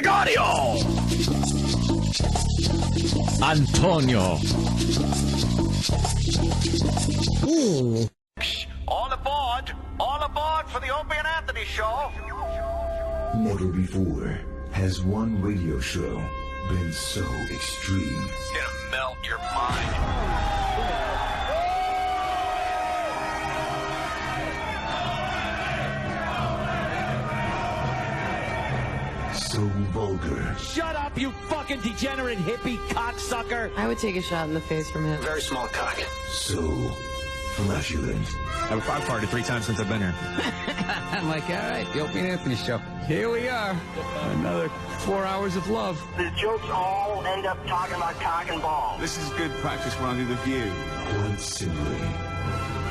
Gregorio! Antonio. Ooh. All aboard! All aboard for the Opie and Anthony show! Never before has one radio show been so extreme. It's gonna melt your mind. So vulgar. Shut up, you fucking degenerate hippie cocksucker! I would take a shot in the face from him. Very small cock. So flatulent. I've farted 3 times since I've been here. I'm like, all right, the Opie and Anthony show. Here we are. Another 4 hours of love. The jokes all end up talking about cock and balls. This is good practice when I do the View. Quite simply,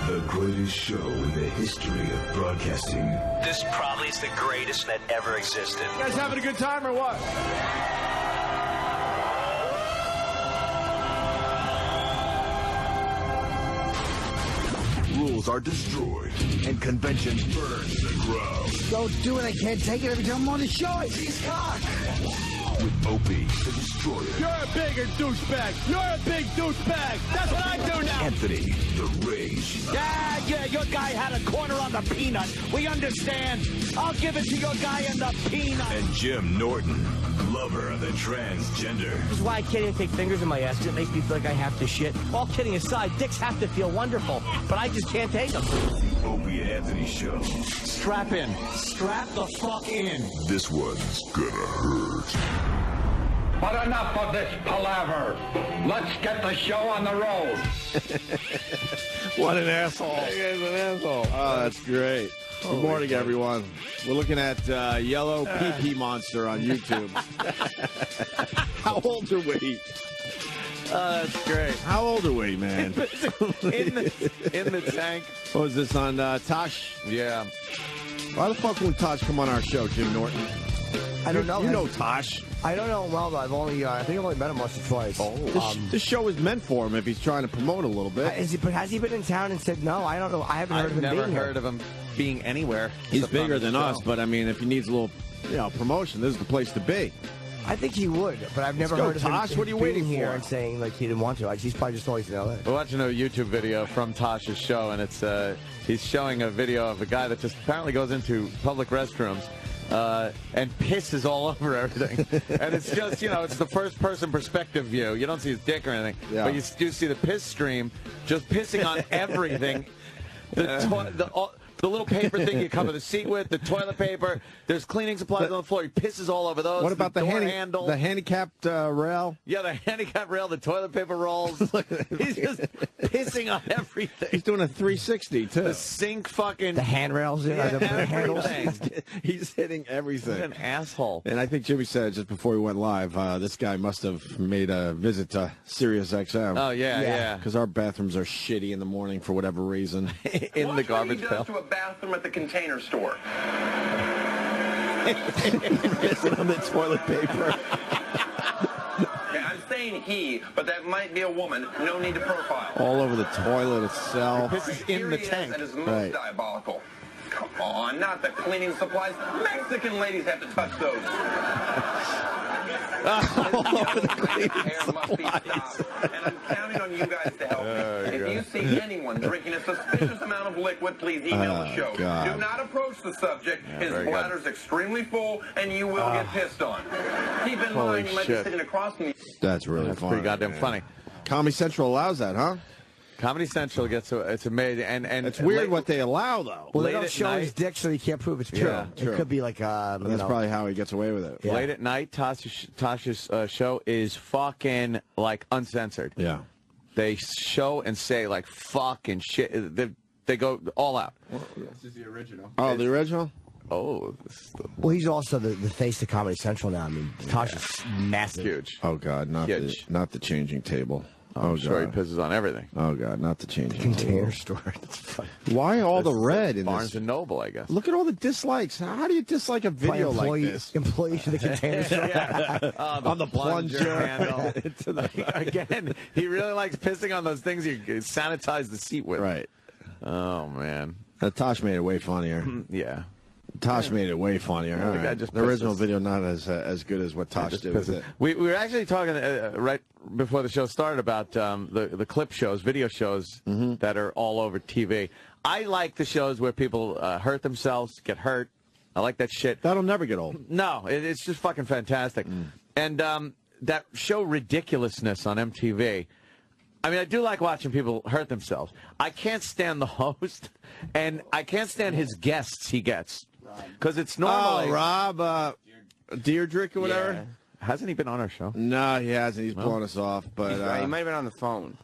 the greatest show in the history of broadcasting. This probably is the greatest that ever existed. You guys having a good time or what? Rules are destroyed, and convention burns the ground. Don't do it. I can't take it every time I'm on the show. He's cock. With Opie, the Destroyer. You're a bigger douchebag! You're a big douchebag! That's what I do now! Anthony, the Rage. Yeah, your guy had a corner on the peanut. We understand. I'll give it to your guy in the peanut. And Jim Norton, lover of the transgender. This is why I can't even take fingers in my ass, 'cause it makes me feel like I have to shit. All kidding aside, dicks have to feel wonderful, but I just can't take them. Opie and Anthony Show. Strap in. Strap the fuck in. This one's gonna hurt. But enough of this palaver. Let's get the show on the road. What an asshole. That guy's an asshole. Oh, that's great. Good morning, everyone. We're looking at Yellow Pee-Pee Monster on YouTube. How old are we? That's great. How old are we, man? in the tank. What was this on Tosh? Yeah. Why the fuck would Tosh come on our show, Jim Norton? I don't know. You know Tosh. I don't know him well, though. I think I've only met him once or twice. This show is meant for him if he's trying to promote a little bit. Has he been in town and said no? I don't know. I haven't heard of him being here. I've never heard of him being anywhere. He's bigger than us, but I mean, if he needs a little, promotion, this is the place to be. I think he would, but I've never heard of him. Tosh, what are you being waiting here for? And saying like he didn't want to. He's probably just always in L.A. We're watching a YouTube video from Tosh's show, and it's he's showing a video of a guy that just apparently goes into public restrooms and pisses all over everything. And it's just, it's the first-person perspective view. You don't see his dick or anything, but you do see the piss stream just pissing on everything. The little paper thing you cover the seat with, the toilet paper. There's cleaning supplies on the floor. He pisses all over those. What about the door handle? The handicapped rail? Yeah, the handicapped rail, the toilet paper rolls. He's just pissing on everything. He's doing a 360, too. The sink fucking... The handrails, the handles. He's hitting everything. He's an asshole. And I think Jimmy said just before we went live, this guy must have made a visit to Sirius XM. Oh, yeah. Because our bathrooms are shitty in the morning for whatever reason. In the garbage pail. To a bathroom at the Container Store. Pissing on the toilet paper. Yeah, I'm saying he, but that might be a woman. No need to profile. All over the toilet itself. This is in the tank. That is most diabolical. Come on, not the cleaning supplies. Mexican ladies have to touch those. All over the cleaning supplies. And I'm counting on you guys to help me. If you see anyone drinking a suspicious amount of liquid, please email the show. God. Do not approach the subject. His bladder's extremely full, and you will get pissed on. Keep in mind, you might be sitting across from me. That's really That's funny. pretty goddamn funny. Comedy Central allows that, huh? Comedy Central it's amazing, and it's weird what they allow though. Well, they don't show his dick, so you can't prove it's true. Yeah, it could be like that's probably how he gets away with it. Late at night, Tasha's show is fucking like uncensored. Yeah, they show and say like fucking shit. They go all out. This is the original. Oh, the original. Oh, well, he's also the face of Comedy Central now. I mean, Tasha's massive, huge. Oh God, not the changing table. I'm sure he pisses on everything. Oh God, not the changing Container Store. That's funny. Why all the red in Barnes this? and Noble, I guess. Look at all the dislikes. How do you dislike a video like this? Employees of the Container Store. On the plunger handle. Again, he really likes pissing on those things you sanitize the seat with. Right. Oh man, Tosh made it way funnier. Yeah. Tosh made it way funnier. Well, All right. just The original pisses. video not as good as what Tosh did with it. We were actually talking right before the show started about the clip shows, video shows that are all over TV. I like the shows where people hurt themselves, get hurt. I like that shit. That'll never get old. No, it's just fucking fantastic. And that show Ridiculousness on MTV, I mean, I do like watching people hurt themselves. I can't stand the host, and I can't stand his guests he gets. Because it's normally... Oh, Rob Deirdre or whatever? Yeah. Hasn't he been on our show? No, he hasn't. He's blowing us off. But he might have been on the phone.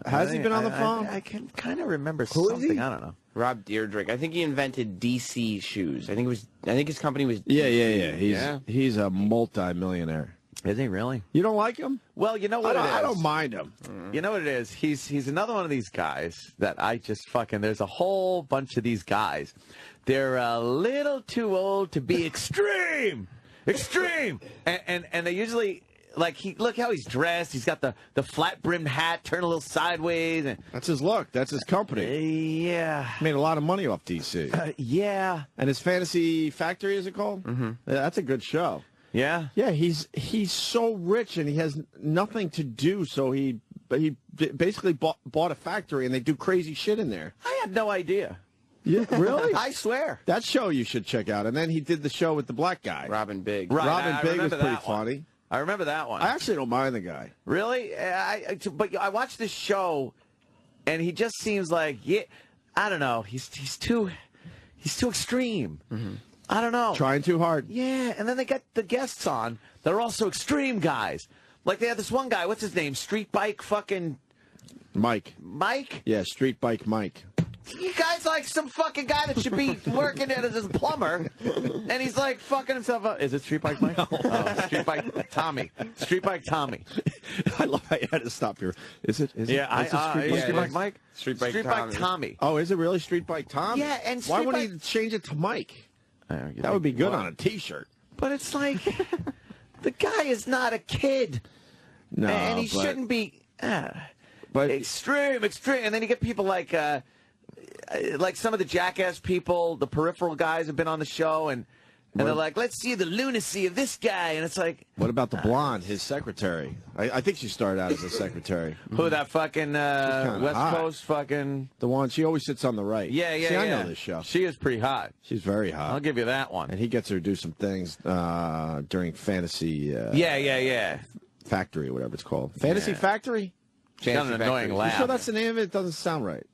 Has he been on the phone? I can kind of remember Who is something. he? I don't know. Rob Deirdre. I think he invented DC shoes. I think his company was. Yeah. He's a multi-millionaire. Is he really? You don't like him? Well, you know what it is. I don't mind him. You know what it is? He's another one of these guys that I just fucking. There's a whole bunch of these guys. They're a little too old to be extreme, and they usually. Like, look how he's dressed. He's got the flat-brimmed hat turned a little sideways. And, that's his look. That's his company. Yeah. Made a lot of money off DC. Yeah. And his Fantasy Factory, is it called? Mm-hmm. Yeah, that's a good show. Yeah? Yeah, he's so rich and he has nothing to do, so he basically bought a factory and they do crazy shit in there. I had no idea. Yeah, really? I swear. That show you should check out. And then he did the show with the black guy. Robin Big. Right, Robin Big was pretty that one. funny. I remember that one. I actually don't mind the guy. Really? But I watched this show, and he just seems like, I don't know. He's too extreme. Mm-hmm. I don't know. Trying too hard. Yeah, and then they got the guests on. They're also extreme guys. Like they had this one guy. What's his name? Street Bike fucking Mike. Mike? Yeah, Street Bike Mike. You guys like some fucking guy that should be working as a plumber, and he's like fucking himself up. Is it Street Bike Mike? No. Oh, Street Bike Tommy. Street Bike Tommy. I had to stop here. Is it? Yeah, Street Bike Mike. Street Bike Tommy. Oh, is it really Street Bike Tom? Yeah, and why Street wouldn't Bike... he change it to Mike? That would be good on a T-shirt. But it's like the guy is not a kid, no, and he shouldn't be. But extreme, and then you get people like some of the jackass people, the peripheral guys have been on the show, and they're like, let's see the lunacy of this guy, and it's like, what about the blonde, his secretary? I think she started out as a secretary. Who, that fucking West hot. Coast fucking? The one, she always sits on the right. Yeah. See, I know this show. She is pretty hot. She's very hot. I'll give you that one. And he gets her to do some things during Fantasy. Yeah. Factory, or whatever it's called. Fantasy Factory. She's got an annoying laugh. You sure that's the name of it? It doesn't sound right.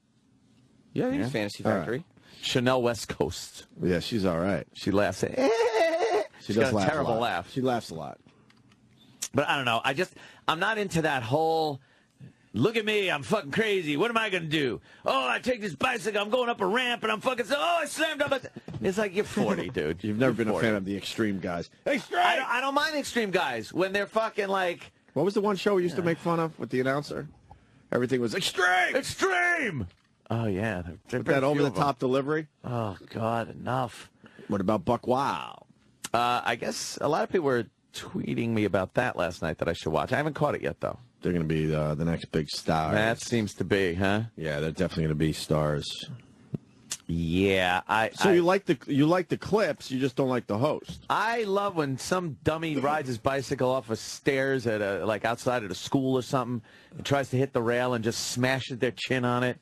Yeah, I think it's Fantasy Factory. Right. Chanel West Coast. Yeah, she's all right. She laughs. She does got laugh a terrible lot. laugh. She laughs a lot. But I don't know. I'm not into that whole, look at me, I'm fucking crazy. What am I going to do? Oh, I take this bicycle, I'm going up a ramp, and I'm fucking, I slammed up. It's like, you're 40, dude. You've never been 40. a fan of the extreme guys. Extreme! I don't mind the extreme guys when they're fucking like. What was the one show we used to make fun of with the announcer? Everything was extreme! Extreme! Oh, yeah. With that over-the-top delivery? Oh, God, enough. What about Buck Wow? I guess a lot of people were tweeting me about that last night that I should watch. I haven't caught it yet, though. They're going to be the next big stars. That seems to be, huh? Yeah, they're definitely going to be stars. Yeah, you like the clips, you just don't like the host. I love when some dummy rides his bicycle off of stairs at outside at a school or something, and tries to hit the rail and just smashes their chin on it.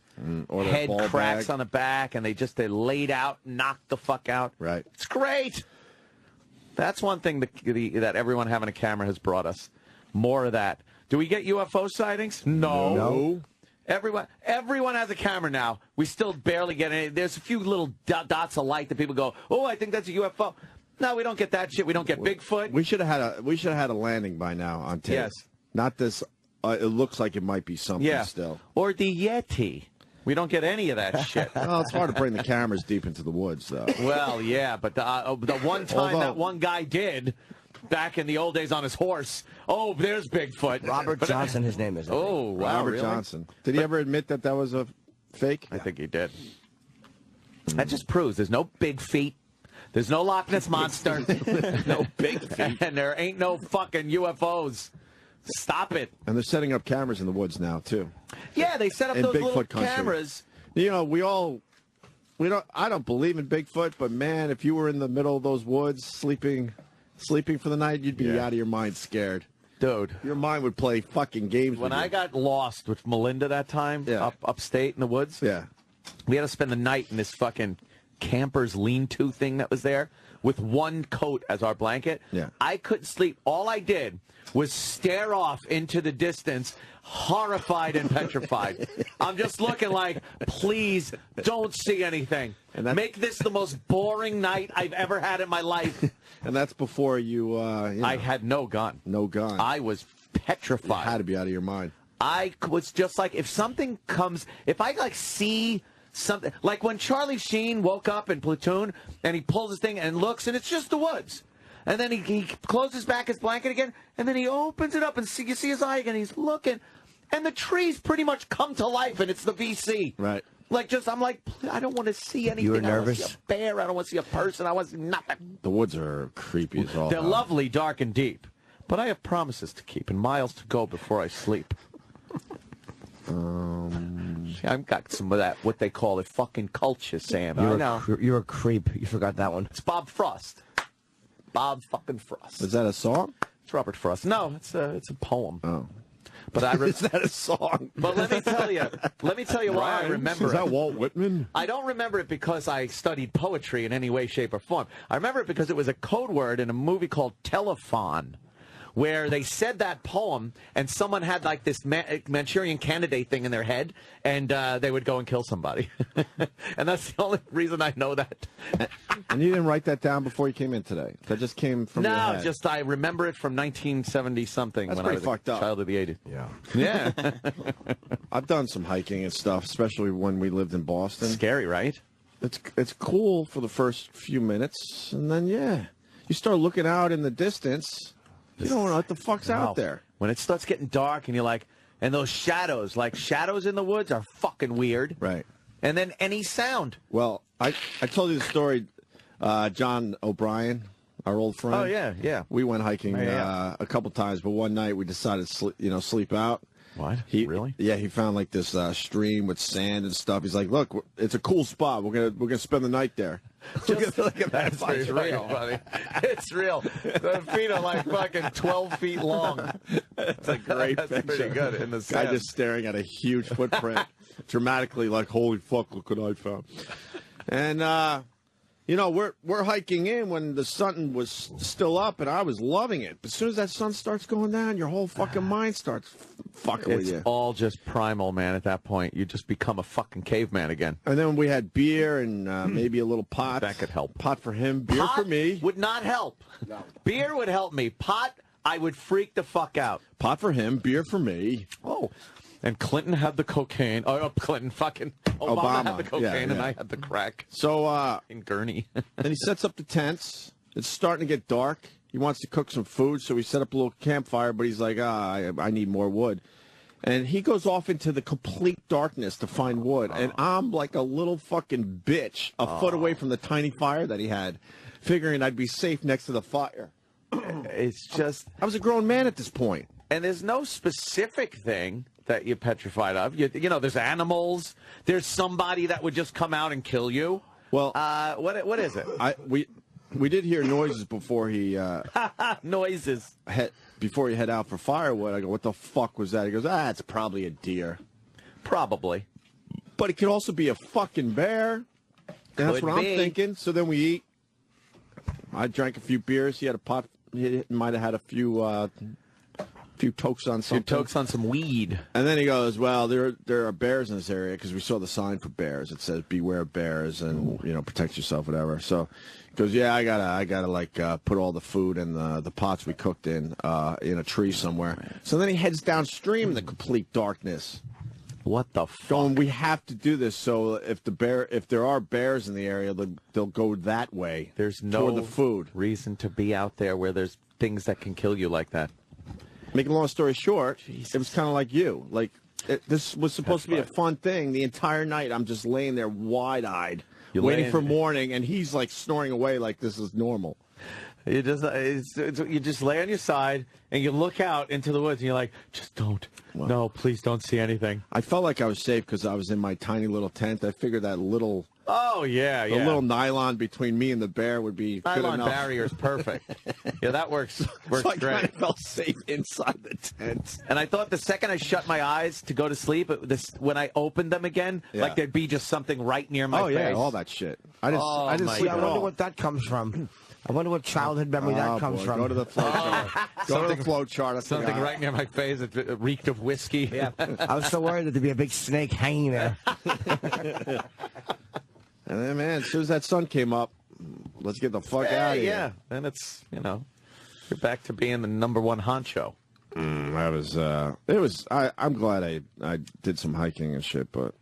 Or head cracks bag. on the back, and they're laid out, knocked the fuck out. Right. It's great. That's one thing that everyone having a camera has brought us. More of that. Do we get UFO sightings? No. Everyone has a camera now. We still barely get any. There's a few little dots of light that people go, oh, I think that's a UFO. No, we don't get that shit. We don't get Bigfoot. We should have had a landing by now on tape. Yes. Not this. It looks like it might be something still. Or the Yeti. We don't get any of that shit. Well, it's hard to bring the cameras deep into the woods, though. Well, yeah, but the one time that one guy did, back in the old days on his horse, oh, there's Bigfoot. Robert Johnson, his name is. Oh, wow, Robert really? Johnson. Did he ever admit that was a fake? I think he did. That just proves there's no big feet. There's no Loch Ness Monster. No big feet. And there ain't no fucking UFOs. Stop it. And they're setting up cameras in the woods now, too. Yeah, they set up in those Bigfoot little country. cameras. You know, we all I don't believe in Bigfoot, but man, if you were in the middle of those woods sleeping for the night, you'd be out of your mind scared. Dude. Your mind would play fucking games When with you. I got lost with Melinda that time, upstate in the woods, we had to spend the night in this fucking camper's lean-to thing that was there with one coat as our blanket. Yeah. I couldn't sleep. All I did was stare off into the distance, horrified and petrified. I'm just looking like, please don't see anything. Make this the most boring night I've ever had in my life. And that's before you, I had no gun. No gun. I was petrified. You had to be out of your mind. I was just like, if something comes, if I like see something, like when Charlie Sheen woke up in Platoon and he pulls his thing and looks and it's just the woods. And then he closes back his blanket again and then he opens it up and you see his eye again. He's looking and the trees pretty much come to life and it's the VC. Right. Like I'm like, I don't want to see anything. You were I don't want nervous? to see a bear. I don't want to see a person. I want to see nothing. The woods are creepy as all. They're lovely, dark and deep. But I have promises to keep and miles to go before I sleep. I've got some of that, what they call it, fucking culture, Sam. You're a creep. You forgot that one. It's Bob Frost. Bob fucking Frost. Is that a song? It's Robert Frost. No, it's a poem. Oh. But Is that a song? But let me tell you why I remember Is that Walt Whitman? I don't remember it because I studied poetry in any way, shape, or form. I remember it because it was a code word in a movie called Telephone, where they said that poem, and someone had like this Manchurian Candidate thing in their head, and they would go and kill somebody. And that's the only reason I know that. And you didn't write that down before you came in today? That just came from your head? No, just I remember it from 1970-something. That's when pretty I was fucked up. A child of the 80s. Yeah. Yeah. I've done some hiking and stuff, especially when we lived in Boston. Scary, right? It's cool for the first few minutes, and then, you start looking out in the distance. You don't know what the fuck's out there. When it starts getting dark and you're like, and those shadows, like shadows in the woods are fucking weird. Right. And then any sound. Well, I told you the story, John O'Brien, our old friend. Oh, yeah. We went hiking Yeah. a couple times, but one night we decided to sleep out. What? Really? Yeah, he found like this stream with sand and stuff. He's like, "Look, it's a cool spot. We're gonna spend the night there." Just, look at that. It's real, buddy. It's real. The feet are like fucking 12 feet long. That's a great That's picture. pretty good in the Guy sand. just staring at a huge footprint, dramatically like, "Holy fuck, look what I found." And we're hiking in when the sun was still up, and I was loving it. But as soon as that sun starts going down, your whole fucking mind starts fucking with you. It's all just primal, man. At that point, you just become a fucking caveman again. And then we had beer and maybe a little pot. That could help. Pot for him, beer Pot for me. would not help. No. Beer would help me. Pot, I would freak the fuck out. Pot for him, beer for me. Oh. And Clinton had the cocaine. Oh, Clinton, fucking Obama had the cocaine, and I had the crack. So, in Gurney. Then he sets up the tents. It's starting to get dark. He wants to cook some food, so we set up a little campfire, but he's like, I need more wood. And he goes off into the complete darkness to find wood. And I'm like a little fucking bitch a foot away from the tiny fire that he had, figuring I'd be safe next to the fire. It's just... I was a grown man at this point. And there's no specific thing that you're petrified of. You know, there's animals. There's somebody that would just come out and kill you. Well, what is it? We did hear noises before he noises before he head out for firewood. I go, what the fuck was that? He goes, it's probably a deer. Probably. But it could also be a fucking bear. And that's what I'm thinking. So then we eat. I drank a few beers. He had a pot. He might have had a few tokes on something. Few tokes on some weed. And then he goes, well, there are bears in this area because we saw the sign for bears. It says beware of bears and, protect yourself, whatever. So he goes, yeah, I gotta like put all the food and the pots we cooked in a tree somewhere. So then he heads downstream in the complete darkness. What the fuck? Going, we have to do this so if there are bears in the area, they'll go that way. There's no toward the food. reason to be out there where there's things that can kill you like that. Make a long story short, It was kind of like you. Like this was supposed to be a fun thing. The entire night, I'm just laying there wide-eyed, waiting for morning, and he's like snoring away like this is normal. You just lay on your side and you look out into the woods and you're like, just don't. No, please don't see anything. I felt like I was safe because I was in my tiny little tent. I figured that little Oh, yeah, The little nylon between me and the bear would be good nylon enough. barrier's perfect. Yeah, that works So I great. kind of felt safe inside the tent. And I thought the second I shut my eyes to go to sleep, when I opened them again, like there'd be just something right near my face. Oh, yeah, all that shit. I didn't See, sleep I at wonder all. what that comes from. I wonder what childhood memory that comes from. Go to the flow chart. Go to the flow chart. Something right near my face that reeked of whiskey. Yeah. I was so worried that there'd be a big snake hanging there. And then, man, as soon as that sun came up, let's get the fuck out of here. Yeah, then it's, you're back to being the #1 honcho. I'm glad I did some hiking and shit, but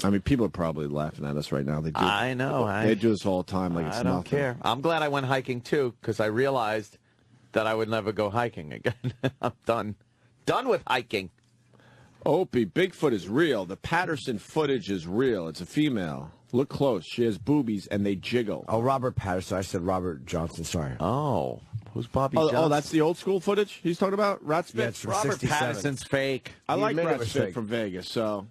I mean, people are probably laughing at us right now. They do. I know. They do this all the time like it's I don't nothing. care. I'm glad I went hiking, too, because I realized that I would never go hiking again. I'm done. Done with hiking. Opie, Bigfoot is real. The Patterson footage is real. It's a female. Look close. She has boobies, and they jiggle. Oh, Robert Patterson. I said Robert Johnson. Sorry. Oh. Who's Bobby Johnson? Oh, that's the old school footage he's talking about? Rat Spit? Yeah, it's from Robert 67. Patterson's fake. I He like admitted it Rat was Spit fake. from Vegas, so...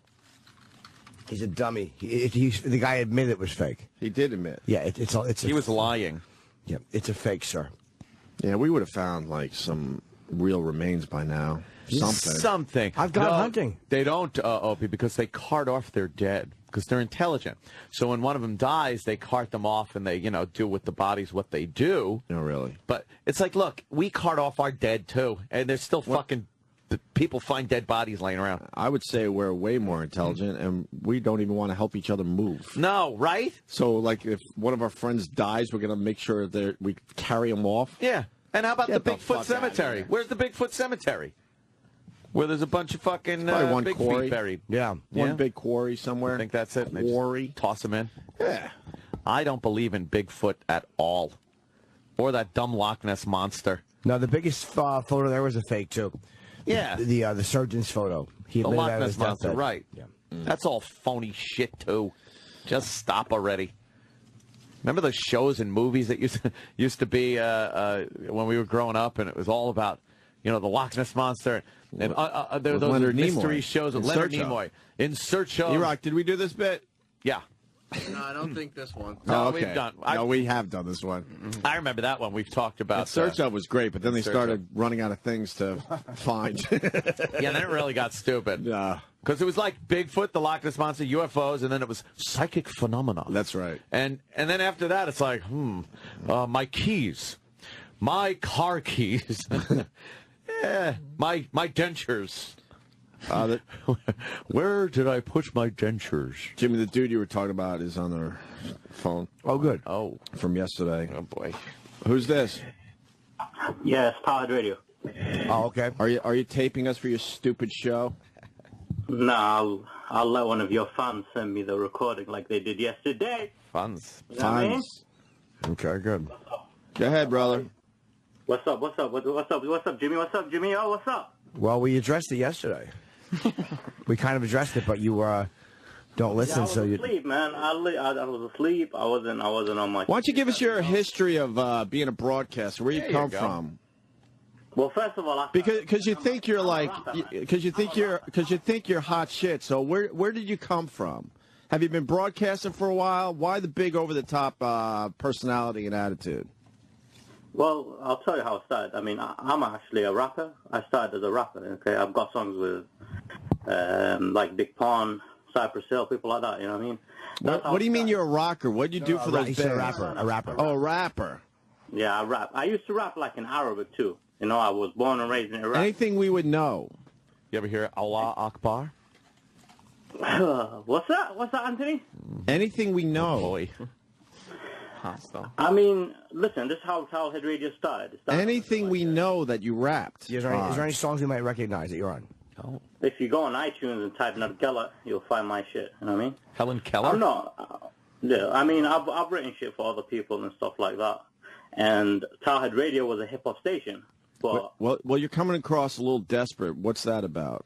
He's a dummy. The guy admitted it was fake. He did admit. Yeah, it's He was lying. Yeah, it's a fake, sir. Yeah, we would have found, like, some real remains by now. Something. I've gone hunting. They don't, Opie, because they cart off their dead, because they're intelligent. So when one of them dies, they cart them off and they, do with the bodies what they do. No, really. But it's like, look, we cart off our dead, too, and there's still fucking... People find dead bodies laying around. I would say we're way more intelligent, and we don't even want to help each other move. No, right? So, like, if one of our friends dies, we're going to make sure that we carry them off. Yeah. And how about Get the the Bigfoot fuck outta Cemetery? here. Where's the Bigfoot Cemetery? Where there's a bunch of fucking Probably one big quarry. feet buried. Yeah. One big quarry somewhere. I think that's it. They just Quarry. toss them in. Yeah. I don't believe in Bigfoot at all. Or that dumb Loch Ness monster. No, the biggest photo there was a fake, too. Yeah. The surgeon's photo. He The admitted Loch that it Ness was monster, deathbed. right. Yeah. That's all phony shit, too. Just stop already. Remember those shows and movies that used to be when we were growing up, and it was all about, the Loch Ness monster, and there were those Leonard mystery Nimoy. shows with In Leonard Search of. Nimoy. In Search of... E-Rock, did we do this bit? Yeah. No, I don't think this one. No, okay. we've done. No, we have done this one. I remember that one. We've talked about. Search Up was great, but then they Search started running out of things to find. Yeah, then it really got stupid. Yeah. Because it was like Bigfoot, the Loch Ness Monster, UFOs, and then it was psychic phenomena. That's right. And then after that, it's like, my keys. My car keys. Yeah, my dentures. Where did I put my dentures? Jimmy, the dude you were talking about is on their phone. Oh, good. Oh. From yesterday. Oh, boy. Who's this? Yes, Powered Radio. Oh, okay. Are you taping us for your stupid show? No, I'll let one of your fans send me the recording like they did yesterday. Funds. You know what I mean? Okay, good. Go ahead, brother. What's up? What's up? What's up, Jimmy? What's up, Jimmy? Oh, what's up? Well, we addressed it yesterday. We kind of addressed it, but you don't listen. I was so you. asleep, man. I was asleep. I wasn't on my. Why don't you give us your history of being a broadcaster? Where you There you come go. from? Well, first of all, Because you think you're like because you think you're hot shit. So where did you come from? Have you been broadcasting for a while? Why the big over the top personality and attitude? Well, I'll tell you how it started. I mean, I'm actually a rapper. I started as a rapper. Okay, I've got songs with like Big Pun, Cypress Hill, people like that. You know what I mean? What do you mean you're a rocker? What do you do for those He's bands? a rapper. Oh, a rapper. Yeah, I rap. I used to rap like in Arabic too. You know, I was born and raised in Iraq. Anything we would know. You ever hear Allah Akbar? What's that? What's that, Anthony? Anything we know. Oh, boy. Hostile. I mean, listen, this is how Childhood Radio started. Anything we know that you rapped. Is there any songs you might recognize that you're on? Oh. If you go on iTunes and type Nut Geller, you'll find my shit. You know what I mean? Helen Keller? I'm not. Yeah, I mean, I've written shit for other people and stuff like that. And Childhood Radio was a hip hop station. But Well, you're coming across a little desperate. What's that about?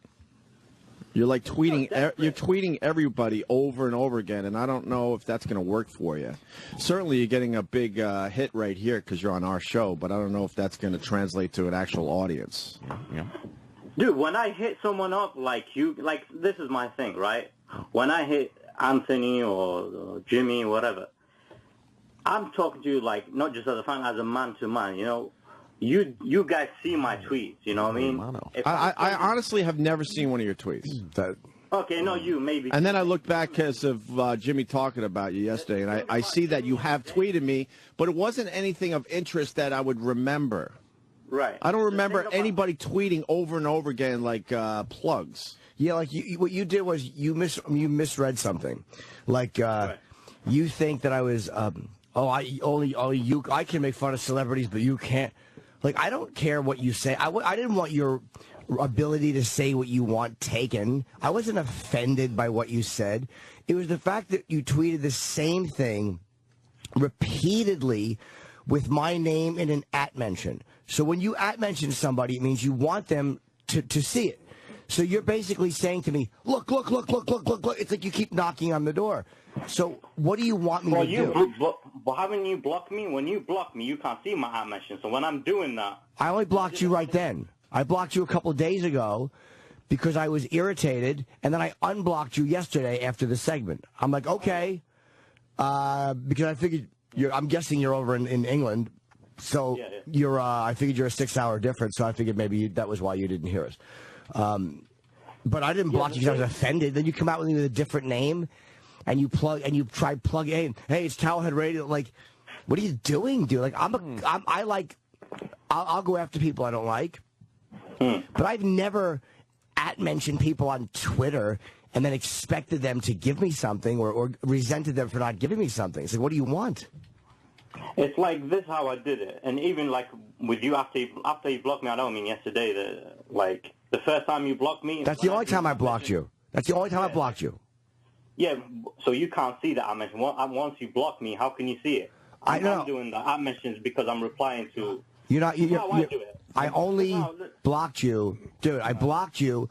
You're like tweeting. You're tweeting everybody over and over again, and I don't know if that's going to work for you. Certainly, you're getting a big hit right here because you're on our show, but I don't know if that's going to translate to an actual audience. Yeah. dude, when I hit someone up like you, like this is my thing, right? When I hit Anthony or Jimmy, whatever. I'm talking to you like not just as a fan, as a man to man. You know, you guys see my tweets. You know what I mean? I honestly have never seen one of your tweets. Okay, no, you maybe. And then I looked back because of Jimmy talking about you yesterday, and I see that you have tweeted me, but it wasn't anything of interest that I would remember. Right. I don't remember anybody tweeting over and over again like plugs. Yeah, like what you did was you misread something, like you think that I was I can make fun of celebrities, but you can't. Like, I don't care what you say. I didn't want your ability to say what you want taken. I wasn't offended by what you said. It was the fact that you tweeted the same thing repeatedly with my name in an @ mention. So when you @ mention somebody, it means you want them to see it. So you're basically saying to me, look. It's like you keep knocking on the door. So what do you want me to do? But haven't you blocked me? When you block me, you can't see my @ mention. So when I'm doing that... I only blocked you right then. I blocked you a couple of days ago because I was irritated, and then I unblocked you yesterday after the segment. I'm like, okay, because I figured... I'm guessing you're over in England, so you're. I figured you're a 6-hour difference, so I figured maybe that was why you didn't hear us. But I didn't block you because I was offended. Then you come out with me with a different name, and you try plug in. Hey, it's Towelhead Radio. Like, what are you doing, dude? Like, I'll go after people I don't like, but I've never mentioned people on Twitter and then expected them to give me something or resented them for not giving me something. It's like, what do you want? It's like this how I did it. And even like with you after you blocked me, I don't mean yesterday, the first time you blocked me. That's the only time I blocked you. That's the only time I blocked you. Yeah, so you can't see that I mentioned. Once you block me, how can you see it? I'm doing the I mentions because I'm replying to... I only blocked you. Dude, I blocked you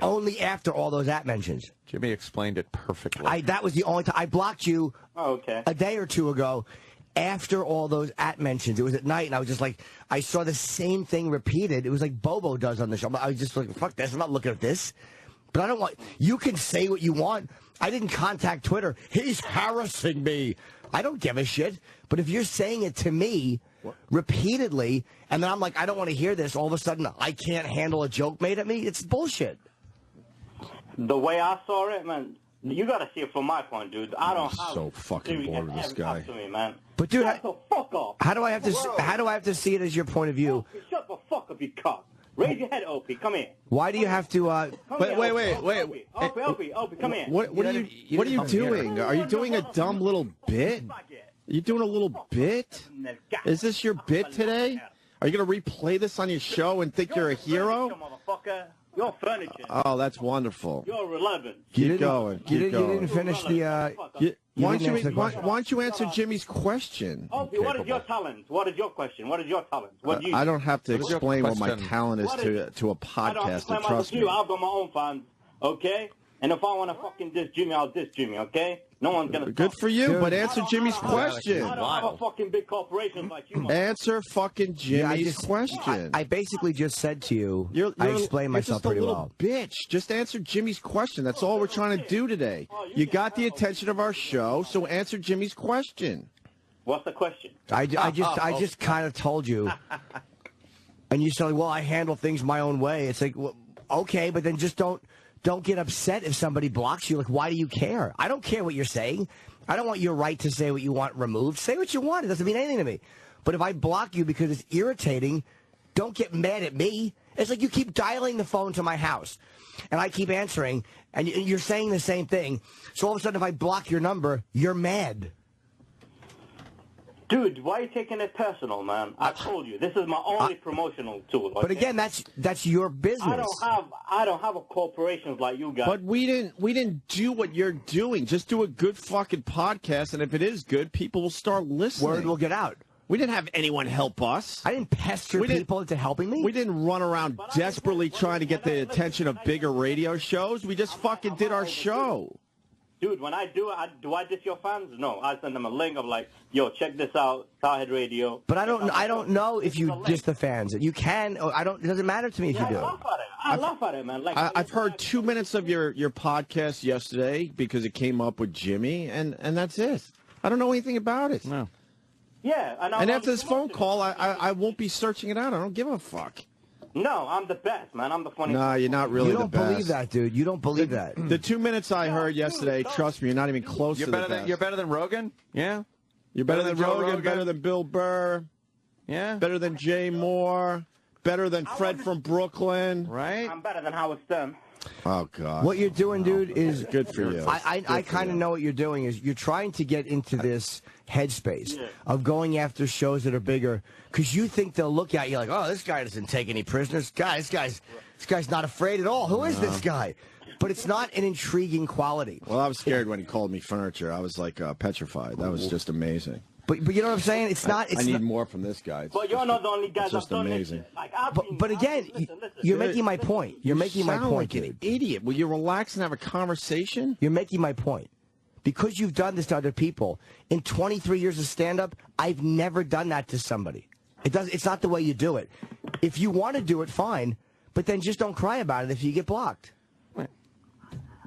only after all those @ mentions. Jimmy explained it perfectly. That was the only time. I blocked you a day or two ago after all those @ mentions. It was at night, and I was just like, I saw the same thing repeated. It was like Bobo does on the show. I was just like, fuck this. I'm not looking at this. But I don't want... You can say what you want. I didn't contact Twitter. He's harassing me. I don't give a shit. But if you're saying it to me repeatedly, and then I'm like, I don't want to hear this, all of a sudden I can't handle a joke made at me, it's bullshit. The way I saw it, man, you got to see it from my point, dude. I don't have... so fucking bored with this guy. To me, man. But, dude, fuck off. How do I have to see it as your point of view? Opie, shut the fuck up, you cock. Raise your head, Opie. Come here. Why do you have to... Wait. Opie, come here. What are you doing? Are you doing a dumb little bit? Are you doing a little bit? Is this your bit today? Are you going to replay this on your show and think you're a hero? Motherfucker. You're furniture. Oh, that's wonderful. You're irrelevant. Keep going. You didn't finish the... Why don't you answer Jimmy's question? Opie, what is your talent? What is your question? What is your talent? I don't have to explain what my talent is to a podcaster. Trust me. I've got my own fans, okay? And if I want to fucking diss Jimmy, I'll diss Jimmy, okay? No one's going to... Good for you, but answer Jimmy's question. I don't have a fucking big corporation like you. Answer fucking Jimmy's question. I basically just said to you, I explained myself pretty well. Bitch, just answer Jimmy's question. That's all we're trying to do today. You got the attention of our show, so answer Jimmy's question. What's the question? I just kind of told you. And you said, well, I handle things my own way. It's like, well, okay, but then just don't get upset if somebody blocks you. Like, why do you care? I don't care what you're saying. I don't want your right to say what you want removed. Say what you want. It doesn't mean anything to me. But if I block you because it's irritating, don't get mad at me. It's like you keep dialing the phone to my house, and I keep answering, and you're saying the same thing. So all of a sudden, if I block your number, you're mad. Dude, why are you taking it personal, man? I told you, this is my only promotional tool. Okay? But again, that's your business. I don't have a corporations like you guys. But we didn't do what you're doing. Just do a good fucking podcast, and if it is good, people will start listening. Word will get out. We didn't have anyone help us. I didn't pester people into helping me. We didn't run around desperately trying to get the attention of bigger radio shows. We just fucking did our show. Dude, when I do it, do I diss your fans? No, I send them a link of like, yo, check this out, Starhead Radio. But I don't know if you diss the fans. You can. It doesn't matter to me if you do. I laugh at it, man. Like I've heard 2 minutes of your podcast yesterday because it came up with Jimmy, and that's it. I don't know anything about it. No. Yeah, and after this phone call, I won't be searching it out. I don't give a fuck. No, I'm the best, man. I'm the funniest. No, you're not really the best. You don't believe that, dude. You don't believe that. The 2 minutes I heard yesterday, trust me, you're not even close to the best. You're better than Rogan? Yeah. You're better than Rogan, better than Bill Burr. Yeah. Better than Jay Moore. Better than Fred from Brooklyn. Right? I'm better than Howard Stern. Oh, God. What you're doing, dude, is good for you. I kind of know what you're doing. Is you're trying to get into this headspace of going after shows that are bigger because you think they'll look at you like, oh, this guy doesn't take any prisoners. This guy's not afraid at all. Who is this guy? But it's not an intriguing quality. Well, I was scared when he called me furniture. I was like petrified. That was just amazing. But you know what I'm saying? It's not. I need more from this guy. But you're not the only guy that's done amazing. This. Like, but again, you're making my point. You're making my point, like dude. An idiot. Will you relax and have a conversation? You're making my point. Because you've done this to other people. In 23 years of stand-up, I've never done that to somebody. It's not the way you do it. If you want to do it, fine. But then just don't cry about it if you get blocked.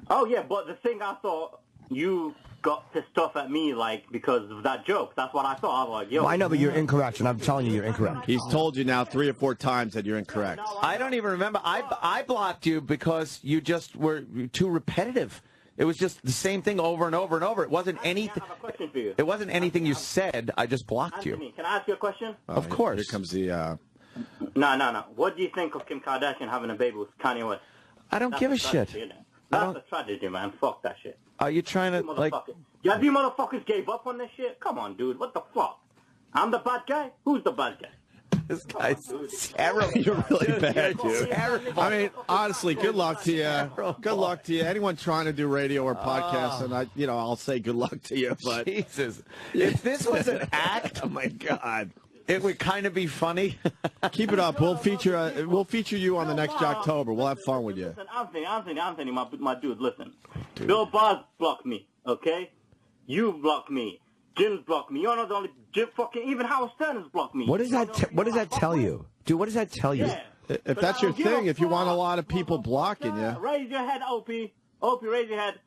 Oh, yeah, but the thing I thought, you got pissed off at me, like, because of that joke. That's what I thought. I was like, yo. Well, I know, but you're incorrect, and I'm telling you you're incorrect. He's told you now 3 or 4 times that you're incorrect. I don't even remember. I blocked you because you just were too repetitive. It was just the same thing over and over and over. It wasn't anything. I have a question for you. It wasn't anything you said. I just blocked you. Can I ask you a question? Of course. Here comes the... No. What do you think of Kim Kardashian having a baby with Kanye West? I don't give a shit. That's a tragedy, man. Fuck that shit. Are you trying to, like... Yeah, you motherfuckers gave up on this shit? Come on, dude. What the fuck? I'm the bad guy? Who's the bad guy? This guy's terrible. You're really bad, dude. Terrible. I mean, honestly, good luck to you. Good luck to you. Anyone trying to do radio or podcast, and I'll say good luck to you. But Jesus, if this was an act, oh my God, it would kind of be funny. Keep it up. We'll feature you on the next October. We'll have fun with you. Listen, Anthony, my dude. Listen, dude. Bill Barr blocked me. Okay, you blocked me. Jim's blocked me. You're not the only Jim. Fucking even Howard Stern has blocked me. What does that tell you, dude? What does that tell you? Yeah. If that's your thing, if you want a lot of people blocking you, raise your head, Opie. Opie, raise your head.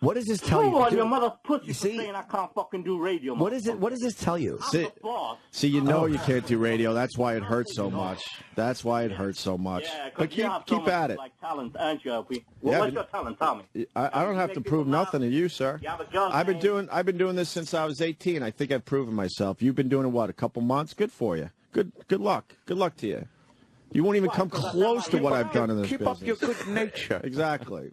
What does this tell you? On your mother's pussy for saying I can't fucking do radio. What is it? What does this tell you? See, you know you can't do radio. That's why it hurts so much. That's why it hurts so much. Yeah, but keep at it. Like talent, aren't you, Opie? What's your talent? Tell me. I don't have to prove nothing to you, sir. I've been doing this since I was 18. I think I've proven myself. You've been doing it what, a couple months? Good for you. Good luck. Good luck to you. You won't even come close to what I've done in this business. Keep up your good nature. Exactly.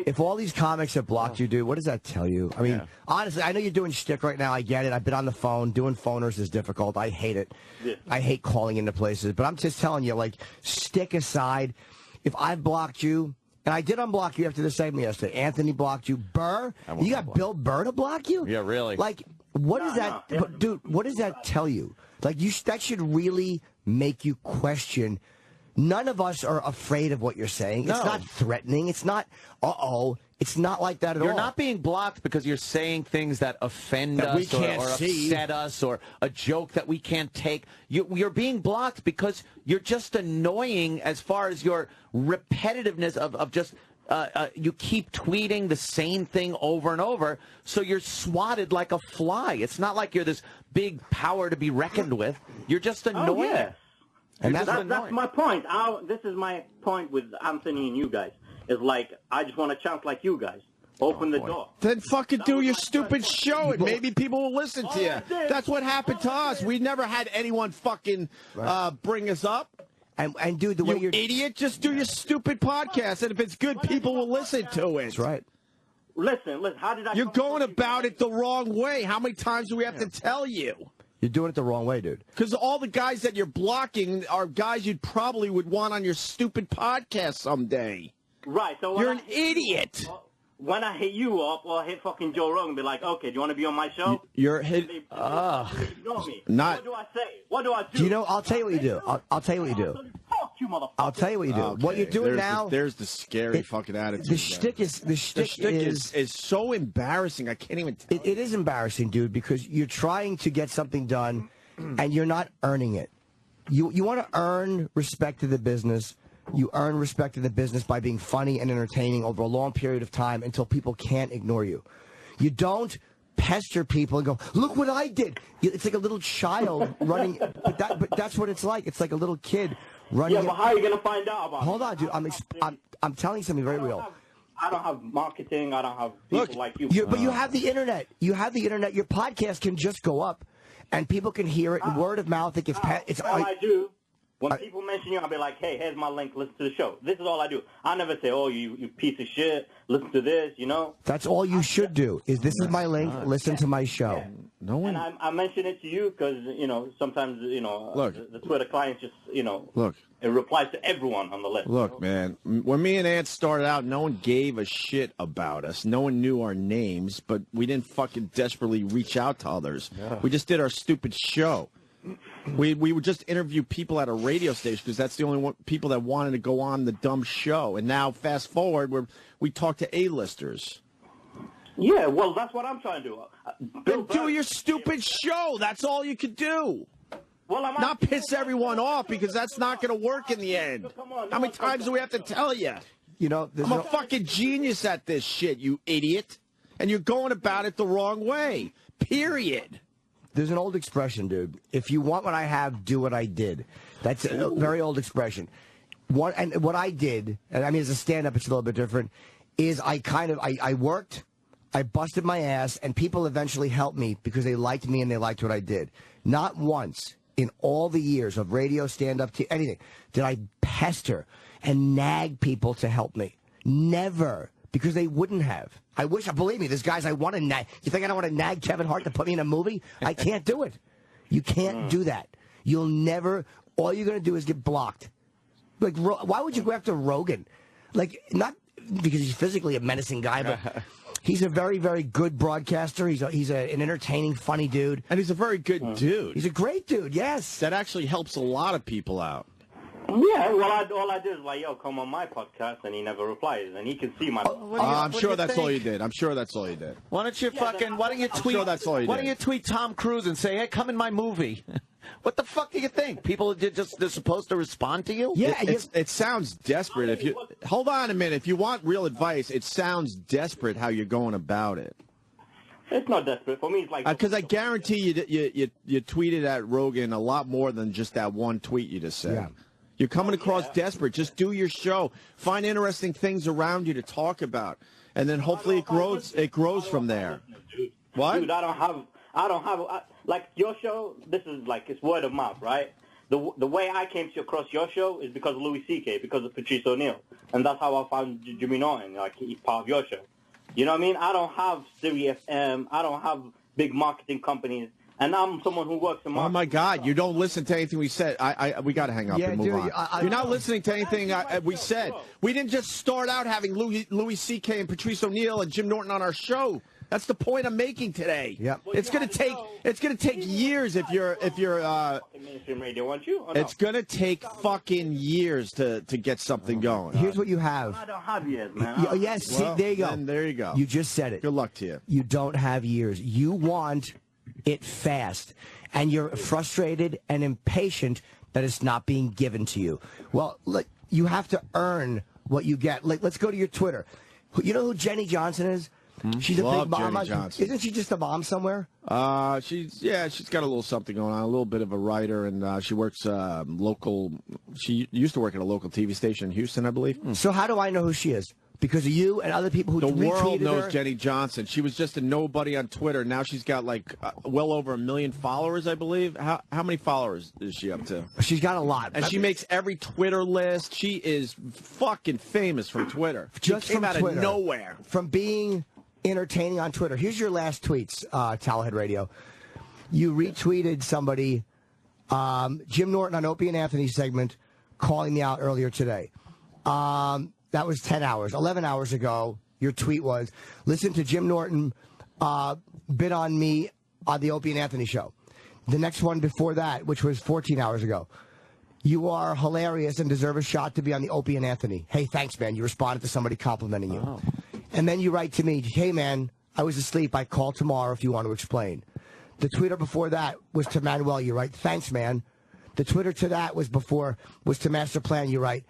If all these comics have blocked you, dude, what does that tell you? I mean, honestly, I know you're doing shtick right now. I get it. I've been on the phone. Doing phoners is difficult. I hate it. Yeah. I hate calling into places. But I'm just telling you, like, stick aside. If I've blocked you, and I did unblock you after the segment yesterday. Anthony blocked you. Burr? You got Bill Burr to block you? Yeah, really. Like, what is that? But, dude, what does that tell you? Like, that should really make you question. None of us are afraid of what you're saying. No. It's not threatening. It's not, It's not like that at all. You're not being blocked because you're saying things that offend us or upset us or a joke that we can't take. You're being blocked because you're just annoying as far as your repetitiveness of just you keep tweeting the same thing over and over, so you're swatted like a fly. It's not like you're this big power to be reckoned with. You're just annoying. Oh, yeah. And that's my point. This is my point with Anthony and you guys. Is like, I just want a chance like you guys. Open the door. Then fucking do your stupid show and maybe people will listen to you. That's what happened to us. We never had anyone fucking bring us up. And dude, the way you're... idiot, just do your stupid podcast. And if it's good, people will listen to it. That's right. Listen, how did I... You're going about it the wrong way. How many times do we have to tell you? You're doing it the wrong way, dude. Because all the guys that you're blocking are guys you probably would want on your stupid podcast someday. Right. So you're an idiot. When I hit you up or hit fucking Joe Rogan, be like, okay, do you want to be on my show? You're hit. Not. What do I say? What do I do? Do you know? I'll tell you what you do. I'll tell you what you do. Fuck you, motherfucker. I'll tell you what you do. Okay. What you're doing now. There's the scary fucking attitude. The shtick is so embarrassing. I can't even tell. It is embarrassing, dude, because you're trying to get something done, and you're not earning it. You want to earn respect to the business. You earn respect in the business by being funny and entertaining over a long period of time until people can't ignore you. You don't pester people and go, look what I did. It's like a little child running. But that's what it's like. It's like a little kid running. Yeah, but how are you going to find out about it? Hold on, dude. I'm telling you something very real. I don't have marketing. I don't have people like you. But you have the internet. You have the internet. Your podcast can just go up, and people can hear it. And word of mouth, it gets. All I do. When people mention you, I'll be like, hey, here's my link, listen to the show. This is all I do. I never say, oh, you piece of shit, listen to this, you know? That's all you should do, is this is my link, listen to my show. Yeah. No one. And I mention it to you because, you know, sometimes, you know, the Twitter clients just, you know, it replies to everyone on the list. Look, man, when me and Ant started out, no one gave a shit about us. No one knew our names, but we didn't fucking desperately reach out to others. Yeah. We just did our stupid show. We would just interview people at a radio station because that's the only people that wanted to go on the dumb show. And now, fast forward, we talk to A-listers. Yeah, well, that's what I'm trying to do. Then do your stupid show. That's all you could do. Well, not piss everyone off because that's not going to work in the end. How many times do we have to tell you? You know, I'm a fucking genius at this shit, you idiot. And you're going about it the wrong way. Period. There's an old expression, dude. If you want what I have, do what I did. That's a very old expression. What I did, and I mean, as a stand-up, it's a little bit different, is I worked, I busted my ass, and people eventually helped me because they liked me and they liked what I did. Not once in all the years of radio, stand-up, anything, did I pester and nag people to help me. Never. Because they wouldn't have. Believe me, there's guys I want to nag. You think I don't want to nag Kevin Hart to put me in a movie? I can't do it. You can't do that. You'll never, all you're going to do is get blocked. Like, why would you go after Rogan? Like, not because he's physically a menacing guy, but he's a very, very good broadcaster. He's an entertaining, funny dude. And he's a very good dude. He's a great dude, yes. That actually helps a lot of people out. Yeah, well, all I did is like, yo, come on my podcast, and he never replies, and he can see my. I'm sure that's all you did. I'm sure that's all you did. Why don't you why don't you tweet? I'm sure that's all you did. Why don't you tweet Tom Cruise and say, hey, come in my movie? What the fuck do you think? People they're supposed to respond to you? Yeah, it sounds desperate. If you hold on a minute, if you want real advice, it sounds desperate how you're going about it. It's not desperate for me. It's like because I guarantee you tweeted at Rogan a lot more than just that one tweet you just said. Yeah. You're coming across desperate. Just do your show. Find interesting things around you to talk about, and then hopefully it grows from there. What? Dude, I don't have like your show. This is like it's word of mouth, right? The way I came across your show is because of Louis C.K., because of Patrice O'Neal, and that's how I found Jimmy Norton. Like he's part of your show. You know what I mean? I don't have Sirius FM. I don't have big marketing companies. And I'm someone who works in marketing. Oh, my God. You don't listen to anything we said. We got to hang up and move on. You're not listening to anything we said. We didn't just start out having Louis C.K. and Patrice O'Neal and Jim Norton on our show. That's the point I'm making today. Yep. It's going to take years if you're mainstream radio, aren't you? It's going to take fucking years to get something going. Here's what you have. I don't have years, man. Yes, well, see, there you go. There you go. You just said it. Good luck to you. You don't have years. You want it fast, and you're frustrated and impatient that it's not being given to you. Well, look, you have to earn what you get. Like, let's go to your Twitter. You know who Jenny Johnson is? She's a big mom. Isn't she just a mom somewhere? She's got a little something going on, a little bit of a writer, and she works local. She used to work at a local TV station in Houston, I believe. So how do I know who she is? Because of you and other people who the retweeted world knows her? Jenny Johnson. She was just a nobody on Twitter. Now she's got like well over 1 million followers, I believe. How many followers is she up to? She's got a lot, and she makes every Twitter list. She is fucking famous from Twitter. Just she came from out Twitter. Of nowhere. From being entertaining on Twitter. Here's your last tweets, Towelhead Radio. You retweeted somebody, Jim Norton on Opie and Anthony's segment, calling me out earlier today. That was 10 hours. 11 hours ago, your tweet was, listen to Jim Norton bid on me on the Opie and Anthony show. The next one before that, which was 14 hours ago, you are hilarious and deserve a shot to be on the Opie and Anthony. Hey, thanks, man. You responded to somebody complimenting you. Oh. And then you write to me, hey, man, I was asleep. I call tomorrow if you want to explain. The Twitter before that was to Manuel. You write, thanks, man. The Twitter to that was to Master Plan. You write,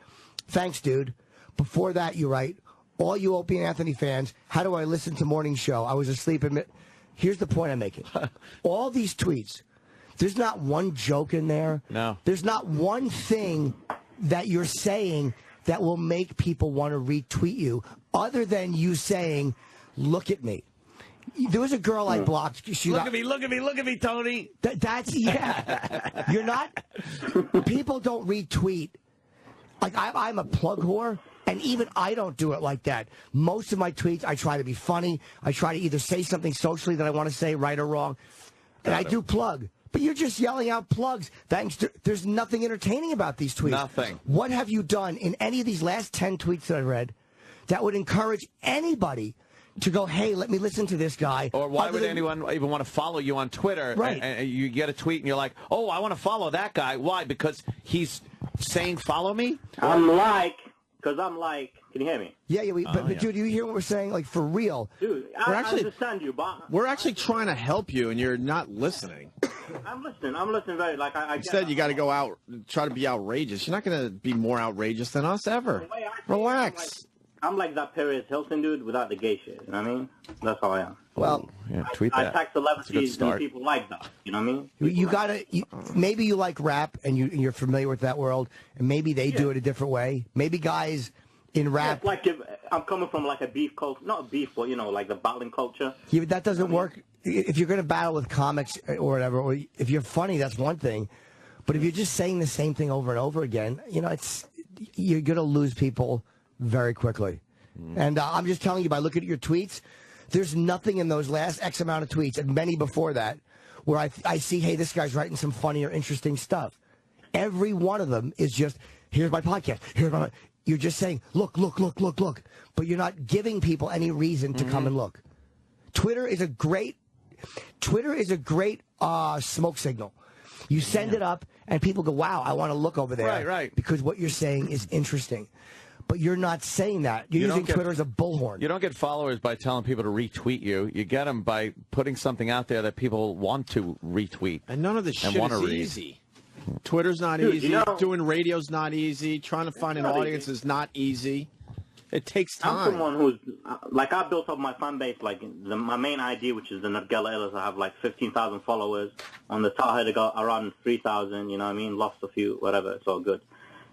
Thanks, dude. Before that, you write, all you Opie and Anthony fans, how do I listen to morning show? I was asleep. Here's the point I'm making. All these tweets, there's not one joke in there. No. There's not one thing that you're saying that will make people want to retweet you other than you saying, look at me. There was a girl I blocked. Look at me, Tony. That's, yeah. You're not, people don't retweet. Like, I'm a plug whore, and even I don't do it like that. Most of my tweets, I try to be funny. I try to either say something socially that I want to say, right or wrong, and I do plug. But you're just yelling out plugs. There's nothing entertaining about these tweets. Nothing. What have you done in any of these last 10 tweets that I read that would encourage anybody to go, hey, let me listen to this guy? Or why would anyone even want to follow you on Twitter? Right. And you get a tweet and you're like, oh, I want to follow that guy. Why? Because he's saying follow me? I'm like, can you hear me? Yeah, but dude, you hear what we're saying? Like, for real. Dude, I understand you, but we're actually trying to help you, and you're not listening. I'm listening very, like, I Instead, you got to go out, try to be outrageous. You're not going to be more outrageous than us ever. Relax. I'm like that Paris Hilton dude without the gay shit. You know what I mean? That's how I am. Well, yeah, tweet that. I attack celebrities and people like that. You know what I mean? You gotta. Maybe you like rap and you're familiar with that world, and maybe they do it a different way. Maybe guys in rap. Yeah, like if I'm coming from like a beef culture, not a beef, but like the battling culture. Yeah, but that doesn't work. If you're gonna battle with comics or whatever, or if you're funny, that's one thing. But if you're just saying the same thing over and over again, you're gonna lose people very quickly. And I'm just telling you, by looking at your tweets, there's nothing in those last X amount of tweets, and many before that, where I see, hey, this guy's writing some funny or interesting stuff. Every one of them is just, here's my podcast. You're just saying, look. But you're not giving people any reason to come and look. Twitter is a great smoke signal. You send it up, and people go, wow, I want to look over there. Right. Because what you're saying is interesting. But you're not saying that. You're using Twitter as a bullhorn. You don't get followers by telling people to retweet you. You get them by putting something out there that people want to retweet. And none of this shit is easy. Twitter's not easy. Doing radio's not easy. Trying to find an audience is not easy. It takes time. I'm someone who's, like, I built up my fan base, like, my main ID, which is the Nabgala Illas. I have, like, 15,000 followers. On the Taha, I got around 3,000, you know what I mean? Lost a few, whatever. It's all good.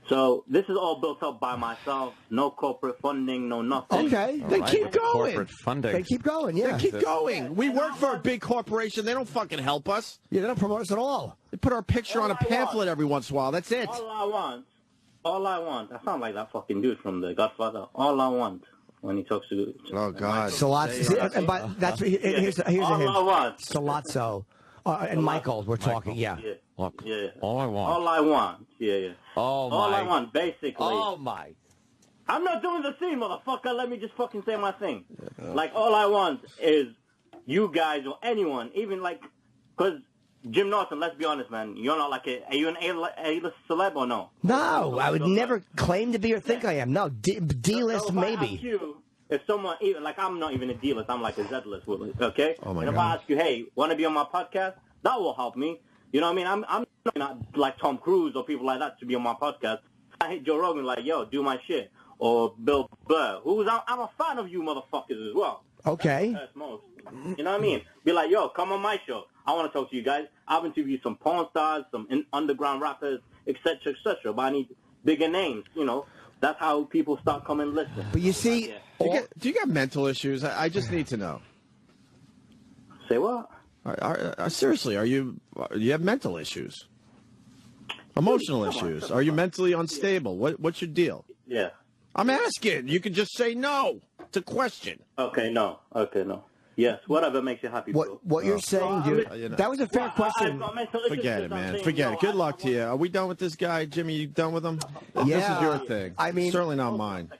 So this is all built up by myself. No corporate funding, no nothing. Okay, then keep going. Corporate funding. They keep going, yeah. Then keep going. We work for a big corporation. They don't fucking help us. Yeah, they don't promote us at all. They put our picture on a pamphlet every once in a while. That's it. All I want. I sound like that fucking dude from The Godfather. All I want when he talks to. Oh God. Salazzo. And by that's here's a hint. All I want. Salazzo and Michael. We're talking. Yeah. Look, yeah. All I want. All I want. Yeah. Oh my. All I want, basically. Oh my. I'm not doing the scene, motherfucker. Let me just fucking say my thing. Like, all I want is you guys or anyone, even like, because Jim Norton, let's be honest, man, you're not like are you an A-list celeb or no? No, I would never claim to be or think I am. No, D-list maybe. If someone, even like, I'm not even a D-list, I'm like a Z-list, okay? Oh my and if I ask you, hey, want to be on my podcast? That will help me. You know what I mean? I'm not like Tom Cruise or people like that to be on my podcast. I hit Joe Rogan like, yo, do my shit. Or Bill Burr, I'm a fan of you motherfuckers as well. Okay. That's most. You know what I mean? Be like, yo, come on my show. I want to talk to you guys. I've interviewed some porn stars, some underground rappers, etc., etc. But I need bigger names, you know. That's how people start coming and listen. But you see... Do you got mental issues? I just need to know. Say what? Seriously, you have mental issues? Emotional issues? Are you mentally unstable? What's your deal? Yeah. I'm asking. You can just say no. It's a question. Okay, no. Yes, whatever makes you happy. What you're saying, dude, that was a fair question. Forget it, man. Forget it. Good luck to you. Are we done with this guy? Jimmy, you done with him? Yeah. This is your thing. I mean, certainly not mine.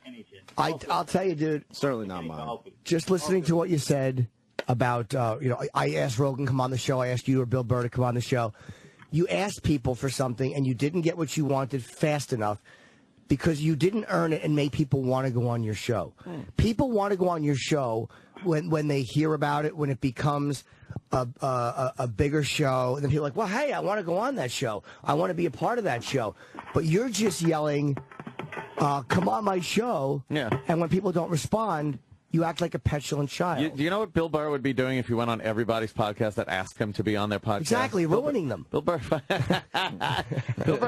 I'll tell you, dude. Certainly not mine. Just listening to what you said about, I asked Rogan to come on the show. I asked you or Bill Burr to come on the show. You asked people for something, and you didn't get what you wanted fast enough because you didn't earn it and made people want to go on your show. People want to go on your show when they hear about it, when it becomes a bigger show. And then people are like, well, hey, I want to go on that show. I want to be a part of that show. But you're just yelling, come on my show, and when people don't respond, you act like a petulant child. Do you know what Bill Burr would be doing if he went on everybody's podcast that asked him to be on their podcast? Exactly, ruining them. Bill Burr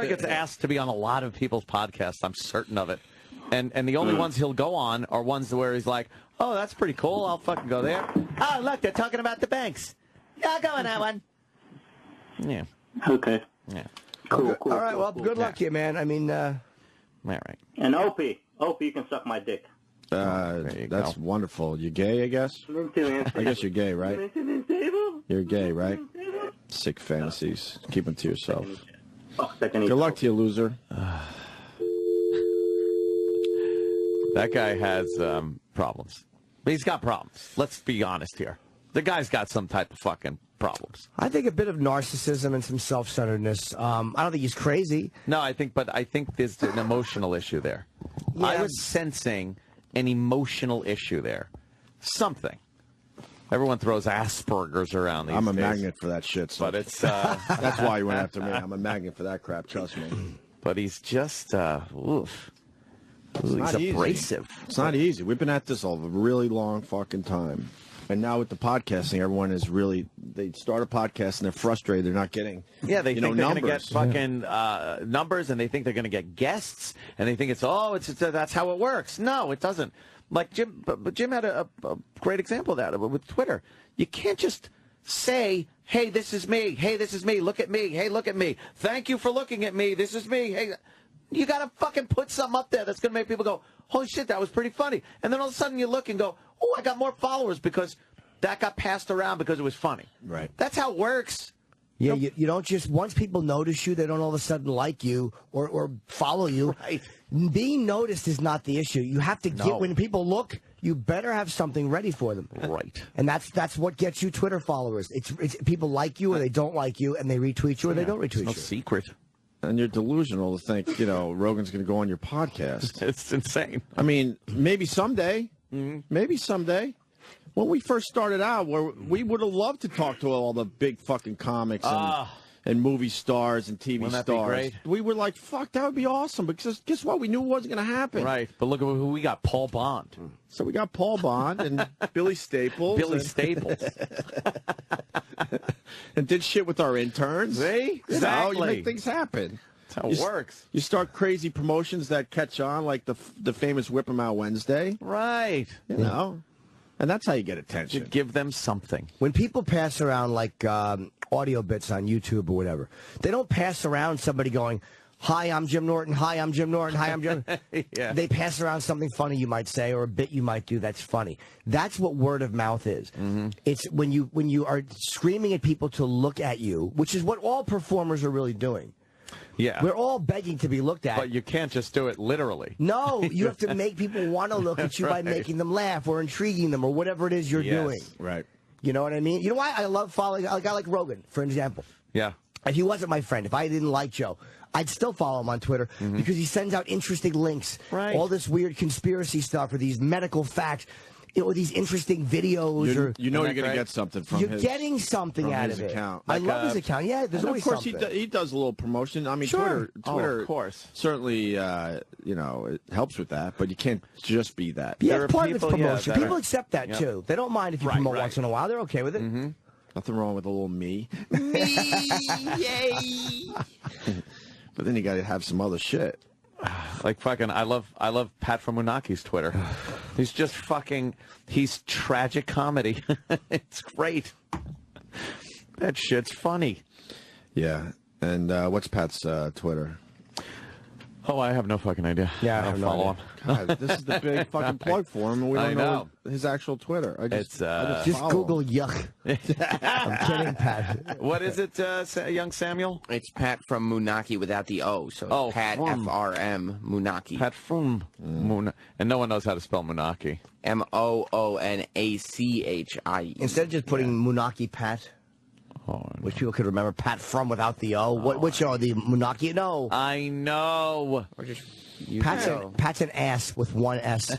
gets asked to be on a lot of people's podcasts, I'm certain of it. And the only ones he'll go on are ones where he's like, oh, that's pretty cool, I'll fucking go there. Oh, look, they're talking about the banks. Yeah, I'll go on that one. Yeah. Okay. Yeah. Cool. All right, well, good luck to you, man. I mean, all right. And Opie, you can suck my dick. That's wonderful. You gay, I guess? I guess you're gay, right? You're gay, right? Sick fantasies. Keep them to yourself. Good luck to you, loser. That guy has problems. He's got problems. Let's be honest here. The guy's got some type of fucking problems. I think a bit of narcissism and some self-centeredness. I don't think he's crazy. No, I think there's an emotional issue there. Yeah. I was sensing an emotional issue there. Something. Everyone throws Asperger's around these days. I'm a magnet for that shit. So. But it's... That's why you went after me. I'm a magnet for that crap, trust me. But he's just... oof. He's abrasive. It's not easy. We've been at this a really long fucking time. And now with the podcasting, everyone is really... They start a podcast and they're frustrated. They're not getting they think they're going to get fucking Yeah. numbers, and they think they're going to get guests, and they think it's that's how it works. No, it doesn't. Like Jim had a great example of that with Twitter. You can't just say, hey, this is me. Hey, this is me. Look at me. Hey, look at me. Thank you for looking at me. This is me. Hey, you got to fucking put something up there that's going to make people go, holy shit, that was pretty funny. And then all of a sudden you look and go, oh, I got more followers because that got passed around because it was funny. Right. That's how it works. Yeah, you don't just, once people notice you, they don't all of a sudden like you or follow you. Right. Being noticed is not the issue. You have to get, when people look, you better have something ready for them. Right. And that's what gets you Twitter followers. It's people like you or they don't like you, and they retweet you or they don't retweet No you. secret. And you're delusional to think, Rogan's going to go on your podcast. It's insane. I mean, maybe someday. Maybe someday. When we first started out, we would have loved to talk to all the big fucking comics and movie stars and TV Wouldn't that stars. be great? We were like, fuck, that would be awesome. Because guess what? We knew it wasn't going to happen. Right. But look at who we got, Paul Bond. So we got Paul Bond and Billy Staples. Staples. And did shit with our interns. See? You make things happen. That's how it works. You start crazy promotions that catch on, like the famous Whip 'em Out Wednesday. Right. You know? And that's how you get attention. You give them something. When people pass around like audio bits on YouTube or whatever, they don't pass around somebody going, hi, I'm Jim Norton, hi, I'm Jim Norton, hi, I'm Jim. Yeah. They pass around something funny you might say or a bit you might do that's funny. That's what word of mouth is. It's when you are screaming at people to look at you, which is what all performers are really doing. Yeah. We're all begging to be looked at. But you can't just do it literally. No, you have to make people want to look at you by making them laugh or intriguing them or whatever it is you're doing. Right. You know what I mean? You know why I love following a guy like Rogan, for example? Yeah. If he wasn't my friend, if I didn't like Joe, I'd still follow him on Twitter because he sends out interesting links. Right. All this weird conspiracy stuff or these medical facts. These interesting videos. You're going to right? get something from You're his getting something out his of it. account. I love his account. Yeah, there's and always of course something. he does a little promotion. I mean, Sure. Twitter, of course. certainly, it helps with that. But you can't just be that. Yeah, There it's are part of its people, promotion. that people are- accept that Yep. too. They don't mind if you promote once in a while. They're okay with it. Nothing wrong with a little me. Me, yay! But then you got to have some other shit. Like fucking, I love Pat from Munaki's Twitter. He's just fucking, he's tragic comedy. It's great. That shit's funny. Yeah. And what's Pat's Twitter? Oh, I have no fucking idea. Yeah, I don't have no follow idea. him. God, this is the big fucking plug for him, and we I don't know. his actual Twitter. I just Just follow Google him. yuck. I'm kidding, Pat. What is it, young Samuel? It's Pat from Munaki without the O, so it's Pat from. FRM Munaki. Pat from Muna. And no one knows how to spell Munaki. MOONACHIE. Instead of just putting Munaki Pat, which people could remember, Pat from without the O. Which O? The Munaki? No. I know. Or just Pat's an ass with one S.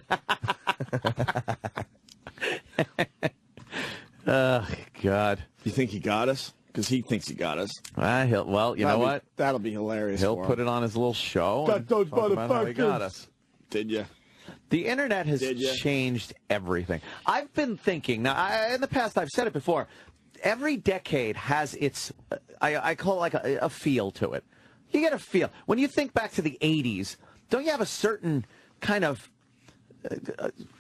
Oh, God. You think he got us? Because he thinks he got us. Well, you know what? That'll be hilarious. He'll for put him. it on his little show. Got and those talk about how he got motherfuckers. us. Did you? The internet has changed everything. I've been thinking, now, in the past, I've said it before, every decade has its, I call it like a feel to it. You get a feel. When you think back to the 80s, don't you have a certain kind of,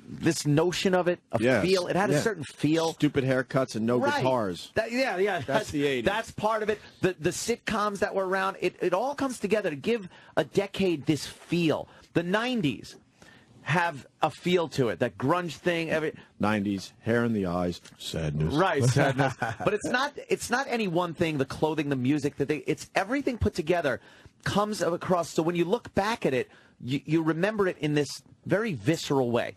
this notion of it, a feel? It had a certain feel. Stupid haircuts and no guitars. Yeah. That's the 80s. That's part of it. The sitcoms that were around, it all comes together to give a decade this feel. The 90s have a feel to it, that grunge thing. 90s, hair in the eyes, sadness. Right, sadness. But it's not any one thing, the clothing, the music, it's everything put together comes across. So when you look back at it, you remember it in this very visceral way.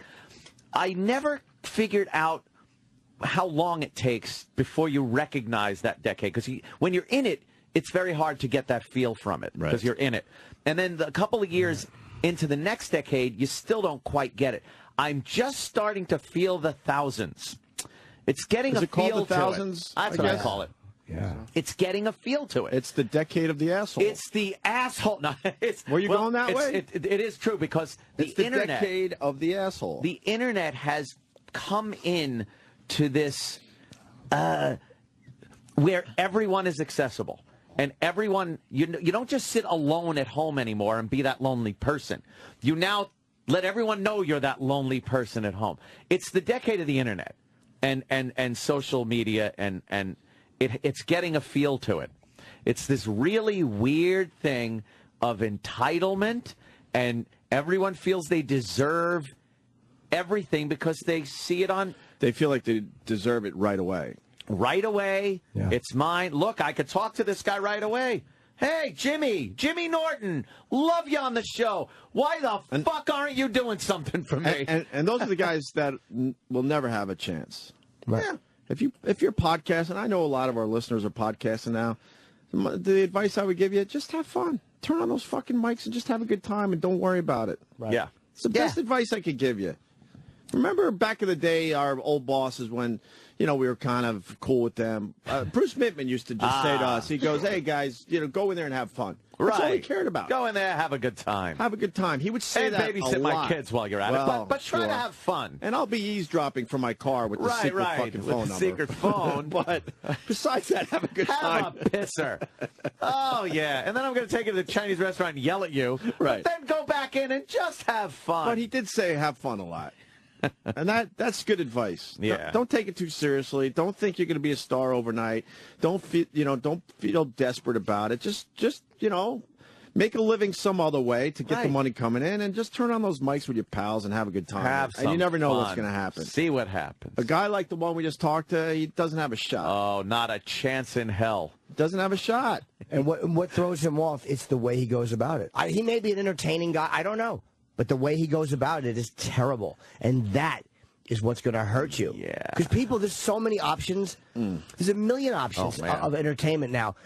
I never figured out how long it takes before you recognize that decade, because when you're in it, it's very hard to get that feel from it, because you're in it. And then a couple of years into the next decade, you still don't quite get it. I'm just starting to feel the thousands. It's getting a feel to it. That's what I call it. Yeah. It's getting a feel to it. It's the decade of the asshole. It's the asshole. No, Were you going that way? It is true, because it's the decade of the asshole. The internet has come in to this where everyone is accessible. And everyone, you don't just sit alone at home anymore and be that lonely person. You now let everyone know you're that lonely person at home. It's the decade of the internet and social media, and it's getting a feel to it. It's this really weird thing of entitlement, and everyone feels they deserve everything because they see it on. They feel like they deserve it right away. Right away. Yeah. It's mine. Look, I could talk to this guy right away. Hey, Jimmy Norton, love you on the show. Why the fuck aren't you doing something for me? And those are the guys that will never have a chance. Right. Yeah. If you're podcasting, I know a lot of our listeners are podcasting now. The advice I would give you, just have fun. Turn on those fucking mics and just have a good time and don't worry about it. Right. Yeah. It's the best advice I could give you. Remember back in the day, our old bosses, when we were kind of cool with them. Bruce Mittman used to just say to us, he goes, "Hey guys, go in there and have fun." That's all he cared about. Go in there, have a good time. Have a good time. He would say and that babysit a lot. my kids while you're at it, but try to have fun. And I'll be eavesdropping from my car with the secret fucking phone number. Secret phone. But besides that, have a good time. Have a pisser. Oh yeah, and then I'm going to take you to the Chinese restaurant and yell at you. Right. But then go back in and just have fun. But he did say have fun a lot. And that's good advice. Yeah. Don't take it too seriously. Don't think you're going to be a star overnight. Don't feel desperate about it. Just make a living some other way to get the money coming in, and just turn on those mics with your pals and have a good time. And you never know what's going to happen. See what happens. A guy like the one we just talked to, he doesn't have a shot. Oh, not a chance in hell. Doesn't have a shot. And what throws him off? It's the way he goes about it. He may be an entertaining guy. I don't know. But the way he goes about it is terrible. And that is what's going to hurt you. Yeah. Because people, there's so many options. There's a million options of entertainment now.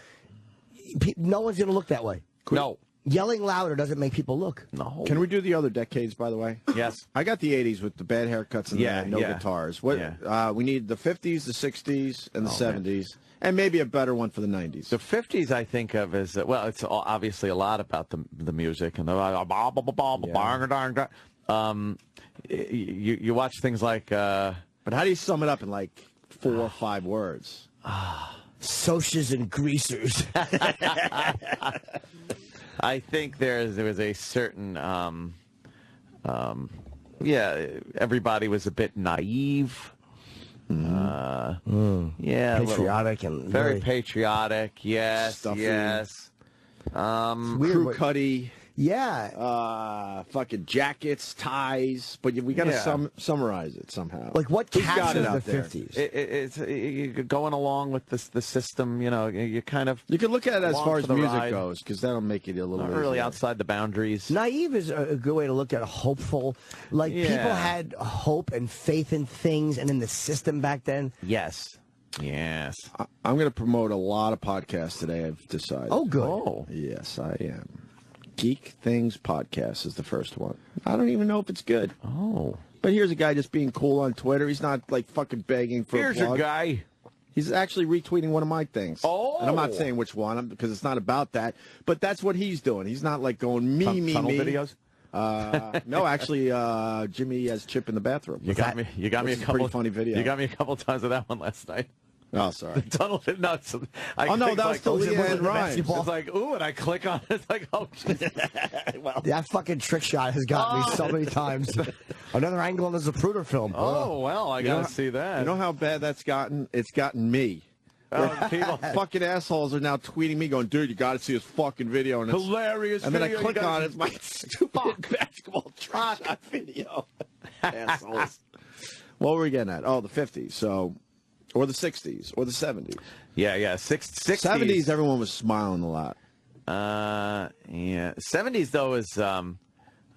No one's going to look that way. No. Yelling louder doesn't make people look. No. Can we do the other decades, by the way? Yes. I got the 80s with the bad haircuts and no guitars. We need the 50s, the 60s, and the 70s. And maybe a better one for the 90s. The 50s, I think of as, it's obviously a lot about the music. And you watch things like... but how do you sum it up in like 4 or 5 words? Socias and greasers. I think there was a certain... everybody was a bit naive. Patriotic and very patriotic. Yes, stuffy. Yes. Crew cutty. Yeah. Fucking jackets, ties. But we got to summarize it somehow. Like what captures the 50s? It's going along with the system. You kind of you can look at it as far as music goes, because that'll make it a little not really outside the boundaries. Naive is a good way to look at it. Hopeful. Like people had hope and faith in things and in the system back then. Yes. Yes. I'm going to promote a lot of podcasts today, I've decided. Oh, good. Oh. Yes, I am. Geek Things Podcast is the first one. I don't even know if it's good. Oh. But here's a guy just being cool on Twitter. He's not, like, fucking begging for Here's a plug. a guy. He's actually retweeting one of my things. Oh. And I'm not saying which one, because it's not about that. But that's what he's doing. He's not, like, going me, tunnel videos? No, actually, Jimmy has Chip in the bathroom. You got me. You got me a couple. Pretty funny video. You got me a couple times with that one last night. Oh, sorry. The tunnel nuts. No, that was the Leanne Rhymes. It's like, ooh, and I click on it. It's like, oh, well, that fucking trick shot has got me so many times. Another angle on the Zapruder film. Oh, well, I got to see that. You know how bad that's gotten? It's gotten me. People, fucking assholes are now tweeting me going, dude, you got to see this fucking video. And hilarious and video. And then I click on it. It's my stupid basketball trick shot video. Assholes. What were we getting at? Oh, the 50s. So... Or the 60s, or the 70s. Yeah. 60s. 70s, everyone was smiling a lot. Yeah. 70s, though, is, I don't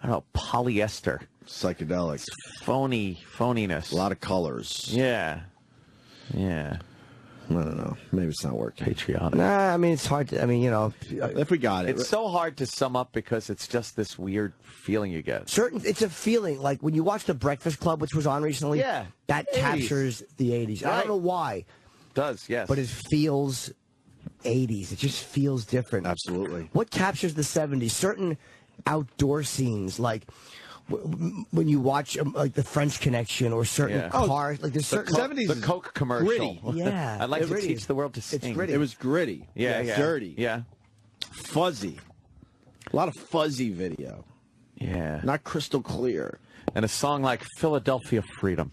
know, polyester. Psychedelic. Phoniness. A lot of colors. Yeah. I don't know. Maybe it's not working. Patriotic. Nah, I mean, it's hard to, if we got it. It's so hard to sum up because it's just this weird feeling you get. It's a feeling, like when you watch The Breakfast Club, which was on recently, yeah, that 80s. captures the 80s. Right. I don't know why. It does, yes. But it feels 80s. It just feels different. Absolutely. What captures the 70s? Certain outdoor scenes, like when you watch like the French Connection or certain cars, like there's certain 70s, the Coke commercial. Gritty. Yeah, I'd like to teach the world to sing. It's gritty. It was gritty. Yeah. Dirty. Yeah. Fuzzy. A lot of fuzzy video. Yeah. Not crystal clear. And a song like Philadelphia Freedom.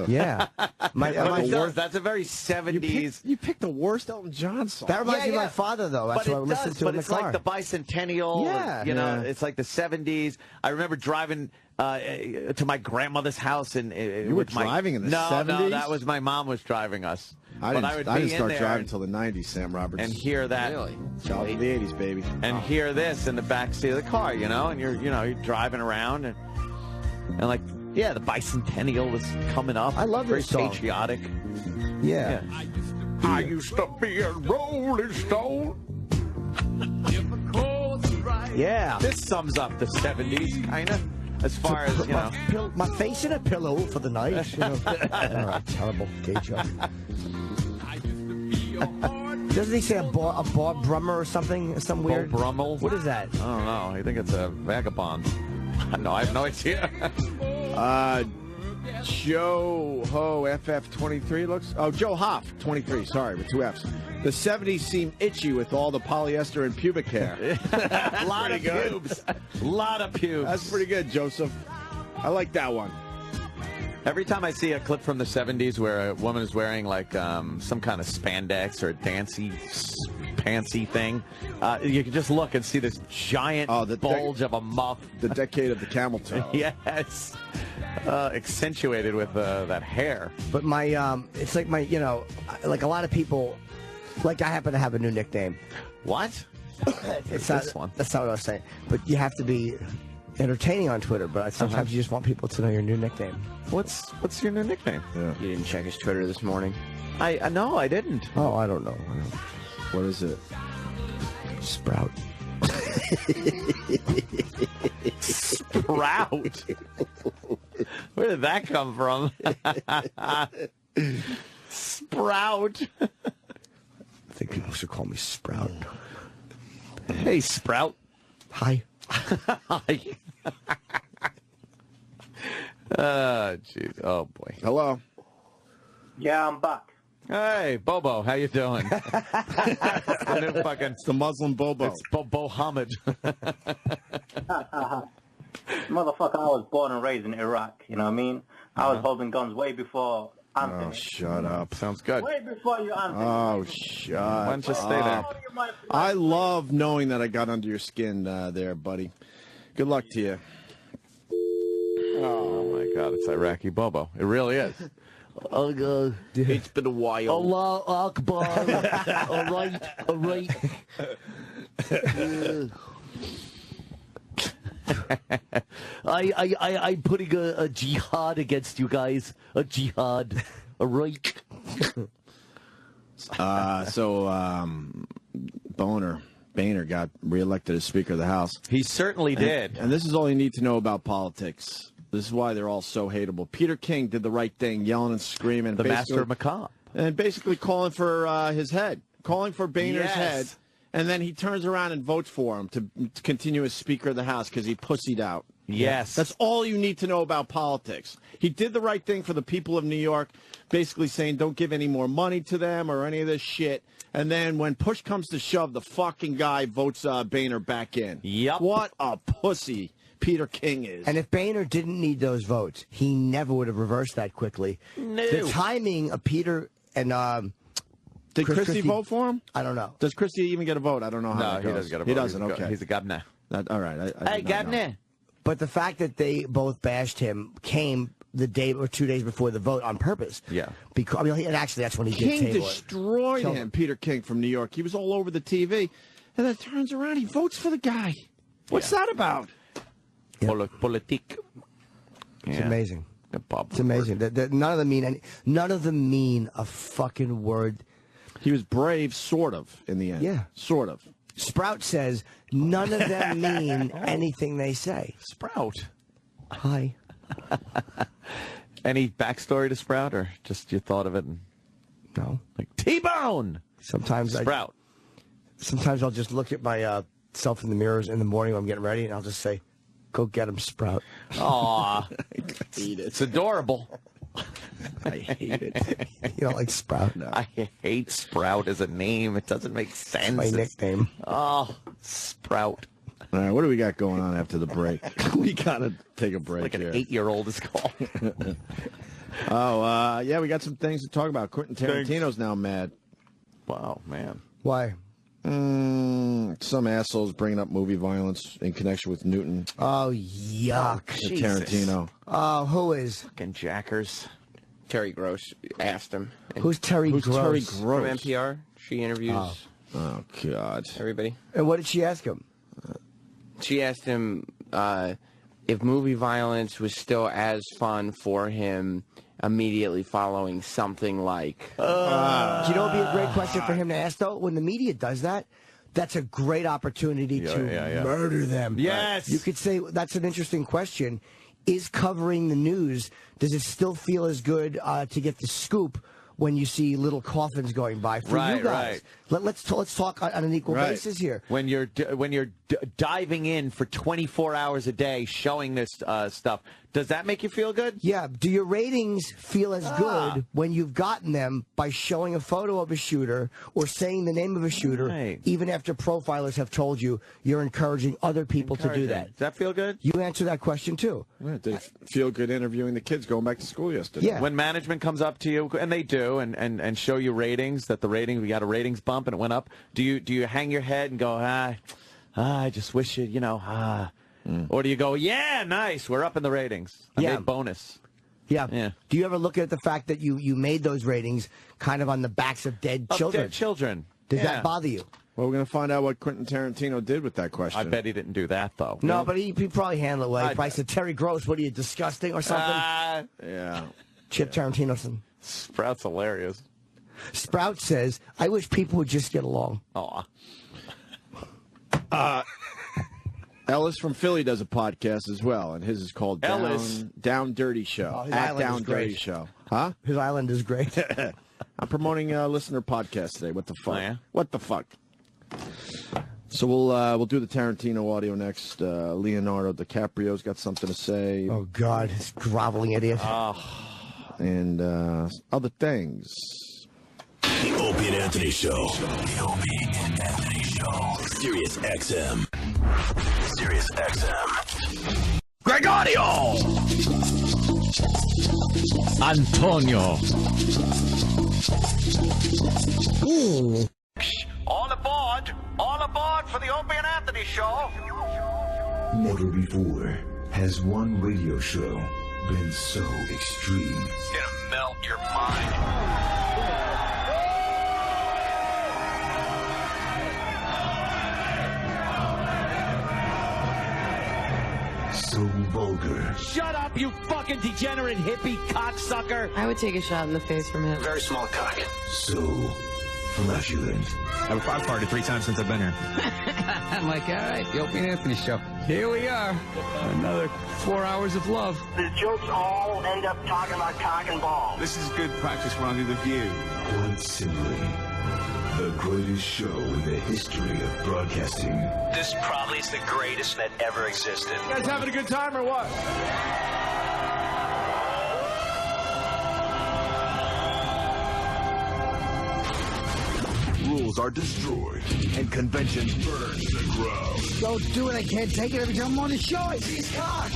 Yeah. That's a very 70s. You picked the worst Elton John song. That reminds me of my father, though. That's what I listened to in the car. But it's like the bicentennial. Yeah. You know, it's like the 70s. I remember driving to my grandmother's house. You were driving in the 70s? No, that was my mom was driving us. I didn't start driving until the 90s, Sam Roberts. And hear that. Really? Child of the 80s, baby. And hear this in the backseat of the car, and you're driving around and like, yeah, the bicentennial was coming up. I love this song. Very patriotic. Yeah. I used to be a Rolling Stone. Yeah. This sums up the 70s, kind of, as far as, my face in a pillow for the night. All right, terrible gay joke. Doesn't he say a Bob Brummer or something? Some weird. Bob Brummel? What is that? I don't know. I think it's a vagabond. No, I have no idea. Joe Ho FF23 looks. Oh, Joe Hoff 23. Sorry, with 2 Fs. The 70s seem itchy with all the polyester and pubic hair. A lot of pubes. A lot of pubes. That's pretty good, Joseph. I like that one. Every time I see a clip from the 70s where a woman is wearing like some kind of spandex or a dancy pantsy thing, you can just look and see this giant bulge of a muff. The decade of the camel toe. Yes. Accentuated with that hair. But it's like like a lot of people, like I happen to have a new nickname. What? It's not, this one. That's not what I was saying. But you have to be entertaining on Twitter, but sometimes you just want people to know your new nickname. What's your new nickname? Yeah. You didn't check his Twitter this morning? No, I didn't. Oh, I don't know. What is it? Sprout. Sprout? Where did that come from? Sprout. I think people should call me Sprout. Hey, Sprout. Hi. Hi. Jeez. Oh, boy. Hello. Yeah, I'm back. Hey, Bobo, how you doing? It's the Muslim Bobo. It's Bobo Hamid. Motherfucker, I was born and raised in Iraq, you know what I mean? I was holding guns way before Anthony. Oh, shut up. Sounds good. Way before you, Anthony. Oh, shut up. Why don't you stay there? I love knowing that I got under your skin there, buddy. Good luck to you. Oh, my God, it's Iraqi Bobo. It really is. Oh, God. It's been a while. Allah Akbar. All right. I'm putting a jihad against you guys. A jihad. All right. Boehner got reelected as Speaker of the House. He certainly did. And this is all you need to know about politics. This is why they're all so hateable. Peter King did the right thing, yelling and screaming. The master of macabre. And basically calling for his head. Calling for Boehner's head. and then he turns around and votes for him to continue as Speaker of the House because he pussied out. Yes. That's all you need to know about politics. He did the right thing for the people of New York, basically saying don't give any more money to them or any of this shit. And then when push comes to shove, the fucking guy votes Boehner back in. Yep. What a pussy Peter King is. And if Boehner didn't need those votes, he never would have reversed that quickly. No. The timing of Peter and did Christie vote for him? I don't know. Does Christie even get a vote? I don't know how that goes. No, he doesn't get a vote. He doesn't, okay. He's a governor. All right. Hey, governor. But the fact that they both bashed him came the day or 2 days before the vote on purpose. Yeah. Because and actually that's when he King did table destroyed him, Peter King from New York. He was all over the TV. And then turns around, he votes for the guy. What's that about? Politique. It's amazing. It's amazing. None of them mean a fucking word. He was brave, sort of, in the end. Yeah. Sort of. Sprout says none of them mean anything they say. Sprout. Hi. Any backstory to Sprout, or just you thought of it? No. Like T-Bone. Sometimes Sprout. Sometimes I'll just look at my self in the mirrors in the morning when I'm getting ready, and I'll just say, "Go get him, Sprout." Aw, hate it. It's adorable. I hate it. You don't like Sprout? No. I hate Sprout as a name. It doesn't make sense. It's my nickname. Oh, Sprout. All right, what do we got going on after the break? We got to take a break Like an here. 8-year-old is called. Yeah, we got some things to talk about. Quentin Tarantino's now mad. Wow, man. Why? Some assholes bringing up movie violence in connection with Newton. Oh, yuck. Tarantino. Oh, who is? Fucking jackers. Terry Gross asked him. Who's Terry Gross? Terry From Gross? NPR. She interviews Oh, God. everybody. And what did she ask him? She asked him if movie violence was still as fun for him immediately following something like... Do you know what would be a great question for him to ask, though? When the media does that, that's a great opportunity to murder them. Yes. You could say that's an interesting question. Is covering the news, does it still feel as good to get the scoop when you see little coffins going by for you guys? Let's talk on an equal basis here. When you're diving in for 24 hours a day showing this stuff, does that make you feel good? Yeah. Do your ratings feel as good when you've gotten them by showing a photo of a shooter or saying the name of a shooter, even after profilers have told you you're encouraging other people to do that? Does that feel good? You answer that question, too. Yeah, they feel good interviewing the kids going back to school yesterday. Yeah. When management comes up to you, and they do, and show you ratings, that we got a ratings bump and it went up, do you hang your head and go, I just wish it, or do you go, yeah, nice, we're up in the ratings. I made bonus. Yeah. Do you ever look at the fact that you made those ratings kind of on the backs of dead children? Dead children. Does that bother you? Well, we're going to find out what Quentin Tarantino did with that question. I bet he didn't do that, though. No, but he probably handled it well. He probably said, Terry Gross, what are you, disgusting or something? Yeah. Chip Tarantino. Sprout's hilarious. Sprout says, I wish people would just get along. Aw. Ellis from Philly does a podcast as well, and his is called Down Dirty Show. At Down Dirty Show. Huh? His island is great. I'm promoting a listener podcast today. What the fuck? Oh, yeah? What the fuck? So we'll do the Tarantino audio next. Leonardo DiCaprio's got something to say. Oh, God. This groveling idiot. And other things. The Opie and Anthony Show. The Opie and Anthony Show. Sirius XM. Sirius XM. Gregorio! Antonio. All aboard! All aboard for the Opie and Anthony Show! Never before has one radio show been so extreme. It's gonna melt your mind. So vulgar. Shut up, you fucking degenerate hippie cocksucker. I would take a shot in the face from him. Very small cock. So flatulent. I've farted 3 times since I've been here. I'm like, all right, the Opie and Anthony Show. Here we are. Another 4 hours of love. The jokes all end up talking about cock and balls. This is good practice when I do The View. Quite simply, The greatest show in the history of broadcasting. This probably is the greatest that ever existed. You guys having a good time or what? Rules are destroyed and conventions burn to the ground. Don't do it. I can't take it. Every time I'm on the show, I see his cock.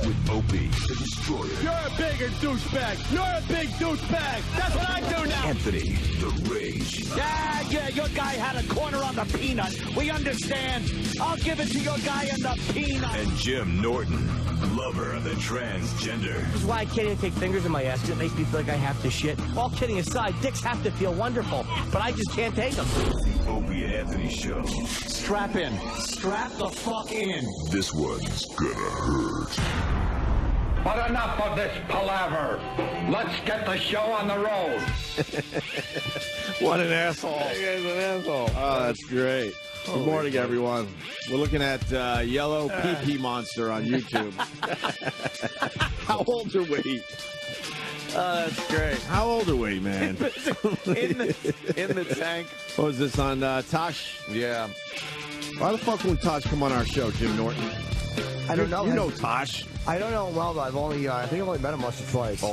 With Opie, the Destroyer. You're a bigger douchebag. You're a big douchebag. That's what I do now. Anthony, the Rage. Yeah, your guy had a corner on the peanut. We understand. I'll give it to your guy in the peanut. And Jim Norton, lover of the transgender. This is why I can't even take fingers in my ass. It makes me feel like I have to shit. All kidding aside, dicks have to feel wonderful, but I just can't take them. The Opie and Anthony Show. Strap in. Strap the fuck in. This one's gonna hurt. But enough of this palaver. Let's get the show on the road. What an asshole. That guy's an asshole. Oh, that's great. Good morning, everyone. We're looking at Yellow Pee-Pee Monster on YouTube. How old are we? Oh, that's great. How old are we, man? in the tank. What was this on Tosh? Yeah. Why the fuck would Tosh come on our show, Jim Norton? I don't know. You know Tosh. I don't know him well, but I think I've only met him once or twice.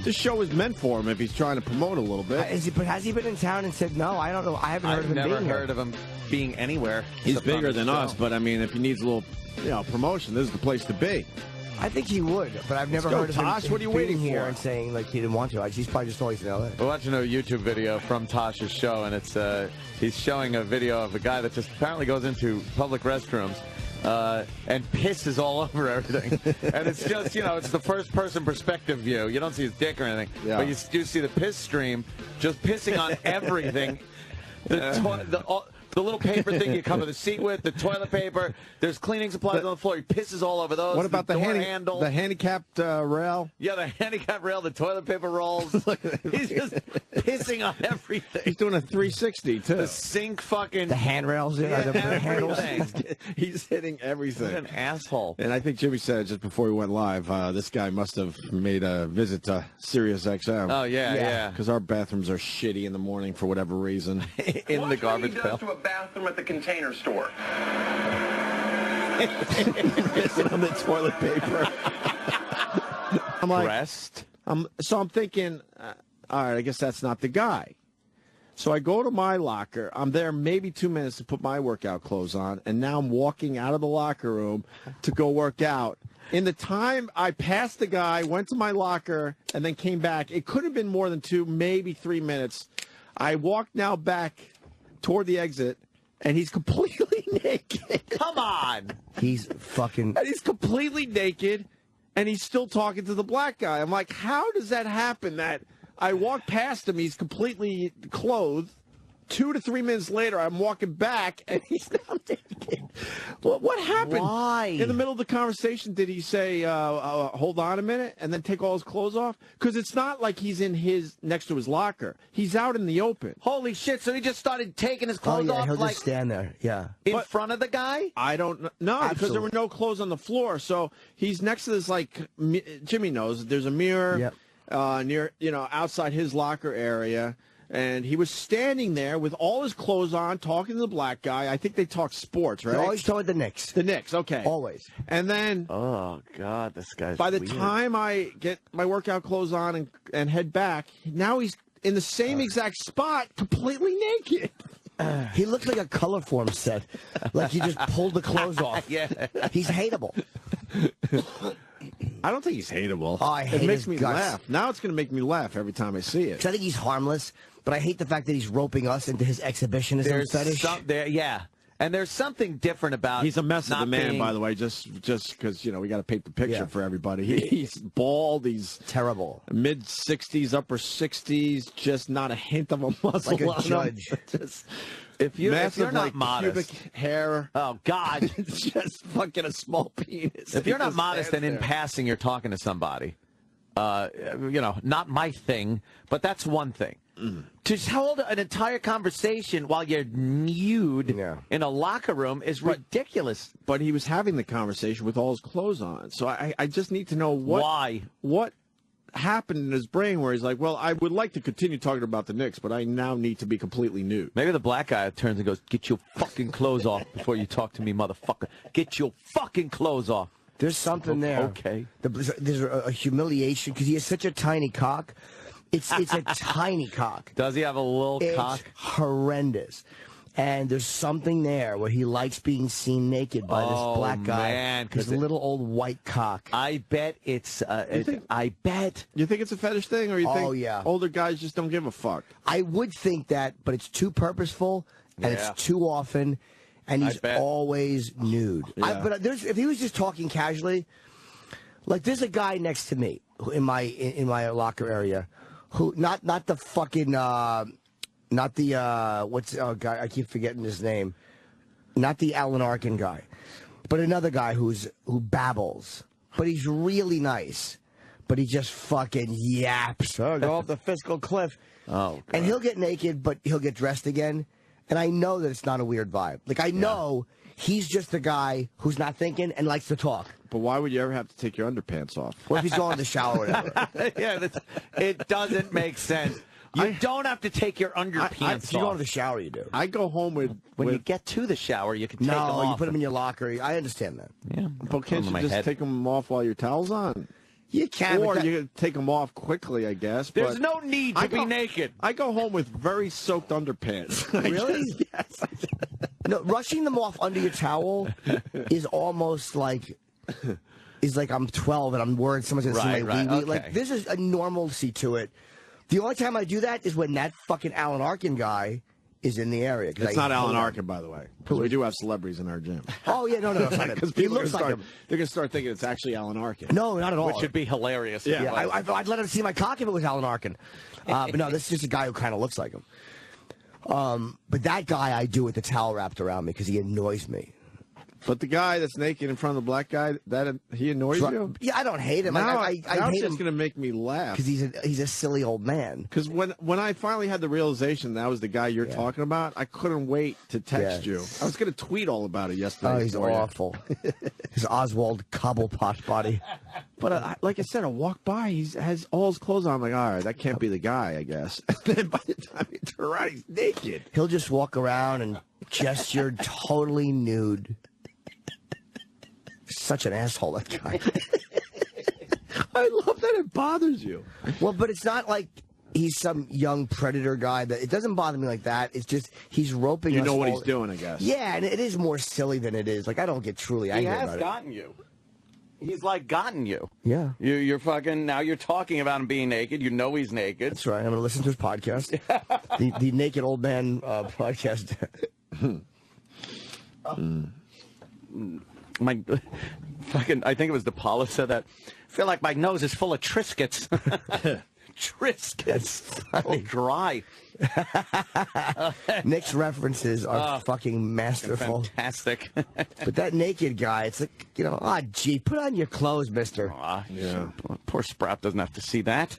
This show is meant for him if he's trying to promote a little bit. Has he been in town and said no? I don't know. I haven't heard of him being here. I've never heard of him being anywhere. He's bigger than us, but I mean, if he needs a little, promotion, this is the place to be. I think he would, but I've never heard of him Tosh, what are you waiting here for? And saying like he didn't want to. He's probably just always in L.A. We're watching a YouTube video from Tosh's show, and it's he's showing a video of a guy that just apparently goes into public restrooms and pisses all over everything. And it's just, it's the first-person perspective view. You don't see his dick or anything, but you do see the piss stream just pissing on everything. The little paper thing you cover the seat with, the toilet paper. There's cleaning supplies on the floor. He pisses all over those. What about the handle? The handicapped rail? Yeah, the handicapped rail, the toilet paper rolls. He's just pissing on everything. He's doing a 360, too. The sink fucking... The handrails, the handles. He's hitting everything. He's an asshole. And I think Jimmy said just before we went live, this guy must have made a visit to Sirius XM. Oh, yeah. Because our bathrooms are shitty in the morning for whatever reason. In the garbage pail. To a bathroom at the Container Store. Pissing on the toilet paper. I'm like, Rest. So I'm thinking, all right, I guess that's not the guy. So I go to my locker. I'm there maybe 2 minutes to put my workout clothes on, and now I'm walking out of the locker room to go work out. In the time I passed the guy, went to my locker, and then came back, it could have been more than 2, maybe 3 minutes. I walked now back toward the exit, and he's completely naked. Come on. He's fucking... And he's completely naked, and he's still talking to the black guy. I'm like, how does that happen that I walk past him, he's completely clothed. 2 to 3 minutes later, I'm walking back, and he's now naked. What happened? Why? In the middle of the conversation, did he say, hold on a minute, and then take all his clothes off? Because it's not like he's next to his locker. He's out in the open. Holy shit, so he just started taking his clothes off he'll like just stand there, in front of the guy? I don't know. No, because there were no clothes on the floor. So he's next to this, like, Jimmy knows, there's a mirror near, outside his locker area. And he was standing there with all his clothes on, talking to the black guy. I think they talk sports, right? They're always talking the Knicks. The Knicks, okay. Always. And then... Oh, God, this guy's by the weird. time I get my workout clothes on and head back, now he's in the same exact spot, completely naked. He looks like a color form set. Like he just pulled the clothes off. Yeah. He's hateable. I don't think he's hateable. Oh, I hate it makes his me guts. laugh. Now it's going to make me laugh every time I see it. 'Cause I think he's harmless, but I hate the fact that he's roping us into his exhibitionism fetish. And there's something different about. He's a mess of a man, by the way. Just because we got to paint the picture for everybody. He's bald. He's terrible. Mid-60s, upper 60s. Just not a hint of a muscle. Like a on judge. Him. Just if you're massive, not modest, pubic hair. Oh God, just fucking a small penis. If you're not modest and in passing you're talking to somebody, not my thing, but that's one thing. To hold an entire conversation while you're nude in a locker room is ridiculous. But he was having the conversation with all his clothes on. So I just need to know why. What happened in his brain where he's like, well, I would like to continue talking about the Knicks, but I now need to be completely nude. Maybe the black guy turns and goes, get your fucking clothes off before you talk to me, motherfucker. Get your fucking clothes off. There's something there. Okay. There's a humiliation because he has such a tiny cock. It's a tiny cock. Does he have a little cock? It's horrendous. And there's something there where he likes being seen naked by this black guy. Man, his little old white cock. I bet it's. I bet. You think it's a fetish thing, or you think older guys just don't give a fuck? I would think that, but it's too purposeful and it's too often, and he's always nude. Yeah. But if he was just talking casually, like there's a guy next to me in my locker area, who not the fucking. Not the guy, I keep forgetting his name. Not the Alan Arkin guy, but another guy who babbles. But he's really nice. But he just fucking yaps. Oh, go off the fiscal cliff. Oh, God. And he'll get naked, but he'll get dressed again. And I know that it's not a weird vibe. Like I know he's just the guy who's not thinking and likes to talk. But why would you ever have to take your underpants off? What if he's going to the shower or whatever? It doesn't make sense. You don't have to take your underpants off. If you go to the shower, you do. I go home with... When you get to the shower, you can take them off. No, you put them in your locker. I understand that. Yeah. But can't you just take them off while your towel's on? You can. Or you can take them off quickly, I guess. There's no need to be naked. I go home with very soaked underpants. Really? Yes. No, rushing them off under your towel is almost like... Is like I'm 12 and I'm worried someone's going to see my wee-wee. Okay. Like, there's a normalcy to it. The only time I do that is when that fucking Alan Arkin guy is in the area. It's not Alan Arkin, by the way. Because we do have celebrities in our gym. Oh, yeah, no, it's not him. Because people looks like him. They're going to start thinking it's actually Alan Arkin. No, not at all. Which would be hilarious. Yeah, I'd let him see my cock if it was Alan Arkin. But no, this is just a guy who kind of looks like him. But that guy I do with the towel wrapped around me because he annoys me. But the guy that's naked in front of the black guy, he annoys you? Yeah, I don't hate him. Now, I now hate it's him just going to make me laugh. because he's a silly old man. Because when I finally had the realization that was the guy you're talking about, I couldn't wait to text you. I was going to tweet all about it yesterday. Oh, he's awful. His Oswald Cobblepot body. But like I said, I walk by, he has all his clothes on. I'm like, all right, that can't be the guy, I guess. And then by the time he turns around, he's naked. He'll just walk around and gesture totally nude. Such an asshole, that guy. I love that it bothers you. Well, but it's not like he's some young predator guy. It doesn't bother me like that. It's just he's roping us. You know what he's doing, I guess. Yeah, and it is more silly than it is. Like, I don't get truly angry about it. He has gotten you. He's like gotten you. Yeah. You're fucking, now you're talking about him being naked. You know he's naked. That's right. I'm going to listen to his podcast. the Naked Old Man podcast. My fucking, I think it was DePaula said that. I feel like my nose is full of Triscuits. Triscuits. Oh, dry. Nick's references are fucking masterful. Fantastic. But that naked guy, it's like, gee, put on your clothes, mister. Yeah. Poor Sprout doesn't have to see that.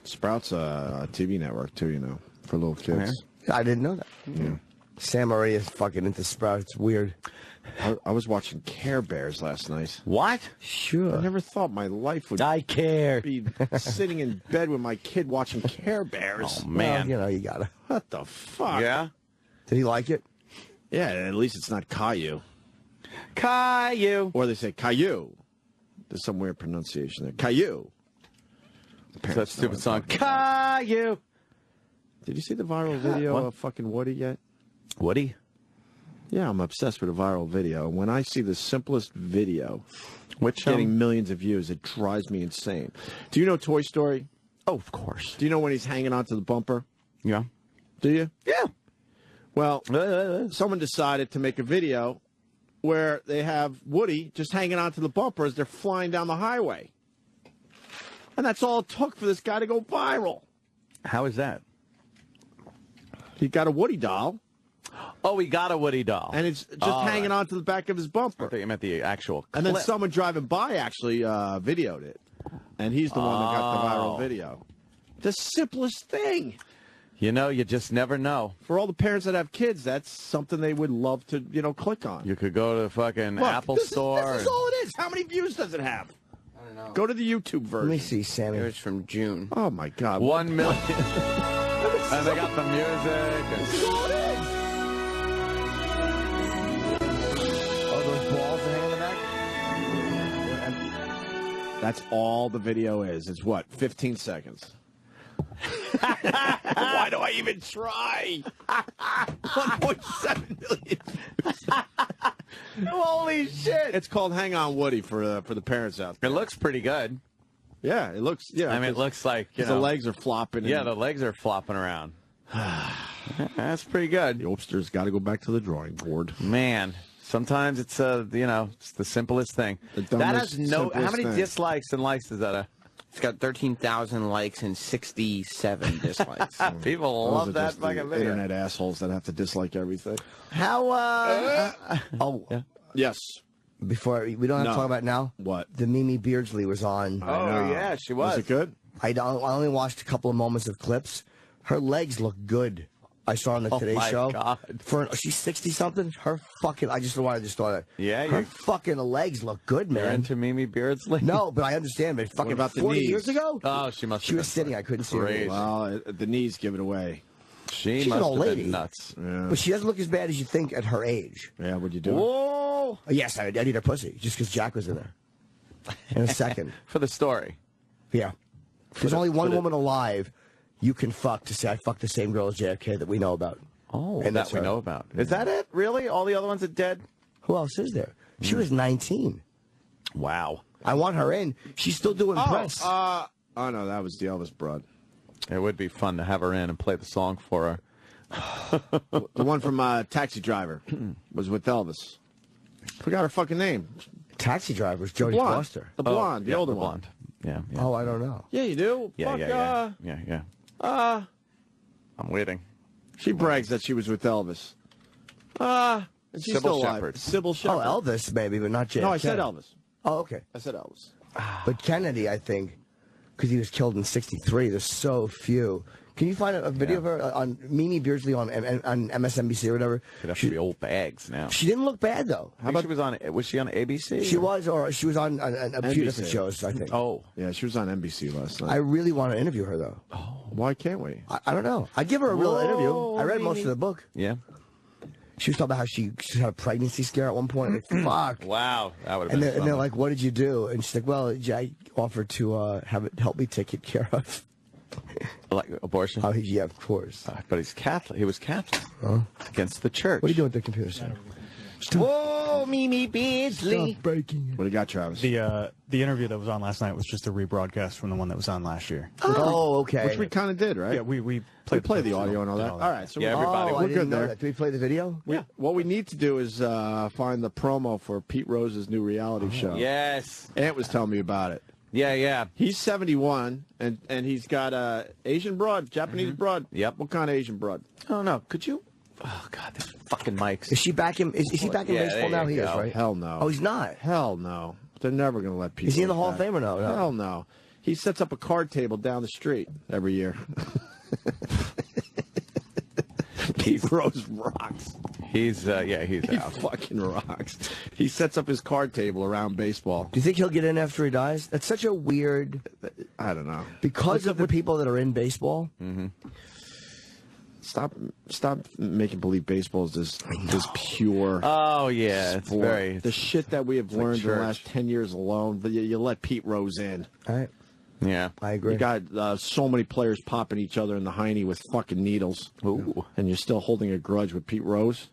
Sprout's a TV network, too, for little kids. I didn't know that. Yeah. Sam Maria is fucking into Sprout. It's weird. I was watching Care Bears last night. What? Sure. I never thought my life would be sitting in bed with my kid watching Care Bears. Oh, man. Well, you gotta. What the fuck? Yeah? Did he like it? Yeah, at least it's not Caillou. Caillou. Or they say Caillou. There's some weird pronunciation there. Caillou. It's that stupid song. Caillou. Did you see the viral video of fucking Woody yet? Woody? Yeah, I'm obsessed with a viral video. When I see the simplest video which getting millions of views, it drives me insane. Do you know Toy Story? Oh, of course. Do you know when he's hanging onto the bumper? Yeah. Do you? Yeah. Well, someone decided to make a video where they have Woody just hanging onto the bumper as they're flying down the highway. And that's all it took for this guy to go viral. How is that? He got a Woody doll. Oh, he got a Woody doll. And it's just hanging onto the back of his bumper. I thought you meant the actual clip. And then someone driving by actually videoed it. And he's the one that got the viral video. The simplest thing. You just never know. For all the parents that have kids, that's something they would love to, click on. You could go to the fucking Apple Store. This is all it is. How many views does it have? Go to the YouTube version. Let me see, Sammy. It was from June. Oh, my God. 1 million. And they got the music. Oh, those balls that hang in the back? That's all the video is. It's what, 15 seconds? Why do I even try? 1.7 million. Holy shit! It's called "Hang On, Woody" for the parents out there. It looks pretty good. Yeah, it looks. Yeah, I mean, it looks like the legs are flopping. Yeah, the legs are flopping around. That's pretty good. The Opster's got to go back to the drawing board. Man, sometimes it's it's the simplest thing. That has no. How many dislikes and likes does that have? It's got 13,000 likes and 67 dislikes. People love that fucking video. Internet assholes that have to dislike everything. How, Yeah. Yes. Before, we don't have to talk about it now? What? The Mimi Beardsley was on. Oh, yeah, she was. Was it good? I only watched a couple of moments of clips. Her legs look good. I saw her on the Today Show. God. She's 60-something. Her fucking, I just thought that. Yeah, her fucking legs look good, man. You're into Mimi Beardsley? No, but I understand. But fucking about the 40 knees? years ago? Oh, she must. She was sitting. I couldn't see her. Crazy. Well, the knees give it away. She's an must old have lady. been nuts. Yeah. But she doesn't look as bad as you think at her age. Yeah, what'd you do? Whoa! Yes, I'd eat her pussy just because Jack was in there. In a second. For the story. Yeah. There's only one woman alive you can fuck to say I fucked the same girl as JFK that we know about. Oh, and that we know about. Is that it? Really? All the other ones are dead? Who else is there? She was 19. Wow. I want her in. She's still doing press. Oh, no, that was the Elvis broad. It would be fun to have her in and play the song for her. The one from Taxi Driver was with Elvis. Forgot her fucking name. Taxi Driver was Jodie Foster. The blonde, the older blonde. Yeah, yeah. Oh, I don't know. Yeah, you do. Yeah, Fuck, I'm waiting. She brags that she was with Elvis. And she's Sybil still alive. Shepherd. Sybil Shepherd. Oh, Elvis, maybe, but not JFK. No, I said Elvis. Oh, okay. I said Elvis. But Kennedy, I think, because he was killed in '63, there's so few. Can you find a video of her on Mimi Beardsley on MSNBC or whatever? Could have to be old bags now. She didn't look bad, though. How about was she on ABC? She was, or she was on a few NBC. different shows, I think. Oh. Yeah, she was on NBC last night. I really want to interview her, though. Oh, why can't we? I don't know. I'd give her a real interview. I read most of the book. Yeah. She was talking about how she had a pregnancy scare at one point. Like, fuck. Wow. That would have And been they're like, what did you do? And she's like, well, I offered to have it help me take it care of. Like abortion? Oh, yeah, of course. But he's Catholic. He was Catholic. Against the church. What are you doing with the computer center? Whoa, Mimi Beardsley. Stop breaking it. What do you got, Travis? The interview that was on last night was just a rebroadcast from the one that was on last year. Oh, okay. Which we kind of did, right? Yeah, we Play the audio and all that. All right, so Yeah, everybody. Oh, we're I didn't good know there. that. Did we play the video? Yeah. What we need to do is find the promo for Pete Rose's new reality show. Yes. Ant was telling me about it. Yeah, yeah. He's 71, and he's got Asian broad, Japanese broad. Yep. What kind of Asian broad? Oh, no. Could you? Oh, God, this fucking mics. Is she back in? Is he back in Yeah, baseball there now? you He is, go. right? Hell no. Oh, he's not. Hell no. They're never going to let Pete Is he in the Rose Hall of back. Fame or no? No. Hell no. He sets up a card table down the street every year. Pete Rose rocks. He's he's He out. fucking rocks. He sets up his card table around baseball. Do you think he'll get in after he dies? That's such a weird. I don't know. Because of the people that are in baseball. Mm-hmm. Stop making believe baseball is this pure. Oh yeah, it's sport. very The shit that we have learned in the church. last 10 years alone. But you let Pete Rose in. All right. Yeah, I agree. You got so many players popping each other in the hiney with fucking needles. Ooh. And you're still holding a grudge with Pete Rose?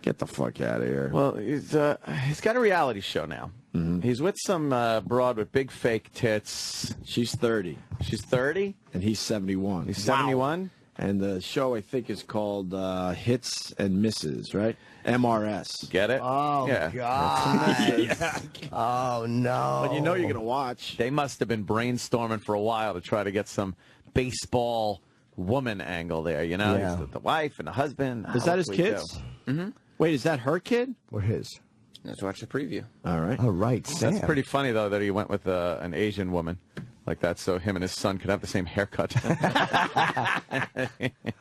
Get the fuck out of here. Well, he's got a reality show now. Mm-hmm. He's with some broad with big fake tits. She's 30. She's 30? And he's 71. He's 71? And the show, I think, is called Hits and Misses, right? MRS. Get it? Oh, Yeah. God. Yeah. Oh, no. But you know you're going to watch. They must have been brainstorming for a while to try to get some baseball woman angle there, you know? Yeah. He's the wife and the husband. Is that his kids? Mm-hmm. Wait, is that her kid? Or his? Let's watch the preview. All right. All right, Sam. That's pretty funny, though, that he went with an Asian woman like that so him and his son could have the same haircut.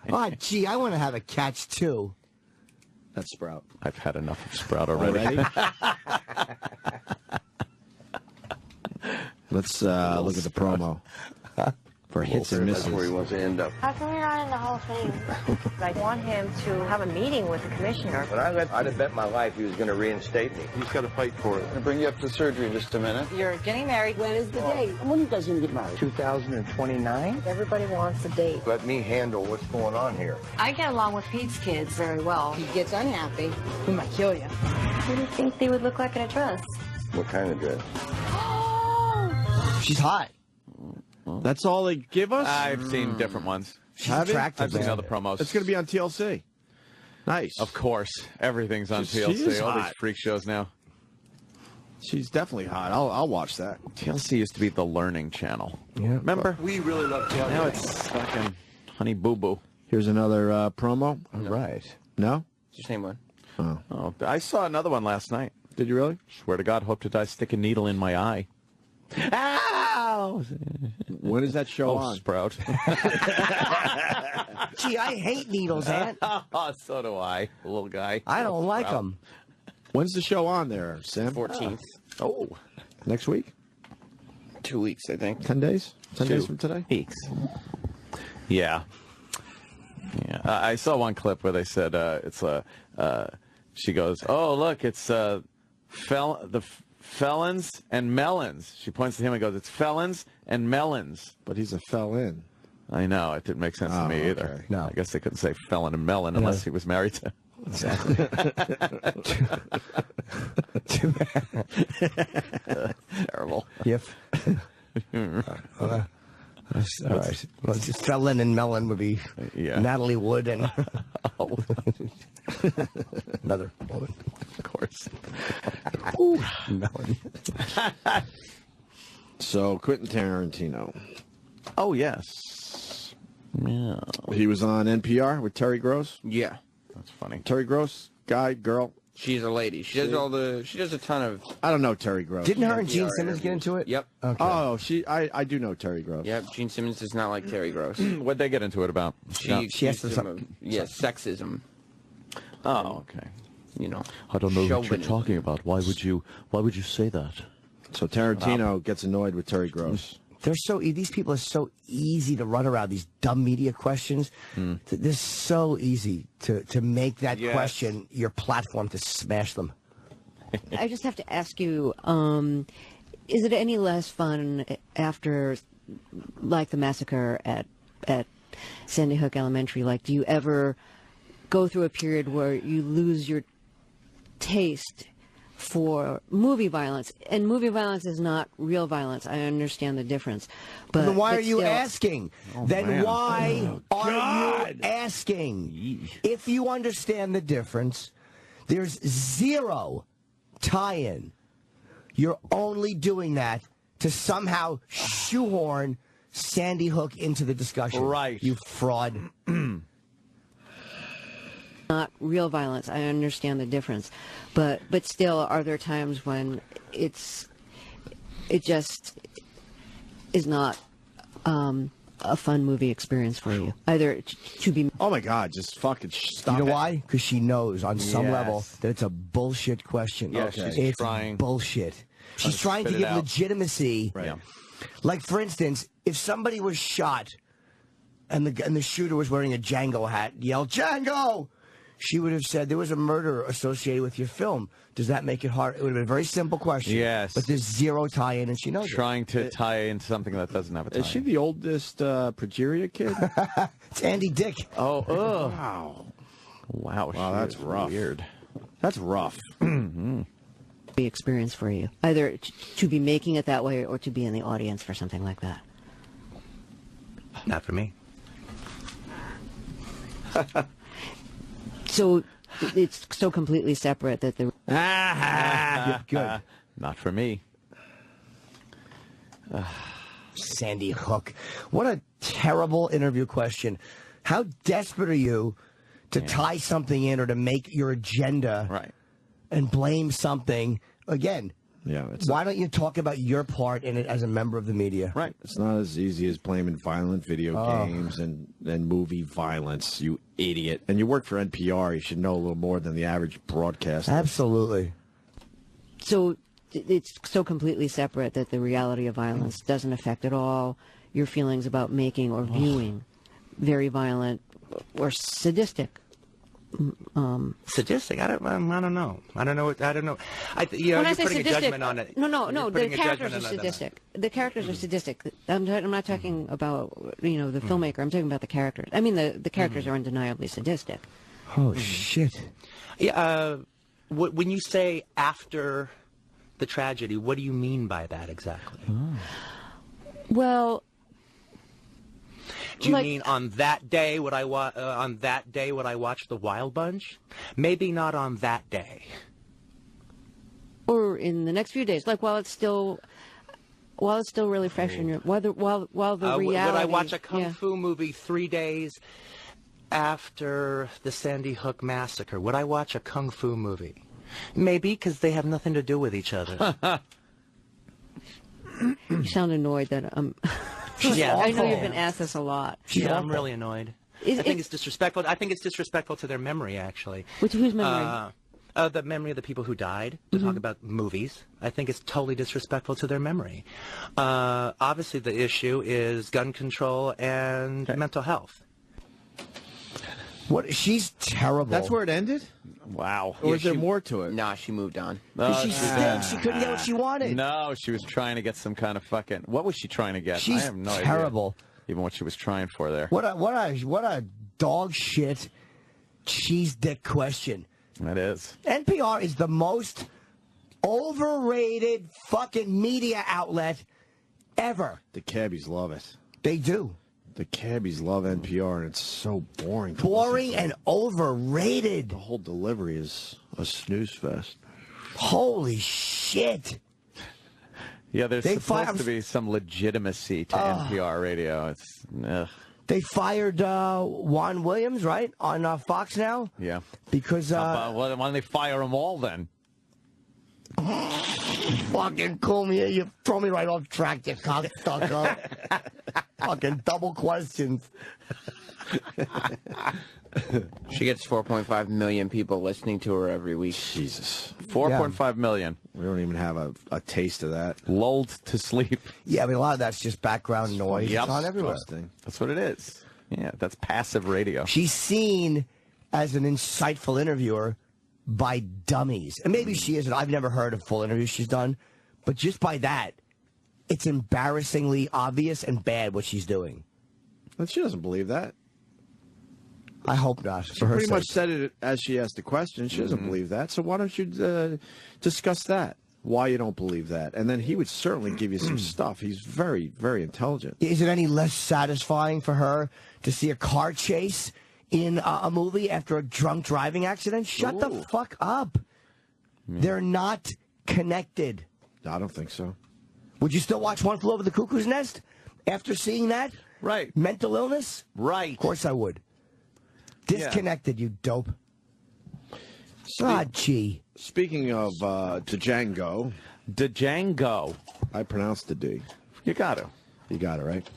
Oh, gee, I want to have a catch, too. That's Sprout. I've had enough of Sprout already. Let's look at the promo for hits and misses. That's where he wants to end up. How come you're not in the Hall of Fame? I want him to have a meeting with the commissioner. When I'd have bet my life he was going to reinstate me. He's got to fight for it. I'll bring you up to surgery in just a minute. You're getting married. When is the date? When are you guys going to get married? 2029? Everybody wants a date. Let me handle what's going on here. I get along with Pete's kids very well. He gets unhappy. He might kill you. What do you think they would look like in a dress? What kind of dress? She's hot. That's all they give us? I've seen different ones. She's attractive. I've seen other promos. It's going to be on TLC. Nice. Of course. Everything's on She TLC. is All hot. these freak shows now. She's definitely hot. I'll watch that. TLC used to be the Learning Channel. Yeah. Remember? We really love TLC. Now it's fucking Honey Boo Boo. Here's another promo. All right. No? It's the same one. Oh, I saw another one last night. Did you really? Swear to God, hope to die, stick a needle in my eye. Ow! When is that show on? Sprout. Gee, I hate needles, Aunt. Oh, so do I, little guy. I don't like them. When's the show on there, Sam? 14th. Oh. Next week? 2 weeks, I think. 10 days? 10 days from today? Weeks. Yeah. Yeah. I saw one clip where they said she goes, oh, look, it's felons and melons. She points to him and goes, it's felons and melons. But he's a felon. I know. It didn't make sense to me either. Okay. No. I guess they couldn't say felon and melon unless he was married to. Exactly. Terrible. Yep. All right. Well, just Felon and Melon would be Natalie Wood and another woman. Of course. Melon. So, Quentin Tarantino. Oh, yes. Yeah. He was on NPR with Terry Gross. Yeah. That's funny. Terry Gross, guy, girl. She's a lady. She does she does a ton of. I don't know Terry Gross. Didn't her and Gene Simmons get into it? Yep. Okay. Oh, I do know Terry Gross. Yep. Gene Simmons does not like Terry Gross. What'd they get into it about? She has to sexism. Oh, okay. You know. I don't know what you're chauvinism. talking about. Why would you say that? So Tarantino gets annoyed with Terry Gross. They're these people are so easy to run around these dumb media questions. They're so easy to make that question your platform to smash them. I just have to ask you, is it any less fun after, like, the massacre at Sandy Hook Elementary? Like, do you ever go through a period where you lose your taste for movie violence? And movie violence is not real violence. I understand the difference. But then why are you still- asking? Why are you asking? If you understand the difference, there's zero tie-in. You're only doing that to somehow shoehorn Sandy Hook into the discussion. Right. You fraud. Not real violence. I understand the difference, but still, are there times when it just is not a fun movie experience for you? Either to be. Oh my God! Just fucking stop. You know it. why? Because she knows on some Yes. level that it's a bullshit question. Yeah, Okay. she's It's trying- bullshit. She's trying to spit it give out. legitimacy. Right. Yeah. Like, for instance, if somebody was shot and the shooter was wearing a Django hat, yelled, Django! She would have said, there was a murder associated with your film. Does that make it hard? It would have been a very simple question. Yes. But there's zero tie-in, and she knows Trying to tie into something that doesn't have a tie. Is she the oldest Progeria kid? it. It's Andy Dick. Oh, ugh. Wow. Wow, Wow, that's is rough. Weird. That's rough. The experience for you, either to be making it that way or to be in the audience for something like that. Not for me. So it's so completely separate that the Good. Not for me. Sandy Hook. What a terrible interview question. How desperate are you to tie something in or to make your agenda Right. and blame something? Again, Yeah. why don't you talk about your part in it as a member of the media? Right. It's not as easy as blaming violent video games and movie violence, you idiot. And you work for NPR. You should know a little more than the average broadcaster. Absolutely. So it's so completely separate that the reality of violence doesn't affect at all your feelings about making or viewing very violent or sadistic. Sadistic? I don't know. I don't know. When I say putting sadistic, a judgment on it. No. The characters are sadistic. The characters are sadistic. I'm not talking about the filmmaker. I'm talking about the characters. I mean, the characters are undeniably sadistic. Oh shit! Yeah. When you say after the tragedy, what do you mean by that exactly? Well. Do you mean on that day would I watch The Wild Bunch? Maybe not on that day. Or in the next few days, like while it's still really fresh in your while the reality. Would I watch a kung fu movie 3 days after the Sandy Hook massacre? Would I watch a kung fu movie? Maybe, because they have nothing to do with each other. You sound annoyed that Yeah, I know you've been asked this a lot. Yeah, I'm really annoyed. I think it's disrespectful. I think it's disrespectful to their memory, actually. Whose memory? The memory of the people who died, to talk about movies. I think it's totally disrespectful to their memory. Obviously, the issue is gun control and mental health. What? She's terrible. That's where it ended? Wow. Or is there more to it? Nah, she moved on. She stinks. She couldn't get what she wanted. No, she was trying to get some kind of fucking... What was she trying to get? She's I have no terrible. idea. Even what she was trying for there. What a dog shit cheese dick question. That is. NPR is the most overrated fucking media outlet ever. The cabbies love it. They do. The cabbies love NPR, and it's so boring. Boring and overrated. The whole delivery is a snooze fest. Holy shit. Yeah, there's supposed to be some legitimacy to NPR radio. It's They fired Juan Williams, right, on Fox now? Yeah. Because... well, why don't they fire them all then? Fucking call me. You throw me right off track, you cocksucker. Fucking double questions. She gets 4.5 million people listening to her every week. Jesus. 4.5 million. We don't even have a taste of that. Lulled to sleep. Yeah, I mean, a lot of that's just background noise. Yep. It's on everywhere. That's what it is. Yeah, that's passive radio. She's seen as an insightful interviewer by dummies. And maybe she isn't. I've never heard of full interviews she's done. But just by that, it's embarrassingly obvious and bad what she's doing. But she doesn't believe that. I hope not. She pretty much said it as she asked the question. She doesn't believe that. So why don't you discuss that? Why you don't believe that? And then he would certainly give you some stuff. He's very, very intelligent. Is it any less satisfying for her to see a car chase in a movie after a drunk driving accident? Shut the fuck up. They're not connected. I don't think so. Would you still watch One Flew Over the Cuckoo's Nest after seeing that? Right. Mental illness? Right. Of course I would. Disconnected, you dope. Gee. Speaking of Django. Django. I pronounced the D. You got to. You got it, right?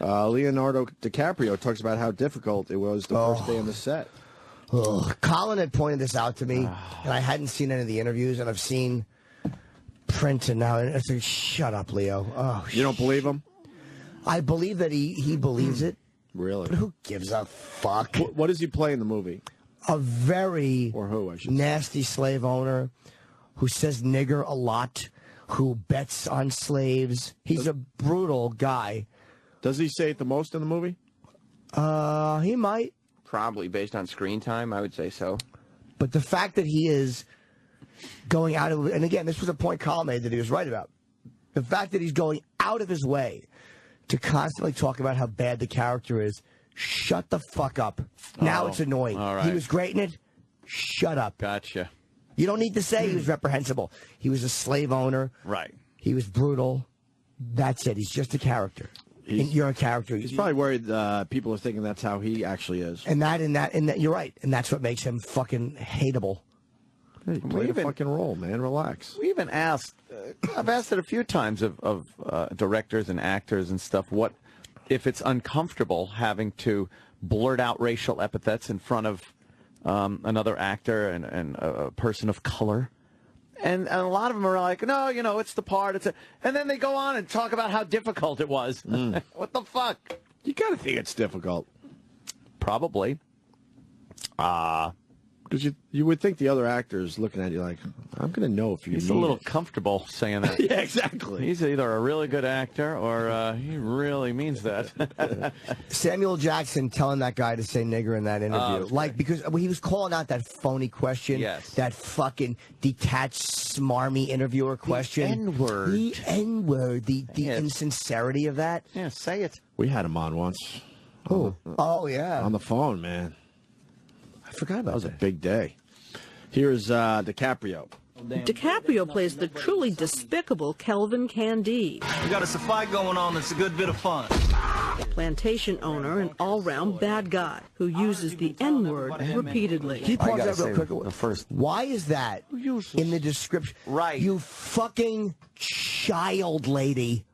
Leonardo DiCaprio talks about how difficult it was the first day on the set. Colin had pointed this out to me, and I hadn't seen any of the interviews, and I've seen print, and now I said, shut up, Leo. Oh, you don't believe him? I believe that he believes it. Really? But who gives a fuck? What does he play in the movie? A very nasty slave owner who says nigger a lot, who bets on slaves. He's a brutal guy. Does he say it the most in the movie? He might. Probably based on screen time, I would say so. But the fact that he is going out of, and again, this was a point Colin made that he was right about. The fact that he's going out of his way to constantly talk about how bad the character is, shut the fuck up. Now it's annoying. All right. He was great in it. Shut up. Gotcha. You don't need to say he was reprehensible. He was a slave owner. Right. He was brutal. That's it. He's just a character. You're a character. He's probably worried people are thinking that's how he actually is. And that, you're right. And that's what makes him fucking hateable. Hey, you played a fucking role, man. Relax. We even asked, I've asked it a few times of directors and actors and stuff, what if it's uncomfortable having to blurt out racial epithets in front of another actor and a person of color. And a lot of them are like, no, you know, it's the part. And then they go on and talk about how difficult it was. What the fuck? You got to think it's difficult. Probably. Because you would think the other actors looking at you like, I'm going to know if you He's a little comfortable saying that. Yeah, exactly. He's either a really good actor or he really means that. Samuel Jackson telling that guy to say nigger in that interview. Because he was calling out that phony question. Yes. That fucking detached, smarmy interviewer question. The N-word. The N-word. The insincerity of that. Yeah, say it. We had him on once. Oh, yeah. On the phone, man. I forgot about that. Was a big day. Here's DiCaprio. DiCaprio plays the truly despicable Kelvin Candide. We got a fight going on that's a good bit of fun. Plantation owner and all-round bad guy who uses the N-word repeatedly. Can you pause that real quick? Why is that in the description? Right. You fucking child lady.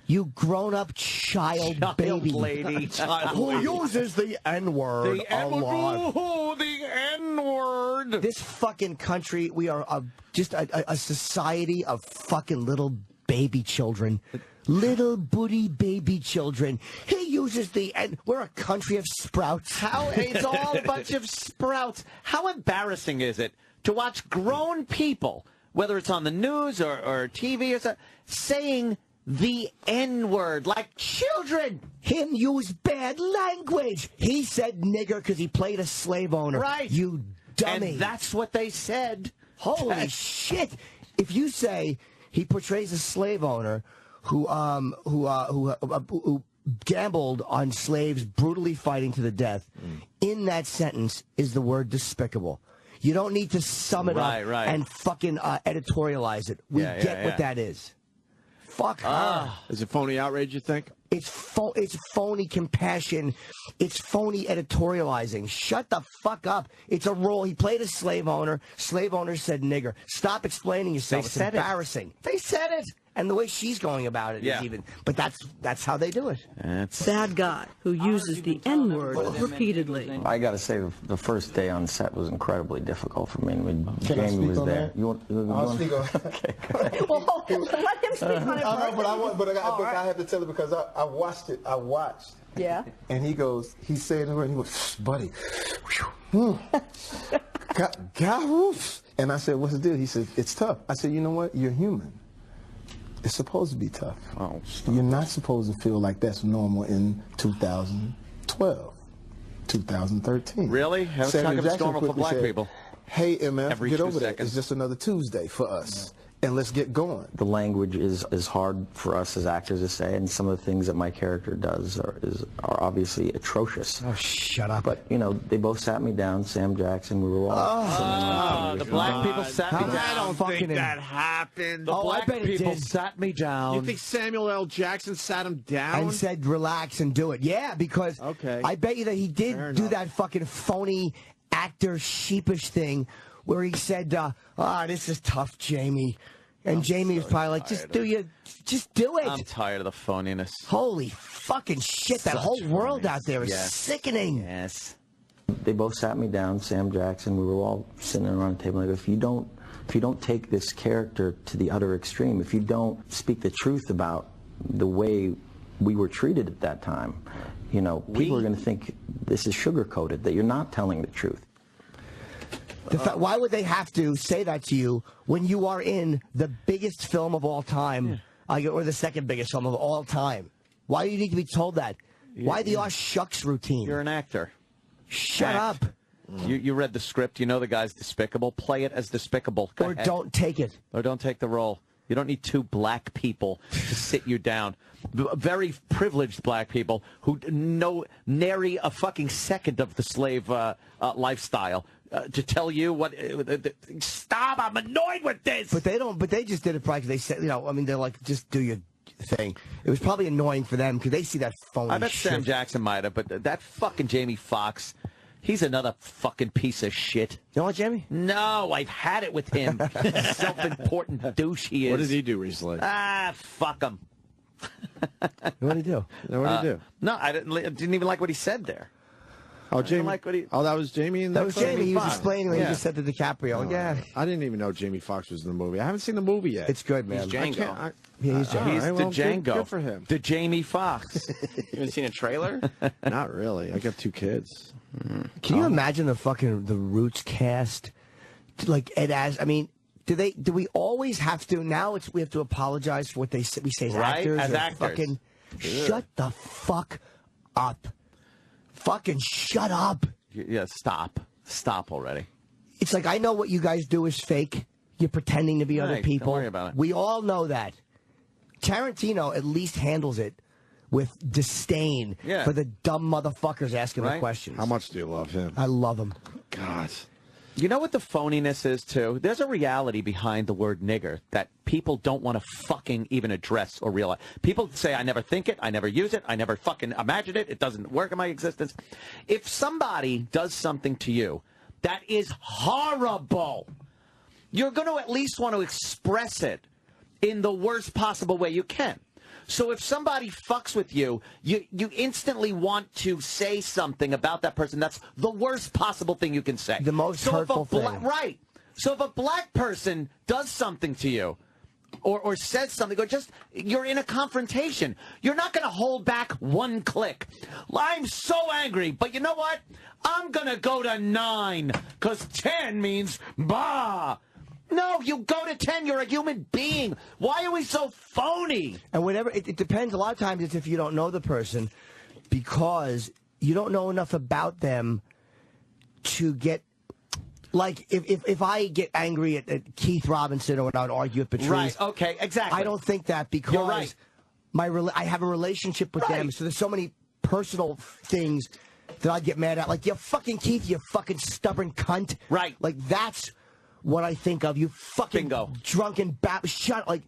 You grown-up child baby. Lady. Who uses the N-word a lot. Oh, the N-word. This fucking country, we are just a society of fucking little baby children. Little booty baby children. He uses the N. We're a country of sprouts. It's all a bunch of sprouts. How embarrassing is it to watch grown people, whether it's on the news or TV or something, saying the N-word like children? Him use bad language. He said nigger because he played a slave owner. Right. You dummy. And that's what they said. Holy shit. If you say he portrays a slave owner who gambled on slaves brutally fighting to the death, in that sentence is the word despicable. You don't need to sum it up and fucking editorialize it. We get what that is. Fuck her. Is it phony outrage, you think? It's phony compassion. It's phony editorializing. Shut the fuck up. It's a role. He played a slave owner. Slave owner said nigger. Stop explaining yourself. It's embarrassing. They said it. And the way she's going about it is even. But that's how they do it. Bad guy who uses the N-word repeatedly. I got to say, the first day on set was incredibly difficult for me. When Jamie was there. I'll speak on Okay. Well, let him speak on it. I know, but I have to tell it because I watched it. I watched. Yeah. And he said the word, and he goes, buddy. And I said, what's the deal? He said, it's tough. I said, you know what? You're human. It's supposed to be tough. Oh, you're not supposed to feel like that's normal in 2012, 2013. Really? How come it's normal for black people? Hey, MF, get over that. seconds. It's just another Tuesday for us. And let's get going. The language is hard for us as actors to say, and some of the things that my character does are obviously atrocious. Oh, shut up. But, you know, they both sat me down, Sam Jackson, we were all... the black people sat me down. I don't think that happened. The black I bet it people did. sat me down. You think Samuel L. Jackson sat him down? And said, relax and do it. Yeah, because I bet you that he did do that fucking phony actor sheepish thing where he said, this is tough, Jamie. And Jamie was probably like, just do it. I'm tired of the phoniness. Holy fucking shit, that whole world out there is sickening. Yes. They both sat me down, Sam Jackson, we were all sitting around the table, like, if you don't take this character to the utter extreme, if you don't speak the truth about the way we were treated at that time, you know, people are going to think this is sugar-coated, that you're not telling the truth. Why would they have to say that to you when you are in the biggest film of all time, or the second biggest film of all time? Why do you need to be told that? Why the shucks routine? You're an actor. Shut up. You read the script. You know the guy's despicable. Play it as despicable. Go ahead. Don't take it. Or don't take the role. You don't need two black people to sit you down. Very privileged black people who know nary a fucking second of the slave lifestyle. To tell you what, stop! I'm annoyed with this. But they don't. But they just did it probably because they said, they're like, just do your thing. It was probably annoying for them because they see that phony. I bet shit. Sam Jackson might have, but that fucking Jamie Foxx, he's another fucking piece of shit. You know what, Jamie? No, I've had it with him. Self-important douche he is. What did he do recently? Fuck him. What did he do? What did he do? No, I didn't even like what he said there. Oh, Jamie. Like what he, oh, that was Jamie. That was Jamie. He was explaining what he just said to DiCaprio. Oh, yeah. I didn't even know Jamie Foxx was in the movie. I haven't seen the movie yet. It's good, man. He's Django. Yeah, he's Django. He's right, the well, Django. Good for him. The Jamie Foxx. You haven't seen a trailer? Not really. I got 2 kids. Can you imagine the Roots cast? Like Ed I mean, do we always have to? Now we have to apologize for what we say as Right? actors. As or actors. Fucking shut the fuck up. Fucking shut up. Yeah, stop. Stop already. It's like, I know what you guys do is fake. You're pretending to be other Right, people. don't worry about it. We all know that. Tarantino at least handles it with disdain for the dumb motherfuckers asking the questions. How much do you love him? I love him. God. You know what the phoniness is, too? There's a reality behind the word nigger that people don't want to fucking even address or realize. People say, I never think it, I never use it, I never fucking imagine it, it doesn't work in my existence. If somebody does something to you that is horrible, you're going to at least want to express it in the worst possible way you can. So if somebody fucks with you, you instantly want to say something about that person. That's the worst possible thing you can say. The most hurtful thing. Right. So if a black person does something to you, or says something, or just you're in a confrontation, you're not going to hold back one click. I'm so angry, but you know what? I'm going to go to 9, because 10 means bah. No, you go to 10. You're a human being. Why are we so phony? And whatever, it depends. A lot of times it's if you don't know the person, because you don't know enough about them to get. Like, if I get angry at Keith Robinson or when I would argue with Patrice. Right, okay, exactly. I don't think that because You're right. I have a relationship with them, so there's so many personal things that I get mad at. Like, you fucking Keith, you fucking stubborn cunt. Right. Like, that's what I think of. You fucking drunken shut. Like,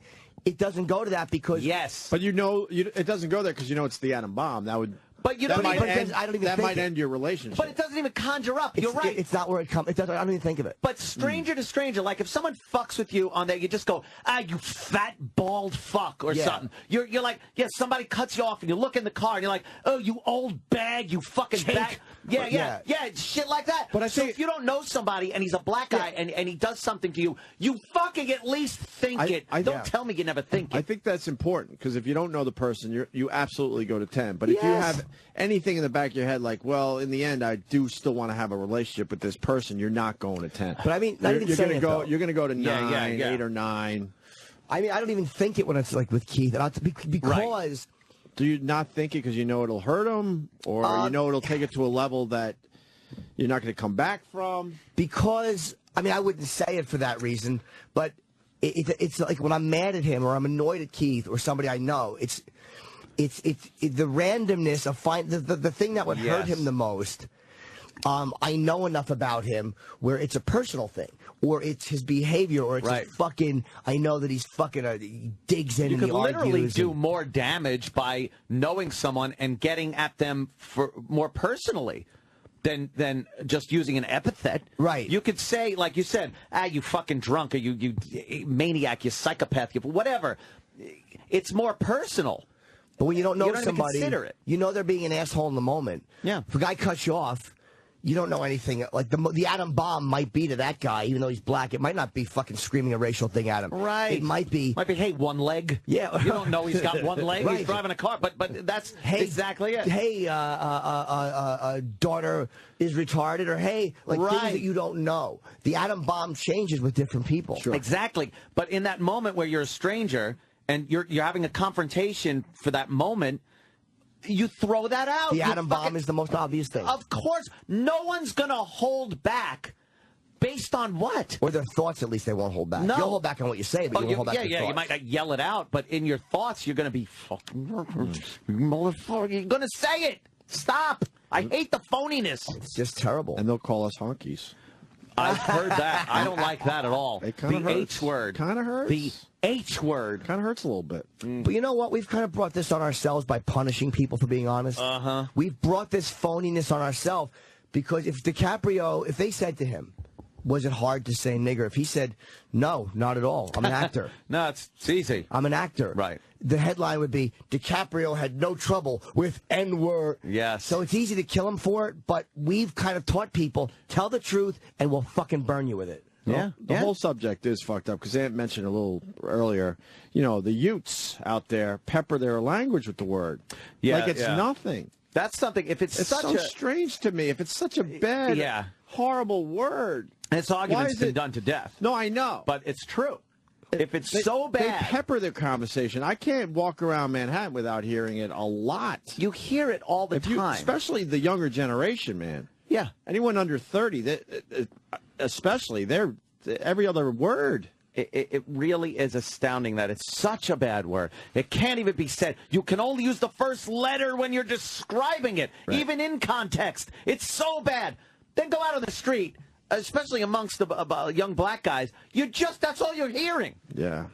it doesn't go to that because. Yes. But it doesn't go there because you know it's the atom bomb. That would. But you don't even. I don't even. That think might end your relationship. But it doesn't even conjure up. You're right. It's not where it comes. I don't even think of it. But stranger to stranger, like if someone fucks with you on there, you just go, you fat bald fuck or something. You're like, somebody cuts you off and you look in the car and you're like, oh, you old bag, you fucking bag. Yeah, shit like that. But so if you don't know somebody and he's a black guy and he does something to you, you fucking at least think it. Don't tell me you never think it. I think that's important because if you don't know the person, you absolutely go to 10. But if you have anything in the back of your head like, well, in the end, I do still want to have a relationship with this person, you're not going to 10. But I mean, you're going to go. You're going to go to 9, 8 or 9. I mean, I don't even think it when it's like with Keith, because. Do you not think it because you know it'll hurt him, or you know it'll take it to a level that you're not going to come back from? Because I mean, I wouldn't say it for that reason, but it's like when I'm mad at him or I'm annoyed at Keith or somebody I know, it's the randomness of the thing that would hurt him the most. I know enough about him where it's a personal thing, or it's his behavior, or it's his fucking. I know that he's fucking. He digs in. You and could he literally argues do more damage by knowing someone and getting at them for more personally than just using an epithet. Right. You could say, like you said, you fucking drunk, or you maniac, you psychopath, you whatever. It's more personal. But when you don't know you don't even somebody, consider it. you know they're being an asshole in the moment. Yeah. If a guy cuts you off, you don't know anything. Like the atom bomb might be to that guy, even though he's black. It might not be fucking screaming a racial thing at him. Right. It might be. Hey, one leg. Yeah. You don't know he's got one leg. Right. He's driving a car. But that's exactly it. Hey, daughter is retarded, or hey, like things that you don't know. The atom bomb changes with different people. Sure. Exactly. But in that moment where you're a stranger and you're having a confrontation for that moment, you throw that out. The atom bomb is the most obvious thing. Of course. No one's going to hold back based on what? Or their thoughts, at least they won't hold back. No. You'll hold back on what you say, but you won't hold back your thoughts. You might not yell it out, but in your thoughts, you're going to be fucking motherfucker. You're going to say it. Stop. I hate the phoniness. It's just terrible. And they'll call us honkies. I've heard that. I don't like that at all. It kind of hurts. H word. Kind of hurts. The H word. Kind of hurts a little bit. But you know what? We've kind of brought this on ourselves by punishing people for being honest. Uh-huh. We've brought this phoniness on ourselves because if DiCaprio, if they said to him, was it hard to say nigger? If he said, no, not at all, I'm an actor. No, it's easy. I'm an actor. Right. The headline would be, DiCaprio had no trouble with N-word. Yes. So it's easy to kill him for it, but we've kind of taught people, tell the truth, and we'll fucking burn you with it. Well, the whole subject is fucked up because Ant mentioned a little earlier, the Utes out there pepper their language with the word. Yeah, like it's nothing. That's something, if it's such so a... strange to me. If it's such a bad, horrible word. And this argument's been done to death. No, I know. But it's true. If it's so bad... They pepper their conversation. I can't walk around Manhattan without hearing it a lot. You hear it all the time. Especially the younger generation, man. Yeah. Anyone under 30, especially, they're every other word. It really is astounding that it's such a bad word. It can't even be said. You can only use the first letter when you're describing it, even in context. It's so bad. Then go out on the street, especially amongst the young black guys. That's all you're hearing. Yeah.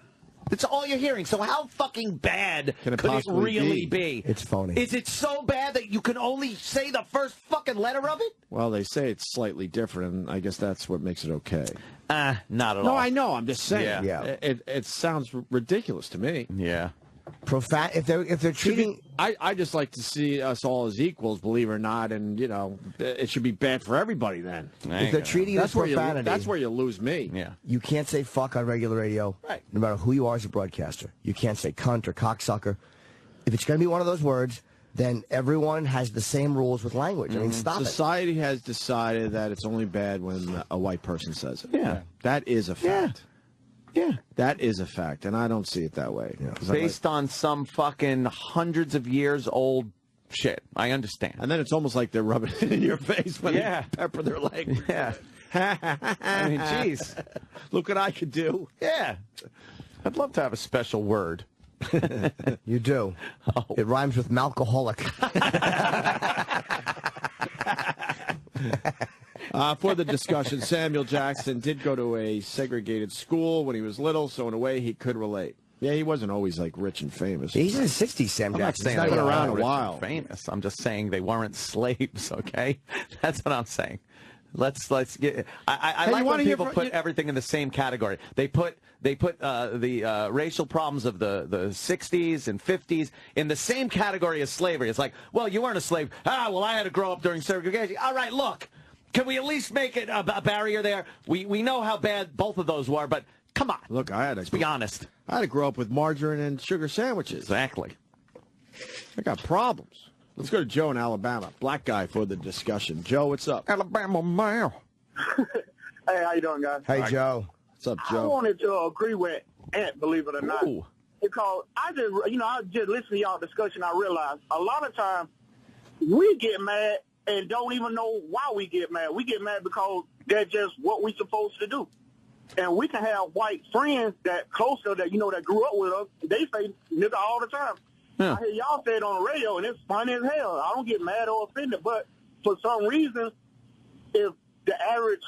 That's all you're hearing. So how fucking bad could it really be? It's phony. Is it so bad that you can only say the first fucking letter of it? Well, they say it's slightly different, and I guess that's what makes it okay. Not at all. No, I know. I'm just saying. Yeah. It sounds ridiculous to me. Yeah. If they're treating... I just like to see us all as equals, believe it or not, and, it should be bad for everybody then. If they're treating you as profanity... That's where you lose me. Yeah. You can't say fuck on regular radio, no matter who you are as a broadcaster. You can't say cunt or cocksucker. If it's going to be one of those words, then everyone has the same rules with language. I mean, stop Society has decided that it's only bad when a white person says it. Yeah. That is a fact. Yeah. That is a fact, and I don't see it that way. Based on some fucking hundreds of years old shit. I understand. And then it's almost like they're rubbing it in your face when they pepper their language. Yeah. I mean, jeez. Look what I could do. Yeah. I'd love to have a special word. You do. Oh. It rhymes with malcoholic. For the discussion, Samuel Jackson did go to a segregated school when he was little, so in a way he could relate. Yeah, he wasn't always like rich and famous. He's in his 60s, Sam I'm not Jackson. saying He's they been were around all a rich while. and famous. I'm just saying they weren't slaves. Okay, that's what I'm saying. Let's get. I like when people put everything in the same category. They put the racial problems of the 60s and 50s in the same category as slavery. It's like, well, you weren't a slave. Well, I had to grow up during segregation. All right, look, can we at least make it a barrier there? We know how bad both of those were, but come on. Look, let's be honest. I had to grow up with margarine and sugar sandwiches. Exactly. I got problems. Let's go to Joe in Alabama. Black guy for the discussion. Joe, what's up? Alabama man. Hey, how you doing, guys? Hey, Joe. What's up, I Joe? wanted to agree with Ant, believe it or not. Ooh. Because I just listen to y'all discussion, I realize a lot of times we get mad and don't even know why we get mad. We get mad because that's just what we supposed to do. And we can have white friends that closer that, that grew up with us. They say nigga all the time. Yeah. I hear y'all say it on the radio, and it's funny as hell. I don't get mad or offended, but for some reason, if the average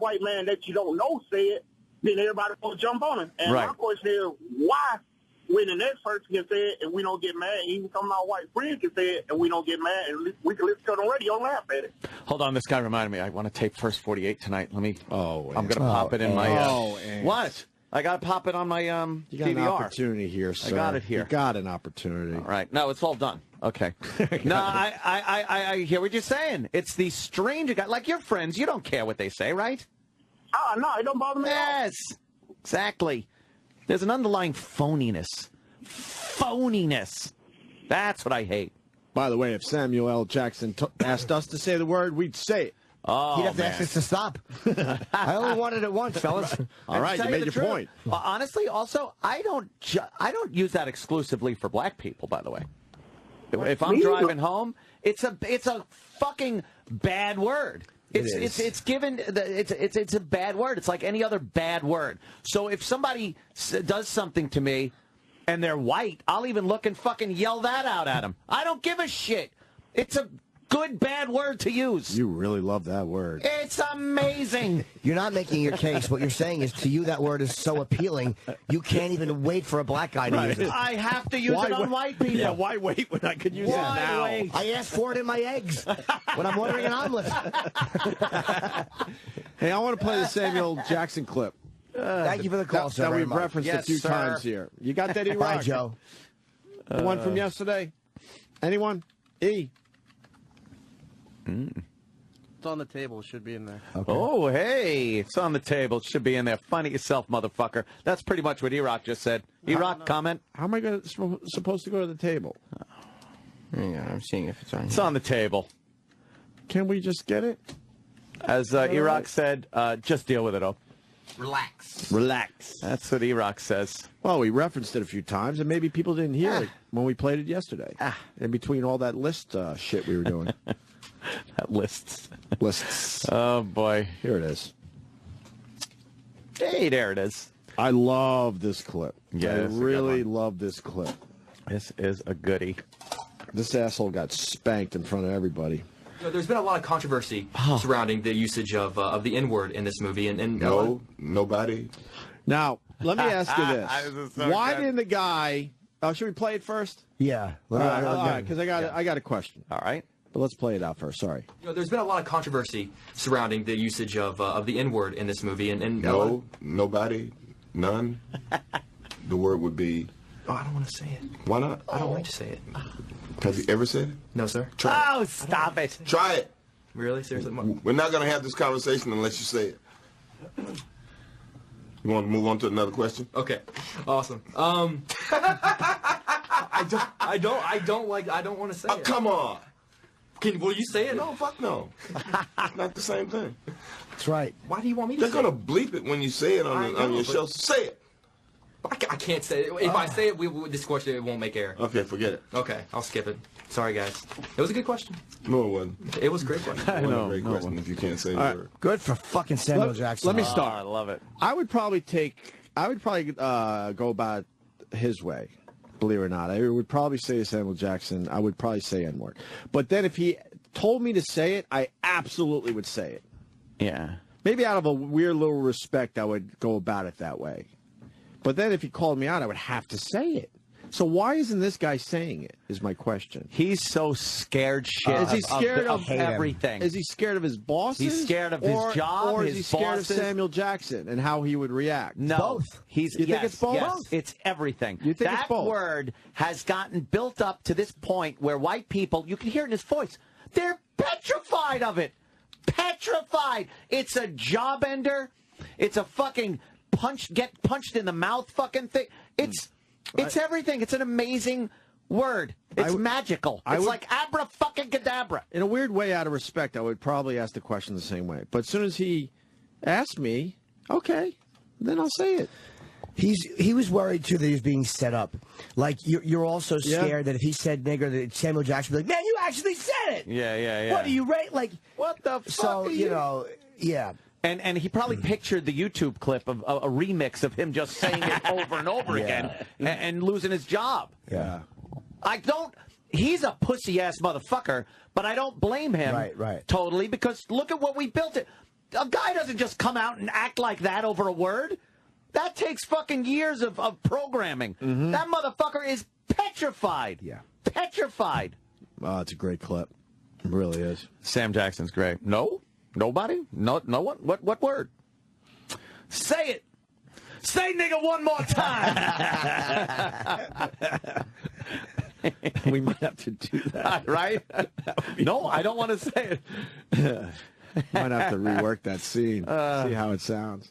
white man that you don't know say it, then everybody will jump on him. And my question is, why, when the next person can say it and we don't get mad, even some of our white friends can say it and we don't get mad, and we can listen to it on the radio and laugh at it? Hold on, this guy reminded me. I want to tape First 48 tonight. Let me. I'm going to pop it in my. What? I got to pop it on my You got DVR. an opportunity here, sir. I got it here. You got an opportunity. All right. No, it's all done. Okay. No, I hear what you're saying. It's the stranger guy. Like your friends, you don't care what they say, right? No, it don't bother me at all. Yes. Exactly. There's an underlying phoniness. Phoniness. That's what I hate. By the way, if Samuel L. Jackson asked us to say the word, we'd say it. Oh, He'd have to ask us to stop. I only wanted it once, fellas. All right, you made your point. Honestly, also, I don't use that exclusively for black people, by the way. If I'm driving home, it's a fucking bad word. It's a bad word. It's like any other bad word. So if somebody does something to me and they're white, I'll even look and fucking yell that out at them. I don't give a shit. It's a good bad word to use. You really love that word. It's amazing. You're not making your case. What you're saying is, to you, that word is so appealing, you can't even wait for a black guy to use it. I have to use it on white people. Yeah, why wait when I could use it now? I asked for it in my eggs when I'm ordering an omelet. Hey, I want to play the Samuel Jackson clip. Thank you for the call, sir. That very we've much. referenced a Yes, few sir. times here. You got that, E-Rock? Bye, Joe. The one from yesterday? Anyone? E? It's on the table. It should be in there. Okay. Oh, hey, it's on the table. It should be in there. Find it yourself, motherfucker. That's pretty much what E-Rock just said. E-Rock, comment? How am I supposed to go to the table? Hang on, I'm seeing if it's on. It's on the table. Can we just get it? As E-Rock said, just deal with it, Op. Relax. Relax. That's what E-Rock says. Well, we referenced it a few times, and maybe people didn't hear it when we played it yesterday. In between all that list shit we were doing. That lists. Lists. Oh, boy. Here it is. Hey, there it is. I love this clip. Yeah, I it's a good really one. love this clip. This is a goodie. This asshole got spanked in front of everybody. You know, there's been a lot of controversy surrounding the usage of the N-word in this movie, and No, nobody. Now, let me ask you this. This is so Why good. didn't the guy... should we play it first? Yeah. All right, because I got a question. All right. But let's play it out first. Sorry. you know, there's been a lot of controversy surrounding the usage of the N-word in this movie, and No, nobody, none. The word would be. Oh, I don't want to say it. Why not? I don't like to say it. Have you ever said it? No, sir. Try Oh, stop it. Try it. Really? Seriously? We're not going to have this conversation unless you say it. You want to move on to another question? Okay. Awesome. I don't want to say it. Come on. Will you say it? No, fuck no. It's not the same thing. That's right. Why do you want me to They're say going it? to bleep it when you say it on your but- show. Say it. I can't say it. If I say it, this question it won't make air. Okay, forget it. Okay, I'll skip it. Sorry, guys. It was a good question. No, it wasn't. It was a great question. It wasn't a great question if you can't say the All right. word. Good for fucking Samuel Jackson. Let me Oh, start. I love it. I would probably go about his way, believe it or not. I would probably say to Samuel Jackson, I would probably say N-word. But then if he told me to say it, I absolutely would say it. Yeah. Maybe out of a weird little respect, I would go about it that way. But then if he called me out, I would have to say it. So why isn't this guy saying it, is my question. He's so scared shit Is he scared of everything. Is he scared of his bosses? He's scared of his job, or is his he scared bosses? of Samuel Jackson and how he would react? No. Both. You think it's both? Yes, it's everything. You think that it's both? word has gotten built up to this point where white people, you can hear it in his voice, they're petrified of it. Petrified. It's a job ender. It's a fucking get punched in the mouth fucking thing. It's everything. It's an amazing word. It's magical. It's like abra fucking cadabra. In a weird way, out of respect, I would probably ask the question the same way. But as soon as he asked me, okay, then I'll say it. He was worried too that he was being set up. Like you're also scared that if he said nigger, that Samuel Jackson would be like, man, you actually said it. Yeah. What do you rate? Like what the fuck? So are you know, yeah. And he probably pictured the YouTube clip of a remix of him just saying it over and over again and losing his job. Yeah. He's a pussy-ass motherfucker, but I don't blame him right. totally because look at what we built it. A guy doesn't just come out and act like that over a word. That takes fucking years of programming. Mm-hmm. That motherfucker is petrified. Yeah. Petrified. Oh, it's a great clip. It really is. Sam Jackson's great. No? Nobody? No one? What word? Say it. Say nigga one more time. We might have to do that. Right? No, I don't want to say it. Might have to rework that scene. See how it sounds.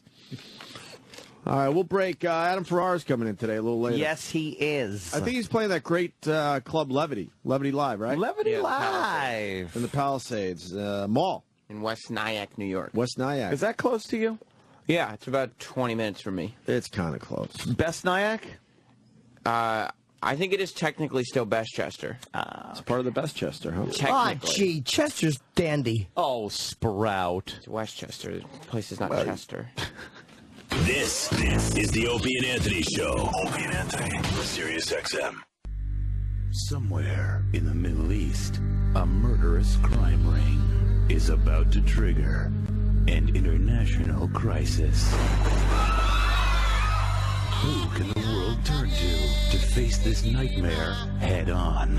All right, we'll break. Adam Ferrara's coming in today a little later. Yes, he is. I think he's playing that great club Levity Live, right? Levity Live. In the Palisades Mall. In West Nyack, New York. West Nyack. Is that close to you? Yeah, it's about 20 minutes from me. It's kind of close. Best Nyack? I think it is technically still Bestchester. It's part of the Bestchester, huh? Oh, gee, Chester's dandy. Oh, Sprout. It's Westchester. The place is not Chester. This is the Opie and Anthony Show. Opie and Anthony, Sirius XM. Somewhere in the Middle East, a murderous crime ring is about to trigger an international crisis. Who can the world turn to face this nightmare head on?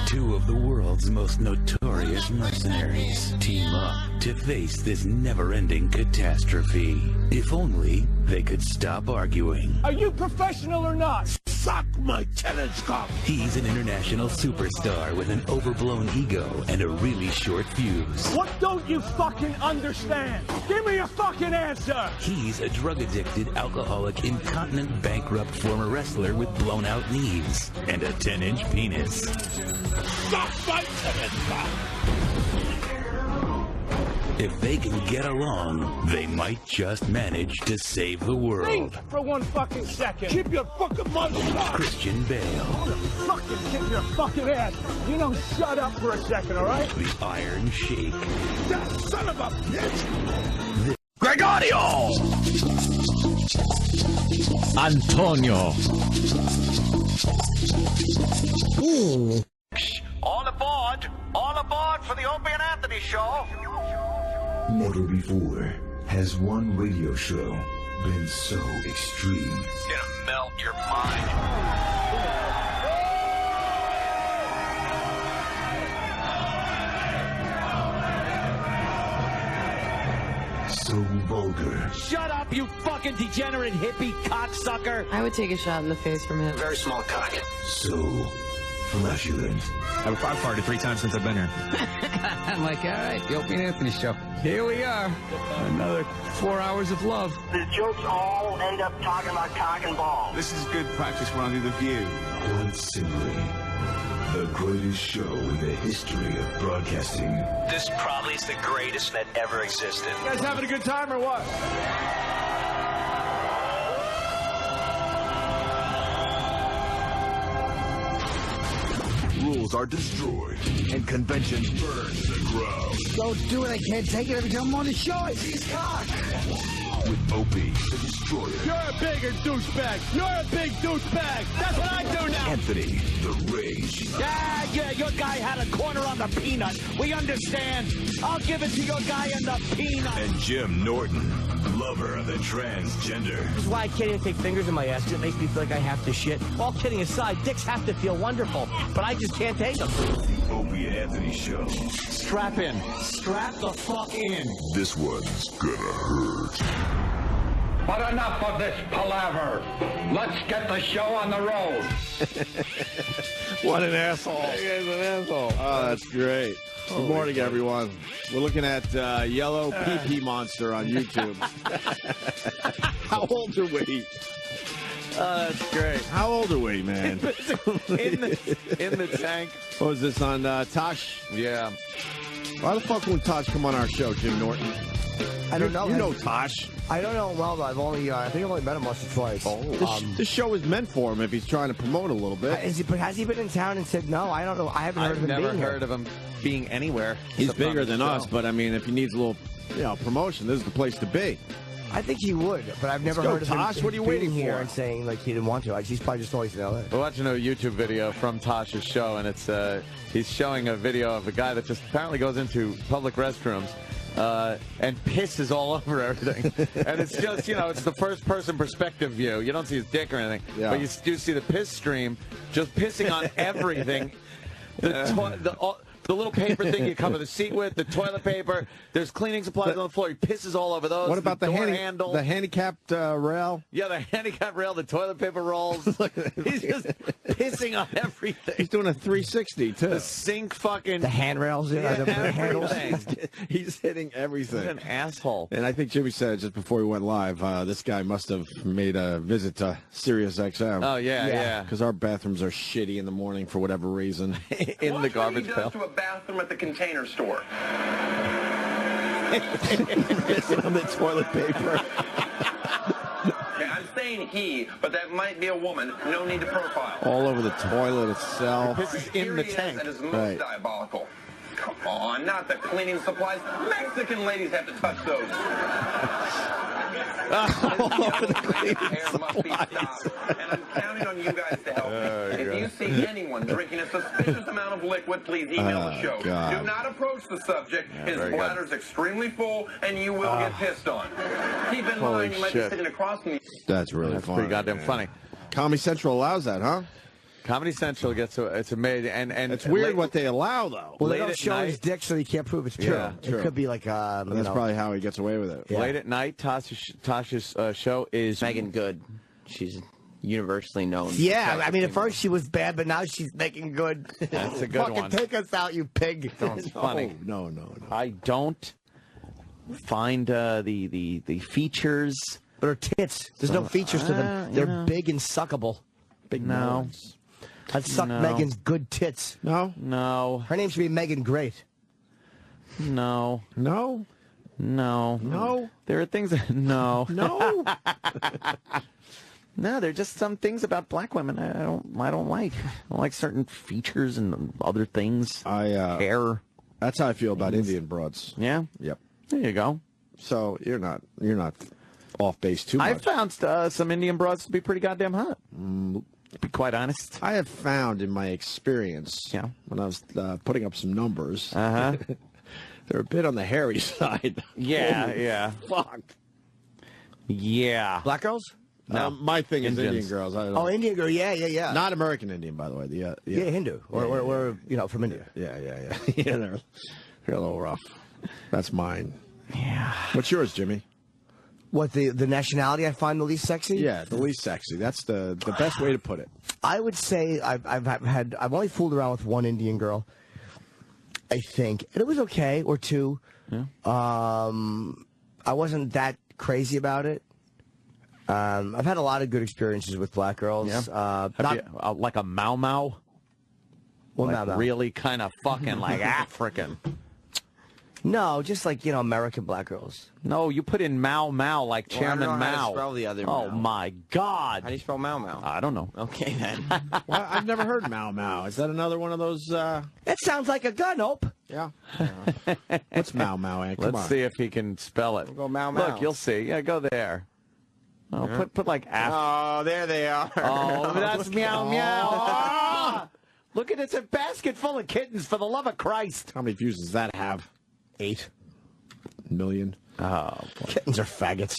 Two of the world's most notorious mercenaries team up to face this never-ending catastrophe. If only they could stop arguing. Are you professional or not? Suck my telescope! He's an international superstar with an overblown ego and a really short fuse. What don't you fucking understand? Give me a fucking answer! He's a drug-addicted, alcoholic, incontinent, bankrupt former wrestler with blown-out knees and a 10-inch penis. Suck my telescope! If they can get along, they might just manage to save the world. Think for 1 fucking second. Keep your fucking mouth shut. Christian Bale. I'm gonna fucking kick your fucking ass. You know, shut up for a second, all right? The Iron Sheik. That son of a bitch! Gregorio! Antonio. All aboard! All aboard for the Opie and Anthony show! Never before has one radio show been so extreme. It's gonna melt your mind. So vulgar. Shut up, you fucking degenerate hippie cocksucker! I would take a shot in the face from him. Very small cock. So flatulent. I've farted 3 times since I've been here. I'm like, all right, the Opie and Anthony show. Here we are. Another 4 hours of love. The jokes all end up talking about cock and ball. This is good practice when I do the View. Quite simply, the greatest show in the history of broadcasting. This probably is the greatest that ever existed. You guys having a good time or what? Rules are destroyed and conventions burned to the ground. Don't do it. I can't take it every time I'm on the show. I see his cock. With Opie, the Destroyer. You're a bigger douchebag. You're a big douchebag. That's what I do now. Anthony, the Rage. Yeah, your guy had a corner on the peanut. We understand. I'll give it to your guy in the peanut. And Jim Norton, lover of the transgender. This is why I can't even take fingers in my ass. It makes me feel like I have to shit. All kidding aside, dicks have to feel wonderful, but I just can't take them. The Opie and Anthony Show. Strap in. Strap the fuck in. This one's gonna hurt. But enough of this palaver. Let's get the show on the road. What an asshole. That guy's an asshole. Oh, that's great. Good morning, everyone. We're looking at Yellow PP Monster on YouTube. How old are we? That's great. How old are we, man? in the tank. What was this on Tosh? Yeah. Why the fuck won't Tosh come on our show, Jim Norton? I don't know. You know Tosh. I don't know him well, but I think I've only met him once or twice. This show is meant for him if he's trying to promote a little bit. Has he been in town and said no? I don't know. I haven't heard of him being here. I've never heard of him being anywhere. He's bigger than us, but I mean, if he needs a little, promotion, this is the place to be. I think he would, but I've never heard of him. Tosh, what are you being waiting here for? And saying like he didn't want to. He's probably just always in L.A. We're watching a YouTube video from Tosh's show, and it's he's showing a video of a guy that just apparently goes into public restrooms and pisses all over everything. And it's just, it's the first-person perspective view. You don't see his dick or anything, but you do see the piss stream just pissing on everything. The little paper thing you cover the seat with, the toilet paper. There's cleaning supplies on the floor. He pisses all over those. What about the door handle? The handicapped rail? Yeah, the handicapped rail, the toilet paper rolls. He's just pissing on everything. He's doing a 360, too. The sink fucking... The handrails, the handles. He's hitting everything. He's an asshole. And I think Jimmy said it just before we went live, this guy must have made a visit to Sirius XM. Oh, yeah. Because our bathrooms are shitty in the morning for whatever reason. In the garbage pail. To a bathroom at the Container Store. Pissing on the toilet paper. Yeah, I'm saying he, but that might be a woman. No need to profile. All over the toilet itself. This is in the tank. That is most diabolical. Come on, not the cleaning supplies. Mexican ladies have to touch those. Hair must be stopped, and I'm counting on you guys to help me. If you see anyone drinking a suspicious amount of liquid, please email the show. God. Do not approach the subject. His very bladder's extremely full, and you will get pissed on. Keep in mind, you might be sitting across from me. That's really That's funny. pretty goddamn funny. Comedy Central allows that, huh? Comedy Central it's amazing, and it's weird what they allow though. Well, they don't show his dick, so you can't prove it's true. Yeah, true. It could be like That's probably how he gets away with it. Yeah. Late at night, Tasha's show is Megan Good. She's universally known. Yeah, I mean, at first she was bad, but now she's making good. That's a good Fucking one. take us out, you pig. It's funny. No. I don't find the features. But her tits, there's no features to them. They're big and suckable. Big No. I'd suck No. Megan's good tits. No. Her name should be Megan Great. No. No. There are things that no. No. No, there are just some things about black women I don't like. I don't like certain features and other things. Hair. That's how I feel about Indian broads. Yeah. Yep. There you go. So you're not off base too much. I found some Indian broads to be pretty goddamn hot. To be quite honest. I have found in my experience, when I was putting up some numbers, they're a bit on the hairy side. Yeah, Holy yeah. Fuck. Yeah. Black girls? No, my thing is Indians. Indian girls. I don't know. Oh, Indian girl. Yeah. Not American Indian, by the way. Yeah, Hindu. Or from India. Yeah. Yeah, they're a little rough. That's mine. Yeah. What's yours, Jimmy? What, the nationality I find the least sexy? Yeah, the least sexy. That's the best way to put it. I would say I've only fooled around with one Indian girl, I think, and it was okay, or two. Yeah. I wasn't that crazy about it. I've had a lot of good experiences with black girls. Yeah. Like a Mau Mau? Well, Like Mau. really kind of fucking like African. No, just like, American black girls. No, you put in Mau Mau like Chairman I don't know how Mao. to spell the other Oh, Mao. my God. How do you spell Mau Mau? I don't know. Okay, then. Well, I've never heard Mau Mau. Is that another one of those? That sounds like a gun, Ope. Yeah. What's Mau Mau? Come Let's on. see if he can spell it. We'll go Mau Mau. Look, you'll see. Yeah, go there. Oh, put like Oh, there they are. Oh, that's meow meow. Ah! Look at it. It's a basket full of kittens, for the love of Christ. How many views does that have? 8 million. Oh, kittens are faggots.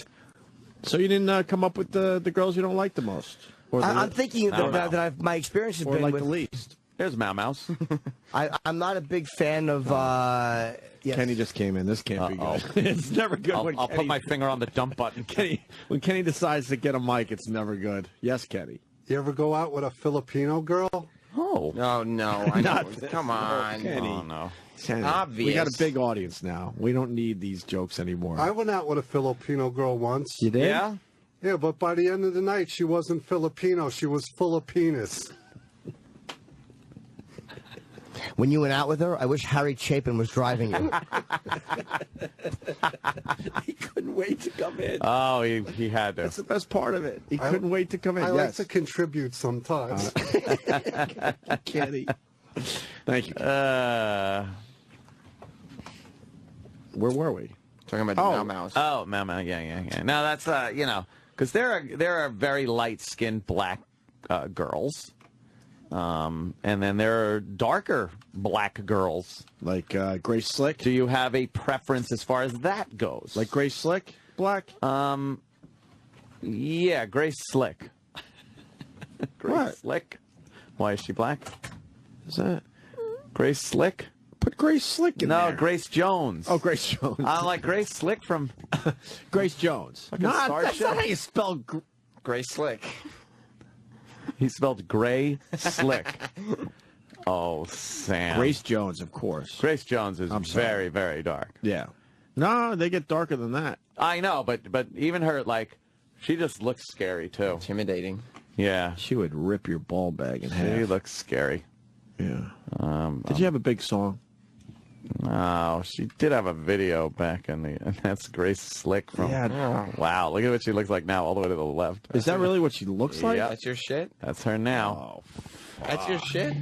So you didn't come up with the girls you don't like the most? Or I'm thinking that my experience has or been like with the least. There's Mau Mau's. I'm not a big fan of. Yes. Kenny just came in. This can't be good. It's never good when I'll Kenny, put my finger on the dump button. when Kenny decides to get a mic, it's never good. Yes, Kenny. You ever go out with a Filipino girl? Oh. No. I know. Come on. Kenny. Oh, no. Kenny. Obvious. We got a big audience now. We don't need these jokes anymore. I went out with a Filipino girl once. You did? Yeah? Yeah, but by the end of the night, she wasn't Filipino. She was full of penis. When you went out with her, I wish Harry Chapin was driving you. He couldn't wait to come in. Oh, he had to. That's the best part of it. He couldn't wait to come in. I like Yes. to contribute sometimes. Kenny. Thank you. Where were we? Talking about the Mau Mau's. Oh, Mau Mau. Yeah. No, that's because there are very light-skinned black girls, and then there are darker black girls. Like Grace Slick? Do you have a preference as far as that goes? Like Grace Slick? Black? Yeah, Grace Slick. What? Slick. Why is she black? Is that Grace Slick? Put Grace Slick in there. No, Grace Jones. Oh, Grace Jones. I like Grace Slick from Grace Jones. No, that's not how you spell Grace Slick. He spelled Gray Slick. Oh, Sam. Grace Jones, of course. Grace Jones is very, very dark. Yeah. No, they get darker than that. I know, but even her, like, she just looks scary, too. Intimidating. Yeah. She would rip your ball bag in half. She looks scary. Yeah. Did you have a big song? No, she did have a video back in the... And that's Grace Slick from... Yeah. Wow, look at what she looks like now, all the way to the left. Is that really what she looks like? Yep. That's your shit? That's her now. Oh, That's your shit?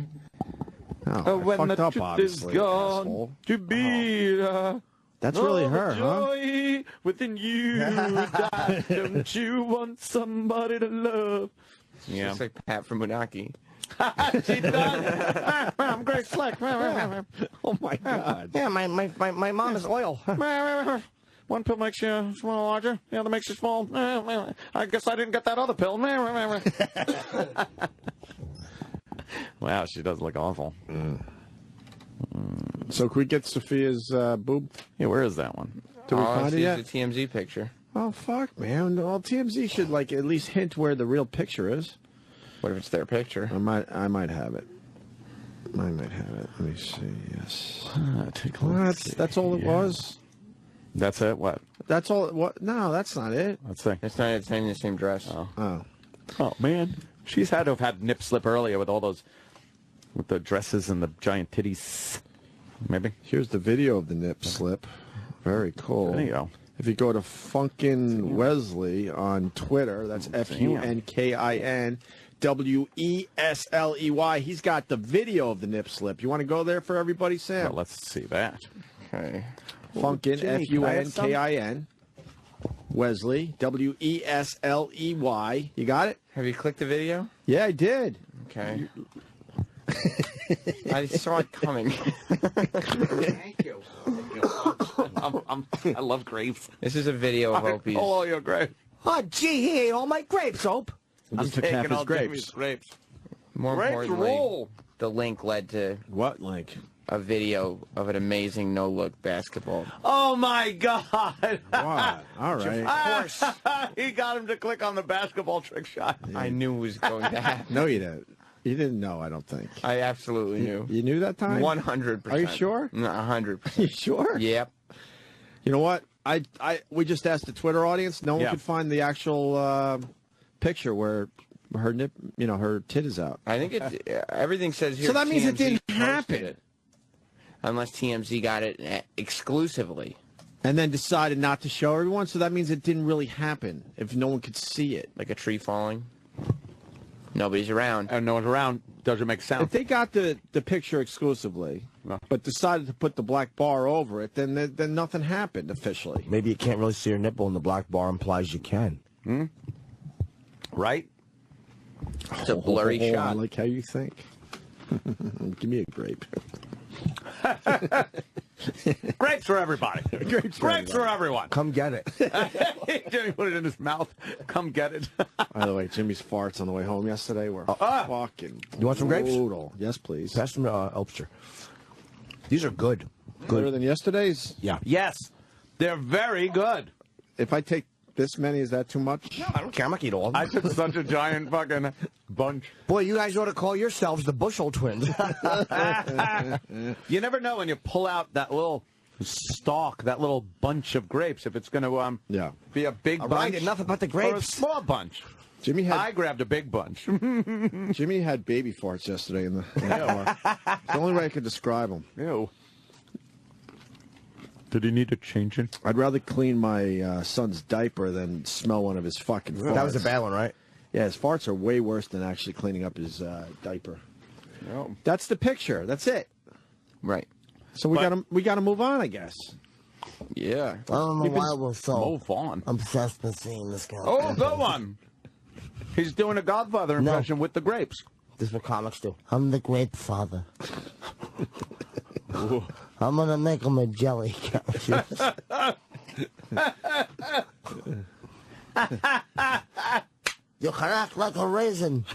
no, when I fucked the up, truth obviously. is gone asshole. to be That's really her, the huh? joy within you. Don't you want somebody to love? Yeah. It's like Pat from Moonaki. She does. I'm Greg Slick. Oh, my God. Yeah, my mom is oil. One pill makes you small larger. The other makes you small. I guess I didn't get that other pill. Wow, she does look awful. So can we get Sophia's boob? Yeah, where is that one? Do we find it yet? It's a TMZ picture. Oh, fuck, man. Well, TMZ should, like, at least hint where the real picture is. What if it's their picture? I might have it. I might have it. Let me see. Yes. Take a look. That's all it was? That's it? What? That's all it was? No, that's not it. Let's see. It's not in the same dress. Oh, man. She's had to have had nip slip earlier with all those, with the dresses and the giant titties. Maybe. Here's the video of the nip slip. Very cool. There you go. If you go to Funkin' Wesley on Twitter, that's FUNKIN WESLEY. He's got the video of the nip slip. You want to go there for everybody, Sam? Well, let's see that. Okay. Funkin' Jimmy, can I have some? FUNKIN Wesley WESLEY. You got it? Have you clicked the video? Yeah, I did. Okay. I saw it coming. Thank you. I love grapes. This is a video of Opie's. Oh, your grapes. Oh, gee, he ate all my grapes, Ope. I'm taking half his all grapes. Jimmy's grapes. More Grapes importantly, roll. the link led to What link? a video of an amazing no-look basketball. Oh, my God. What? All right. Of course. He got him to click on the basketball trick shot. I knew it was going to happen. No, you didn't. You didn't know, I don't think. I absolutely knew. You knew that time? 100%. Are you sure? 100%. You sure? Yep. You know what? We just asked the Twitter audience. No one could find the actual picture where her nip, her tit is out. I think everything says here. So that means it TMZ didn't posted happen. it. Unless TMZ got it exclusively. And then decided not to show everyone. So that means it didn't really happen if no one could see it. Like a tree falling. Nobody's around. And no one's around. Doesn't make sense. If they got the picture exclusively, but decided to put the black bar over it, then nothing happened officially. Maybe you can't really see your nipple, and the black bar implies you can. Right? It's a blurry shot. I like how you think. Give me a grape. Grapes for everybody. Grapes for everyone. Come get it. Jimmy put it in his mouth. Come get it. By the way, Jimmy's farts on the way home yesterday were fucking You want some grapes? brutal. Yes, please. Pass them to Elpster. These are good. Better than yesterday's? Yeah. Yes. They're very good. If I take this many, is that too much? No, I don't care. I'm not gonna eat all of them. I took such a giant fucking bunch. Boy, you guys ought to call yourselves the Bushel Twins. You never know when you pull out that little stalk, that little bunch of grapes, if it's going to be a big All bunch right, enough about the or a grapes. small bunch. I grabbed a big bunch. Jimmy had baby farts yesterday in the car. It's the only way I could describe them. Ew. Did he need to change it? I'd rather clean my son's diaper than smell one of his fucking farts. That was a bad one, right? Yeah, his farts are way worse than actually cleaning up his diaper. No. That's the picture. That's it. Right. So we gotta move on, I guess. Yeah. I don't know why we're so Move on. obsessed with seeing this guy. Oh, go on. He's doing a Godfather impression with the grapes. This is what comics do. I'm the grape father. I'm gonna make him a jelly. You can act like a raisin.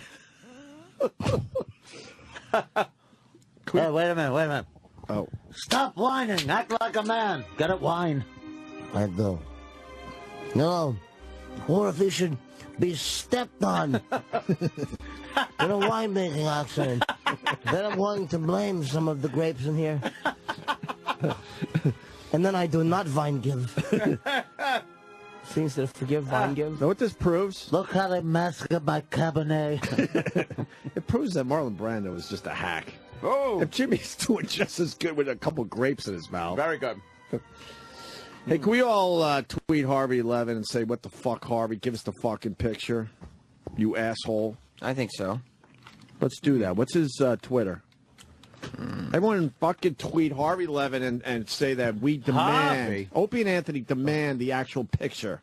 Hey, wait a minute. Oh. Stop whining. Act like a man. Get it, whine. I do. No. Or if he should be stepped on in a winemaking accident. Then I'm going to blame some of the grapes in here. And then I do not vine give. Seems to forgive vine give. Know what this proves? Look how they massacred my Cabernet. It proves that Marlon Brando is just a hack. Oh. If Jimmy's doing just as good with a couple grapes in his mouth. Very good. Hey, can we all tweet Harvey Levin and say, what the fuck, Harvey? Give us the fucking picture, you asshole. I think so. Let's do that. What's his Twitter? Everyone fucking tweet Harvey Levin and say that we demand. Harvey. Opie and Anthony demand the actual picture.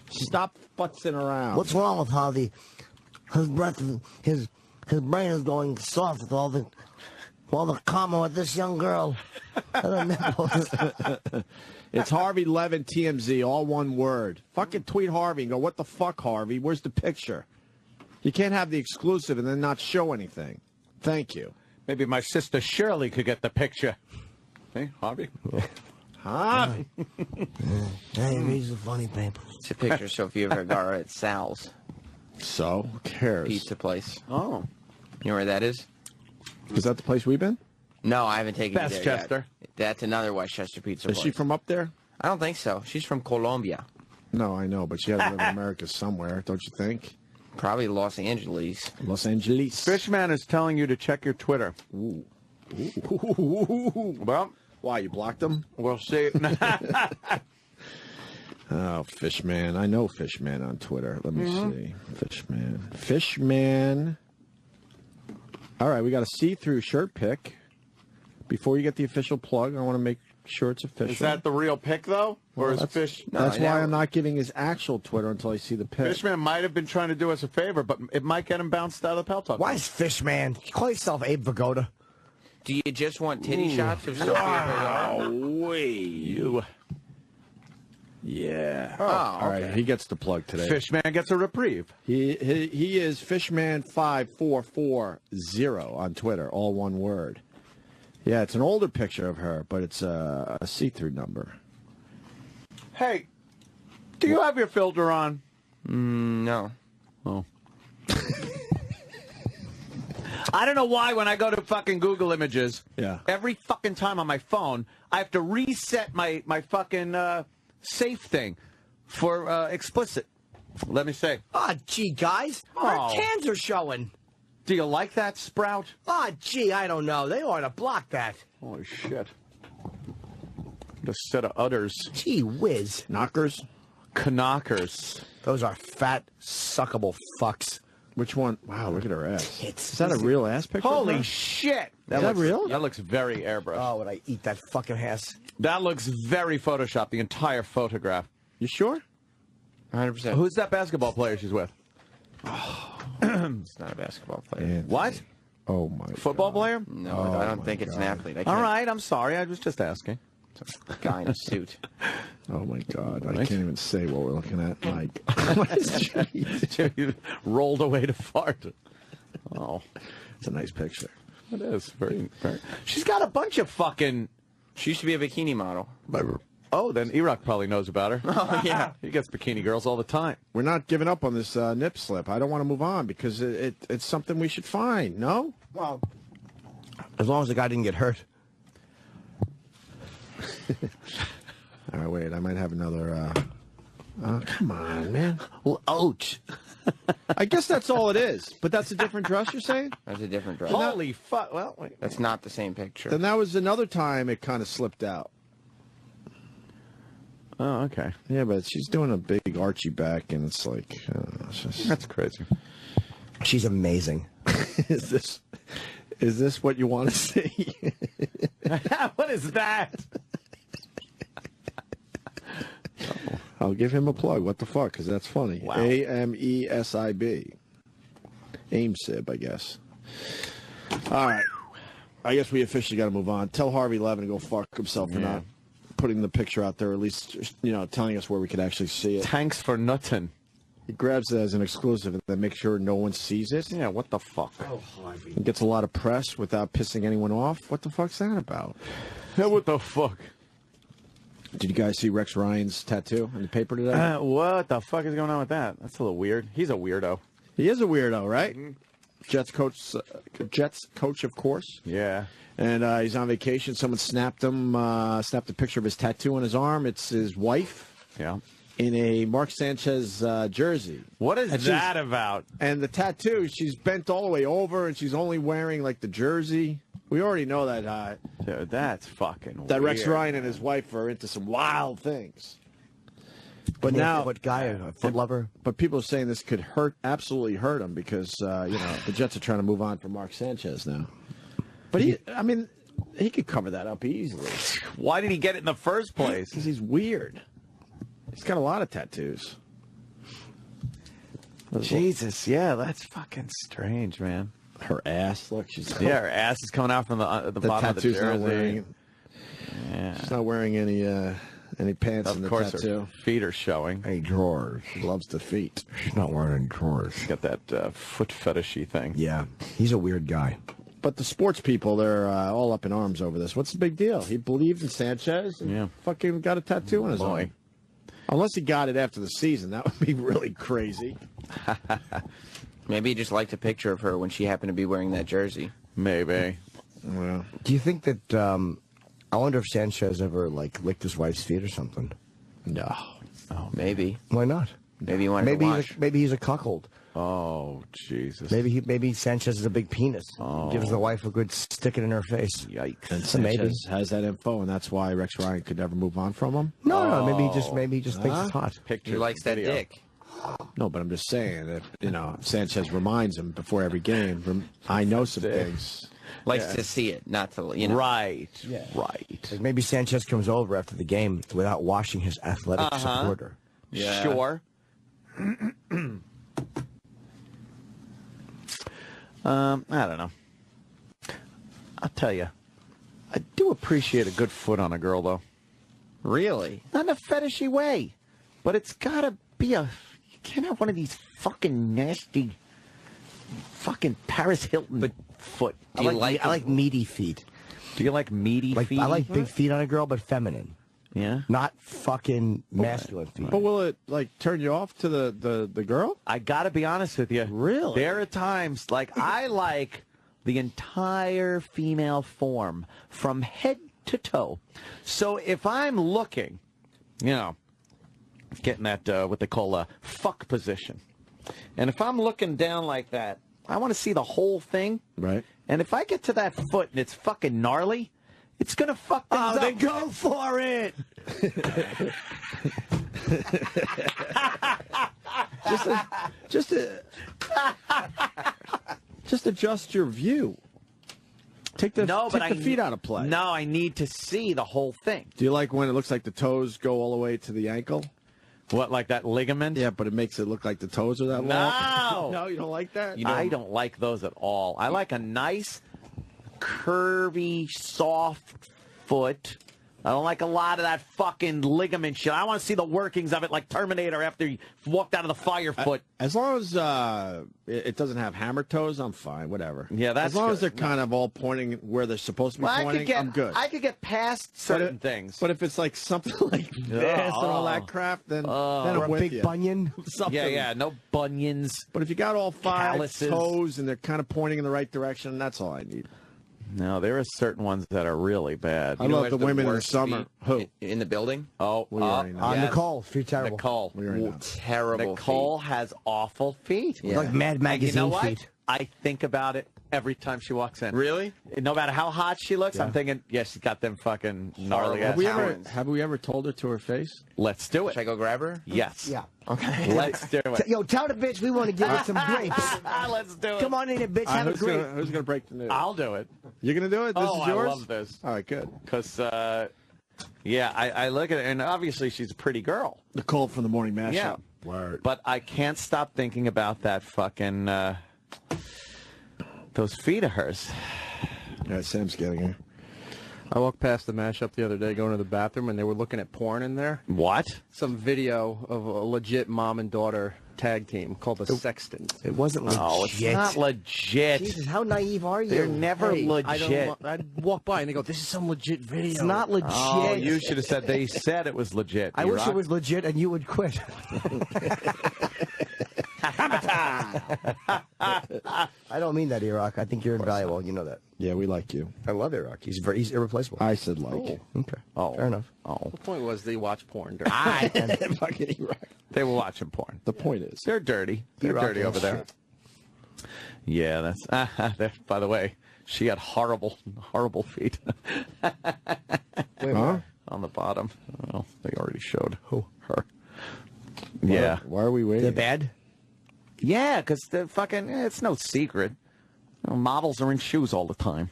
Stop futzing around. What's wrong with Harvey? His breath, his brain is going soft with all the karma with this young girl. It's Harvey Levin TMZ, all one word. Fucking tweet Harvey and go, what the fuck, Harvey? Where's the picture? You can't have the exclusive and then not show anything. Thank you. Maybe my sister Shirley could get the picture. Hey, Harvey. Harvey. Hey, he's a funny paper. It's a picture of Sofia Vergara at Sal's. So, who cares? Pizza place. Oh. You know where that is? Is that the place we've been? No, I haven't taken you there Westchester. yet. That's another Westchester pizza Is place. she from up there? I don't think so. She's from Colombia. No, I know, but she has to live in America somewhere, don't you think? Probably Los Angeles. Los Angeles. Fishman is telling you to check your Twitter. Ooh. Well, why, you blocked him? We'll see. Oh, Fishman. I know Fishman on Twitter. Let me see. Fishman. Fishman. All right, we got a see-through shirt pic. Before you get the official plug, I want to make sure it's official. Is that the real pic, though? Or is Fish... That's why I'm not giving his actual Twitter until I see the pic. Fishman might have been trying to do us a favor, but it might get him bounced out of the Pal Talk. Why is Fishman? Call yourself Abe Vigoda. Do you just want titty shots of Sofia Vergara? You. Yeah. Oh, All right, okay. he gets the plug today. Fishman gets a reprieve. He is Fishman5440 on Twitter, all one word. Yeah, it's an older picture of her, but it's a see-through number. Hey, do you have your filter on? No. Oh. I don't know why when I go to fucking Google Images, every fucking time on my phone, I have to reset my fucking safe thing for explicit. Let me say. Oh, gee, guys. Our cans are showing. Do you like that, Sprout? Oh, gee, I don't know. They ought to block that. Holy shit. A set of udders. Gee whiz. Knockers? Knockers. Those are fat, suckable fucks. Which one? Wow, look at her ass. Is that a real ass picture? Holy shit. Is that real? That looks very airbrushed. Oh, would I eat that fucking ass? That looks very Photoshopped, the entire photograph. You sure? 100%. Who's that basketball player she's with? It's not a basketball player. What? Oh, my Football player? No, I don't think it's an athlete. I All can't- right, I'm sorry. I was just asking. It's a guy in a suit. Oh, my God. I can't even say what we're looking at. Like, Jimmy rolled away to fart. Oh. It's a nice picture. It is. Very, very. She's got a bunch of fucking... She used to be a bikini model. Oh, then E-Rock probably knows about her. Oh, yeah. He gets bikini girls all the time. We're not giving up on this nip slip. I don't want to move on because it's something we should find, no? Well, as long as the guy didn't get hurt. All right, wait. I might have another... Oh, come on, man. Well, ouch. I guess that's all it is. But that's a different dress, you're saying? That's a different dress. Holy fuck. Well, wait. That's not the same picture. Then that was another time it kind of slipped out. Oh, okay. Yeah, but she's doing a big Archie back, and it's like... it's just... That's crazy. She's amazing. Is this what you want to see? What is that? I'll give him a plug. What the fuck? Because that's funny. Wow. AMESIB. AIM-SIB, I guess. All right. I guess we officially got to move on. Tell Harvey Levin to go fuck himself for not putting the picture out there, or at least, telling us where we could actually see it. Thanks for nothing. He grabs it as an exclusive and then makes sure no one sees it. Yeah, what the fuck? Oh, Harvey. He gets a lot of press without pissing anyone off. What the fuck's that about? Yeah, what the fuck? Did you guys see Rex Ryan's tattoo in the paper today? What the fuck is going on with that? That's a little weird. He's a weirdo. He is a weirdo, right? Jets coach, of course. Yeah. And he's on vacation. Someone snapped a picture of his tattoo on his arm. It's his wife. Yeah. In a Mark Sanchez jersey. What is that about? And the tattoo, she's bent all the way over, and she's only wearing, like, the jersey. We already know that. Dude, that's fucking that weird. Rex Ryan and his wife are into some wild things. But now, what guy? A foot lover? But people are saying this could absolutely hurt him because the Jets are trying to move on from Mark Sanchez now. But he could cover that up easily. Why did he get it in the first place? Because he's weird. He's got a lot of tattoos. Jesus, yeah, that's fucking strange, man. Her ass, look, her ass is coming out from the bottom of the jersey. Not wearing, she's not wearing any pants in the course, tattoo. Her feet are showing. Any drawers. She loves the feet. She's not wearing any drawers. She's got that foot fetishy thing. Yeah, he's a weird guy. But the sports people, they're all up in arms over this. What's the big deal? He believed in Sanchez and fucking got a tattoo on his arm. Unless he got it after the season. That would be really crazy. Maybe he just liked a picture of her when she happened to be wearing that jersey. Maybe. Well, do you think that, I wonder if Sanchez ever, licked his wife's feet or something? No. Oh, maybe. Why not? Maybe he wanted to watch. Maybe he's a cuckold. Oh, Jesus. Maybe Sanchez is a big penis. Gives the wife a good sticking in her face. Yikes. And Sanchez has that info, and that's why Rex Ryan could never move on from him? No, maybe he just thinks it's hot. He likes that dick. No, but I'm just saying, if Sanchez reminds him before every game, I know some things. Likes to see it, not to, Right. Yeah. Right. Like maybe Sanchez comes over after the game without washing his athletic supporter. Yeah. Sure. I don't know. I'll tell you. I do appreciate a good foot on a girl, though. Really? Not in a fetishy way. But it's got to be you can't have one of these fucking nasty fucking Paris Hilton foot. I like meaty feet. Do you like meaty feet? I like big feet on a girl, but feminine. Yeah? Not fucking masculine feet. But will it, turn you off to the girl? I got to be honest with you. Really? There are times, I like the entire female form from head to toe. So if I'm looking, getting that, what they call a fuck position. And if I'm looking down like that, I want to see the whole thing. Right. And if I get to that foot and it's fucking gnarly, it's going to fuck things up. Then go for it. Just adjust your view. Take the feet out of play. No, I need to see the whole thing. Do you like when it looks like the toes go all the way to the ankle? What, like that ligament? Yeah, but it makes it look like the toes are that long. No, you don't like that? I don't like those at all. I like a nice, curvy, soft foot. I don't like a lot of that fucking ligament shit. I want to see the workings of it like Terminator after he walked out of the fire foot. As long as it doesn't have hammer toes, I'm fine. Whatever. Yeah, that's as long good. as they're kind of all pointing where they're supposed to be pointing. I'm good. I could get past certain things. But if it's like something like this and all that crap, then I'm or a with big you. bunion. Yeah, no bunions. But if you got all five calluses. toes and they're kind of pointing in the right direction, that's all I need. No, there are certain ones that are really bad. I love the women in the summer. Who? In the building? Oh, Nicole. Feet terrible. Nicole. Terrible Nicole has awful feet. Yeah. Like Mad Magazine you know what? feet. I think about it every time she walks in. Really? No matter how hot she looks, I'm thinking, she's got them fucking gnarly ass. Have we ever told her to her face? Let's do it. Should I go grab her? Yes. Yeah. Okay. Let's do it. Yo, tell the bitch we want to give her some grapes. Let's do it. Come on in here, bitch. Have a grape. Who's going to break the news? I'll do it. You're going to do it? This is yours? I love this. All right, good. Because, I look at it, and obviously she's a pretty girl. Nicole from the Morning Mashup. Yeah. Word. But I can't stop thinking about that fucking, those feet of hers. Yeah, Sam's getting her. I walked past the mashup the other day going to the bathroom, and they were looking at porn in there. What? Some video of a legit mom and daughter tag team called the Sextons. It wasn't legit. Oh, it's not legit. Jesus, how naive are you? They're never legit. I'd walk by, and they go, this is some legit video. It's not legit. Oh, you should have said they said it was legit. I wish it was legit, and you would quit. I don't mean that, Iraq. I think you're invaluable. You know that. Yeah, we like you. I love Iraq. He's irreplaceable. I said like. Okay. Oh, fair enough. Oh, The point was they watch porn. Fucking Iraq. they were watching porn. The point is, They're dirty. They're Iraq dirty is over there. Yeah, that's. By the way, she had horrible feet. huh? On the bottom. Well, they already showed Who? her. Yeah. Why are we waiting? They're bad? Yeah, because the fucking, it's no secret. Models are in shoes all the time.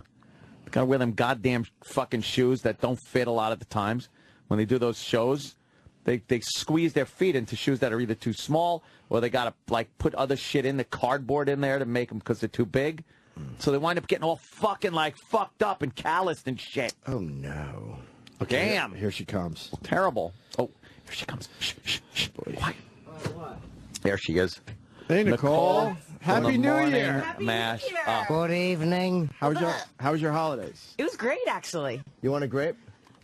Gotta wear them goddamn fucking shoes that don't fit a lot of the times. When they do those shows, they squeeze their feet into shoes that are either too small or they gotta like put other shit in the cardboard in there to make them because they're too big. So they wind up getting all fucking like fucked up and calloused and shit. Oh no! Okay, Damn! Here she comes. Terrible. Oh, here she comes. Shh, shh, shh. Quiet. There she is. Hey, Nicole. Happy New morning, Year. Mash. Good evening. How was your holidays? It was great, actually. You want a grape?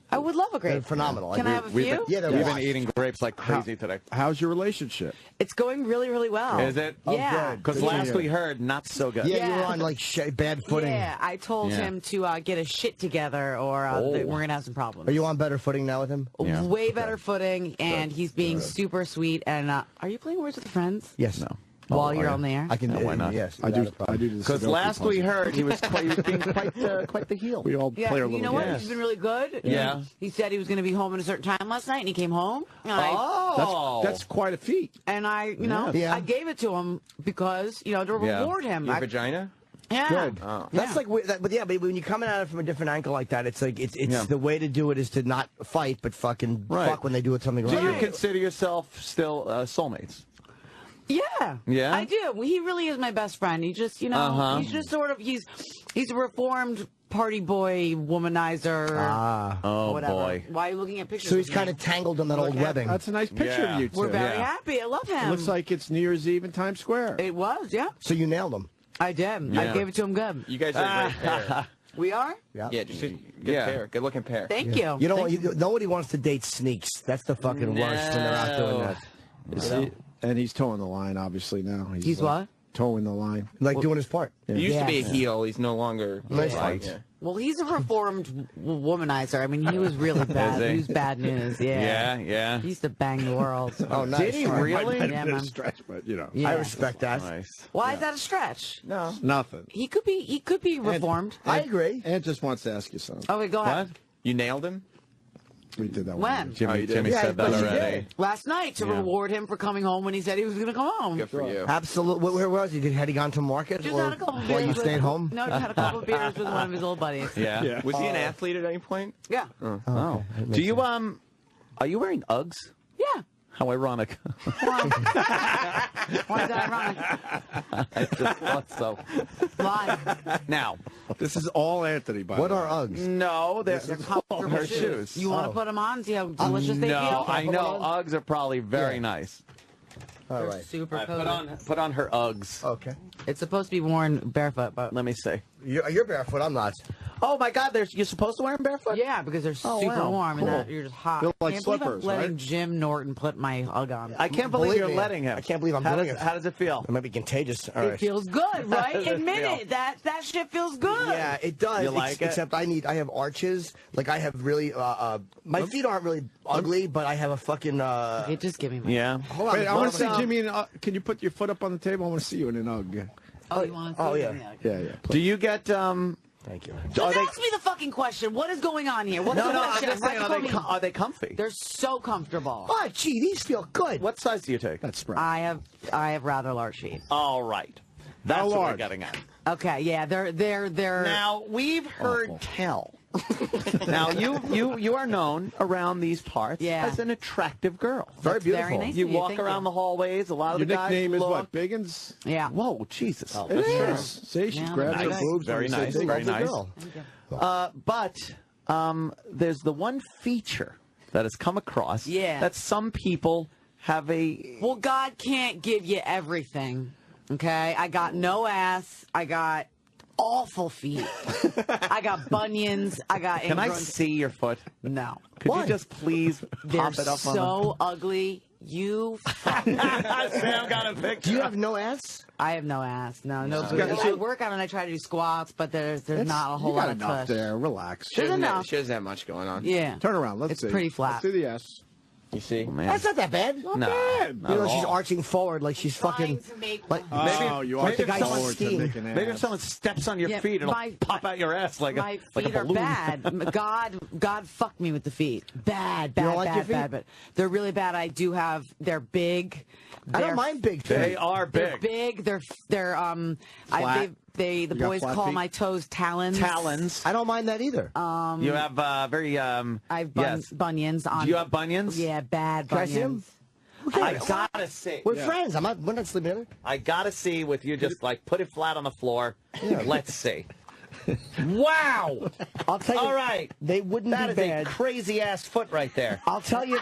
I would love a grape. They're phenomenal. Can I have a few? Yeah, We've been eating grapes like crazy today. How's your relationship? It's going really, really well. Is it? Yeah. Because last we heard, not so good. Yeah, you were on like bad footing. Yeah, I told him to get his shit together, or we're gonna have some problems. Are you on better footing now with him? Way better footing, and he's being super sweet. And are you playing Words with Friends? Yes. No. While you're on the air? I can. why not? Yes. I do. Because last we heard, he was being quite the heel. We all play our little you know what? game. He's been really good. Yeah. He said he was going to be home at a certain time last night, and he came home. And That's quite a feat. And I I gave it to him because, to reward him. Your vagina? Yeah. Good. That's like, but when you're coming at it from a different angle like that, it's like it's the way to do it is to not fight, but fucking fuck when they do it something wrong. Do you consider yourself still soulmates? Yeah. Yeah? I do. He really is my best friend. He just, he's just sort of, he's a reformed party boy, womanizer. Oh, whatever. boy. Why are you looking at pictures? So he's kind of tangled in that old webbing. That's a nice picture of you two. We're very happy. I love him. It looks like it's New Year's Eve in Times Square. It was, yeah. So you nailed him. I did. I gave it to him good. You guys are a great pair. We are? Yeah. Yeah, just good pair. Good looking pair. Thank you. You know, nobody wants to date sneaks. That's the fucking worst when they're out doing that. And he's towing the line, obviously, now. He's what? Towing the line. Like doing his part. He used to be a heel. He's no longer. Nice right. fight. Well, he's a reformed womanizer. I mean, he was really bad. He was bad news. Yeah. Yeah. He used to bang the world. Oh, nice. Did he really? Yeah, man. Stretch, but Yeah. I respect that. Nice. Why is that a stretch? No. Nothing. He could be reformed. I agree. Ant just wants to ask you something. Okay, go ahead. What? You nailed him? We did that When? Jimmy Yeah, said that but you already. did. Last night to reward him for coming home when he said he was going to come home. Good for you. Absolutely. Where was he? Had he gone to market? Just or had a couple while beers you with- stayed home? No, just had a couple of beers with one of his old buddies. Yeah. Was he an athlete at any point? Yeah. Oh. Do you are you wearing Uggs? Yeah. How ironic. Why is that ironic? I just thought so. Why? Now, This is all Anthony, by What the way. are Uggs? no, they're Comfortable her shoes. You want to put them on? See how delicious they No, feel? I know Uggs are probably very nice. All They're right. super All right, cozy. put on her Uggs. Okay. It's supposed to be worn barefoot, but Let me see. You're barefoot. I'm not. Oh my God, you're supposed to wear them barefoot? yeah, because they're Oh, super wow. warm Cool. and you're just hot. Feel like Can't believe I'm slippers, letting right? Jim Norton put my Ugg on. I can't believe you're me. letting him. I can't believe I'm how doing does, it. How does it feel? It might be contagious. All It right. feels good, right? does it Admit feel? it. That shit feels good. Yeah, it does. You like it? Except I have arches. Like I have really, my feet aren't really ugly, but I have a fucking. Okay, just give me my. Yeah. Hold on. Wait, I want to see Hold on. Jimmy in can you put your foot up on the table? I want to see you in an Ugg. Oh, you want to? Oh, yeah. Yeah. Do you get Thank you. Just ask me the fucking question. What is going on here? What's the I'm question? just saying, are they comfy? They're so comfortable. Oh, gee, these feel good. What size do you take? That's right. I have rather large feet. All right. That's How what we're large? getting at. Okay, yeah, they're. Now, we've heard tell. Now, you are known around these parts as an attractive girl. Very beautiful. Very nice You of you. walk Thank around you. the hallways. A lot of Your the guys nickname is look. what? Biggins? Yeah. Whoa, Jesus. It is. See, she's Yeah, grabbing nice. her boobs. Very when you nice. say Very Biggins. nice. But there's the one feature that has come across that some people have a... Well, God can't give you everything, okay? I got no ass. I got awful feet. I got bunions. I got... Can I ingrown- see your foot? No. Could you just please They're pop it up on so ugly. You... Sam got a picture. Do you have no ass? I have no ass. No No. booty. I work out and I try to do squats, but there's not a whole you got lot of enough tush. there. Relax. There's enough. She doesn't have much going on. Yeah. Turn around. Let's It's see. pretty flat. Let's see the S. You see? That's not that bad. Not No. bad. You know, she's arching forward like she's fucking. Like, Oh, you are like the looking guy forward to skiing. making Maybe if ass. someone steps on your Yeah, feet, it'll my- pop out your ass like My a feet are balloon. bad. God fucked me with the feet. Bad, You don't bad, like your bad, feet? bad. But they're really bad. I do have. They're big. I don't mind big feet. They are They're big. big. They're Flat. The boys call my toes talons. Talons. I don't mind that either. You have very I have bunions on. Do you have bunions? Yeah, bad Can I see 'em? bunions. I gotta see. We're friends. We're not sleeping together. I gotta see with you. Just like put it flat on the floor. Let's see. Wow! I'll tell you. All right. They wouldn't That be is bad. a crazy ass foot right there. I'll tell you,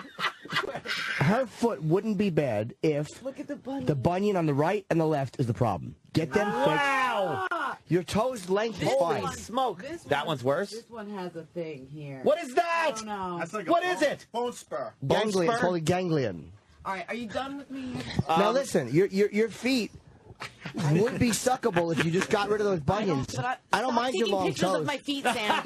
her foot wouldn't be bad if Look at the bunion. the bunion on the right and the left is the problem. Get them Wow! fixed. Your toes length is Holy fine. smoke! This That one- one's worse. This one has a thing here. What is that? I don't know. That's like What is it? Bone spur. Ganglion. spur? It's called a ganglion. All right, are you done with me? Now listen, your feet would be suckable if you just got rid of those bunions. I don't mind your long pictures toes. of my feet, Sam.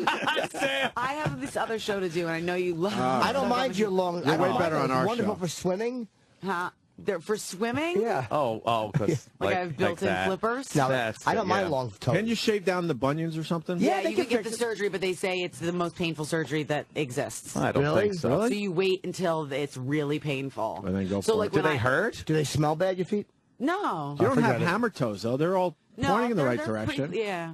I have this other show to do, and I know you love. I don't mind your long. You're I way don't better mind on those. our Wonderful show. for swimming. Huh? They're for swimming? Yeah. Oh, because Like I have built-in flippers? Now, That's I don't good, mind yeah. long toes. Can you shave down the bunions or something? Yeah, they you can can get the fix it. surgery, but they say it's the most painful surgery that exists. I don't Really? think so. Really? So you wait until it's really painful. And then go so for like it. Do when they hurt? Do they smell bad, your feet? No. You don't have forget it. hammer toes, though. They're all No, pointing in the right they're direction. pretty- yeah.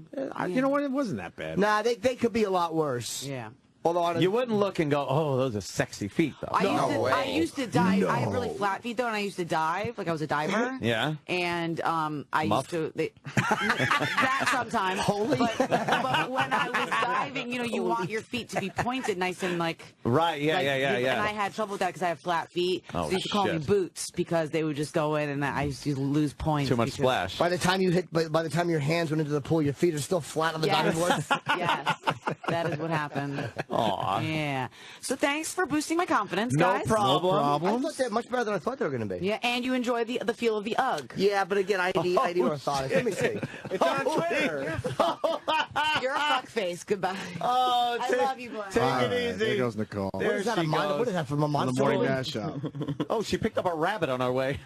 You know what? It wasn't that bad. Nah, they could be a lot worse. Yeah. Although on a, You wouldn't look and go, oh, those are sexy feet, though. I used to dive. I have really flat feet though, and I used to dive. Like I was a diver. Yeah. And I Muff? used to that sometimes. Holy. But when I was diving, you want your feet to be pointed, nice and like. Right. Yeah. like, yeah. And I had trouble with that because I have flat feet. Oh, so they used to call me shit. boots because they would just go in, and I used to lose points. Too much because- splash. by the time you hit, by the time your hands went into the pool, your feet are still flat on the diving board. Yes, that is what happened. Aw. Yeah. So thanks for boosting my confidence, No guys. problem. I thought they're much better than I thought they were going to be. Yeah, and you enjoy the feel of the UGG. Yeah, but again, I need orthotics. Let me see. It's on Twitter. You're a fuckface. Goodbye. Oh, I love you, boy. Take All it right, easy. there goes Nicole. What is that? What is that from a On the monster? morning movie? mashup. Oh, she picked up a rabbit on our way.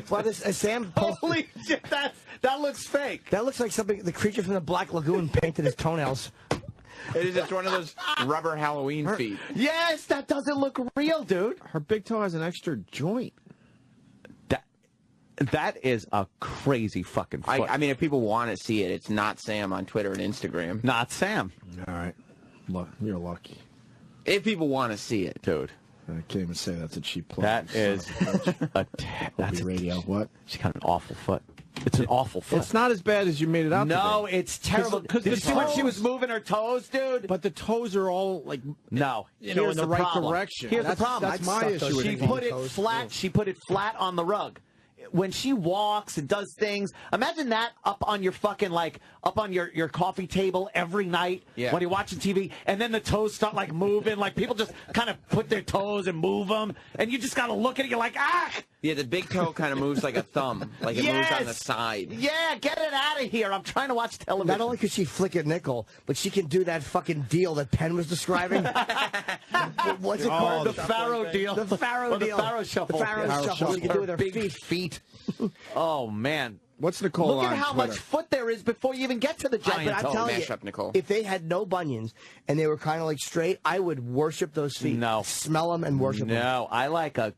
What is Sam? Holy shit, that looks fake. That looks like something the creature from the Black Lagoon painted his toenails. It is just one of those rubber Halloween feet. Yes, that doesn't look real, dude. Her big toe has an extra joint. That is a crazy fucking foot. I mean, if people want to see it, it's not Sam on Twitter and Instagram. Not Sam. All right. Look, you're lucky. If people want to see it. Dude. I can't even say that's a cheap plug. That is that's radio. What? She's got an awful foot. It's an awful foot. It's not as bad as you made it out No, to be. it's terrible. Did you see when she was moving her toes, dude? But the toes are all like No, you know, here's in the right problem. direction. Here's That's- the problem. that's my issue with She the put it toes. flat. She put it flat on the rug. When she walks and does things, imagine that up on your fucking up on your coffee table every night when you're watching TV, and then the toes start like moving, like people just kind of put their toes and move them, and you just gotta look at it. You're like, ah. Yeah, the big toe kind of moves like a thumb, like it moves on the side. Yeah, get it out of here. I'm trying to watch television. Not only could she flick a nickel, but she can do that fucking deal that Penn was describing. What's it called? The Pharaoh deal. The Pharaoh Or deal. the Pharaoh shuffle. The Pharaoh shuffle. She can do with her big feet. Oh man. What's Nicole Look on at how Twitter? much foot there is before you even get to the giant But I'm toe. telling Mash you, up, Nicole. if they had no bunions and they were kind of like straight, I would worship those feet. No. Smell them and worship them. No, I like a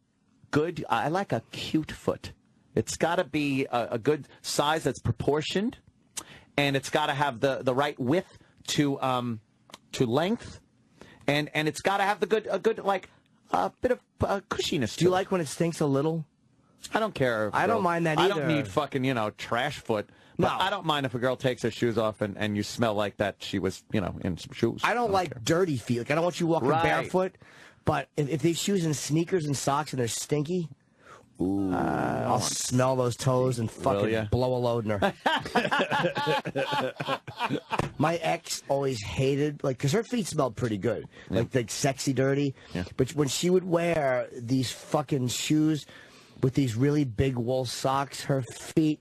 cute foot. It's got to be a good size that's proportioned, and it's got to have the right width to length, and it's got to have a good bit of cushiness. Do you like when it stinks a little? I don't care. I don't mind that I either. don't need fucking trash foot. But No. I don't mind if a girl takes her shoes off and you smell like that she was in some shoes. I don't like dirty feet. Like I don't want you walking Right. barefoot. But if these shoes and sneakers and socks and they're stinky, I'll smell those toes and Will fucking ya? blow a load in her. My ex always hated, because her feet smelled pretty good, like sexy dirty. Yeah. But when she would wear these fucking shoes with these really big wool socks, her feet